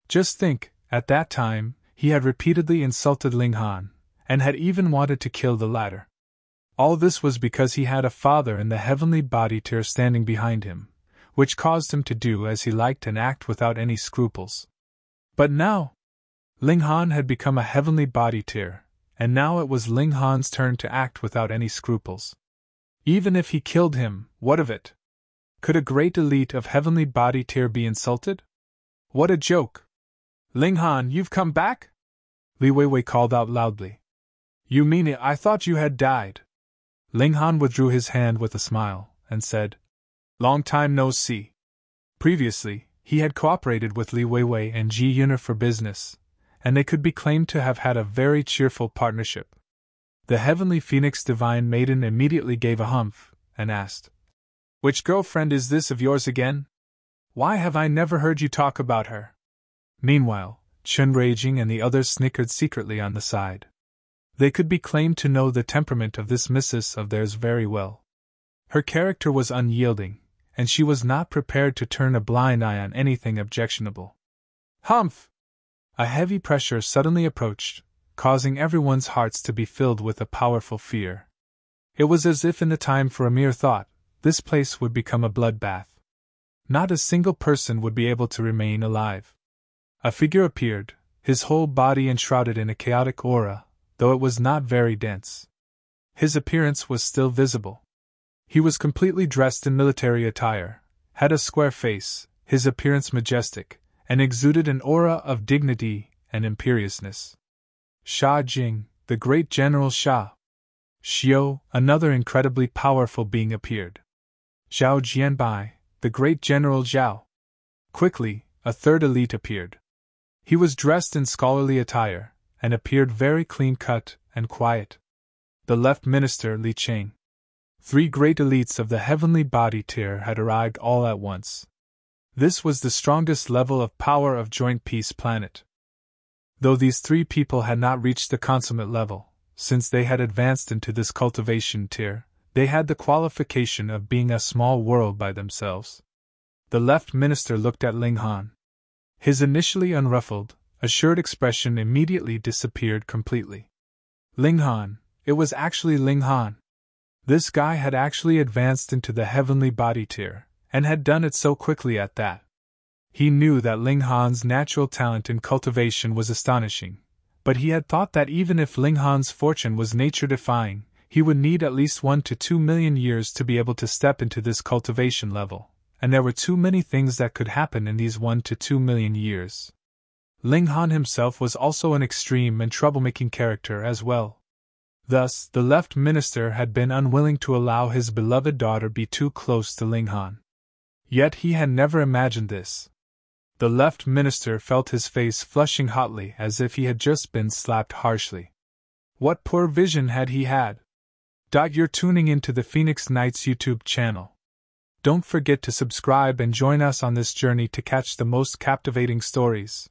A: Just think, at that time, he had repeatedly insulted Ling Han, and had even wanted to kill the latter. All this was because he had a father in the heavenly body tier standing behind him, which caused him to do as he liked and act without any scruples. But now, Ling Han had become a heavenly body tier, and now it was Ling Han's turn to act without any scruples. Even if he killed him, what of it? Could a great elite of heavenly body tier be insulted? What a joke! Ling Han, you've come back? Li Weiwei called out loudly. You mean it? I thought you had died. Ling Han withdrew his hand with a smile, and said, Long time no see. Previously, he had cooperated with Li Weiwei and Ji Yuner for business, and they could be claimed to have had a very cheerful partnership. The heavenly phoenix divine maiden immediately gave a humph, and asked, Which girlfriend is this of yours again? Why have I never heard you talk about her? Meanwhile, Chen Ruijing and the others snickered secretly on the side. They could be claimed to know the temperament of this missus of theirs very well. Her character was unyielding, and she was not prepared to turn a blind eye on anything objectionable. Humph! A heavy pressure suddenly approached, causing everyone's hearts to be filled with a powerful fear. It was as if in the time for a mere thought, this place would become a bloodbath. Not a single person would be able to remain alive. A figure appeared, his whole body enshrouded in a chaotic aura, though it was not very dense. His appearance was still visible. He was completely dressed in military attire, had a square face, his appearance majestic, and exuded an aura of dignity and imperiousness. Sha Jing, the great General Sha. Xiao, another incredibly powerful being appeared. Zhao Jianbai, the great General Zhao. Quickly, a third elite appeared. He was dressed in scholarly attire, and appeared very clean-cut and quiet. The left minister Li Cheng. 3 great elites of the heavenly body tier had arrived all at once. This was the strongest level of power of Joint Peace Planet. Though these 3 people had not reached the consummate level, since they had advanced into this cultivation tier, they had the qualification of being a small world by themselves. The left minister looked at Ling Han. His initially unruffled, assured expression immediately disappeared completely. Ling Han, it was actually Ling Han. This guy had actually advanced into the heavenly body tier, and had done it so quickly at that. He knew that Ling Han's natural talent in cultivation was astonishing, but he had thought that even if Ling Han's fortune was nature-defying, he would need at least 1 to 2 million years to be able to step into this cultivation level, and there were too many things that could happen in these 1 to 2 million years. Ling Han himself was also an extreme and troublemaking character as well. Thus, the left minister had been unwilling to allow his beloved daughter be too close to Ling Han. Yet he had never imagined this. The left minister felt his face flushing hotly as if he had just been slapped harshly. What poor vision had he had? You're tuning into the Phoenix Knights YouTube channel. Don't forget to subscribe and join us on this journey to catch the most captivating stories.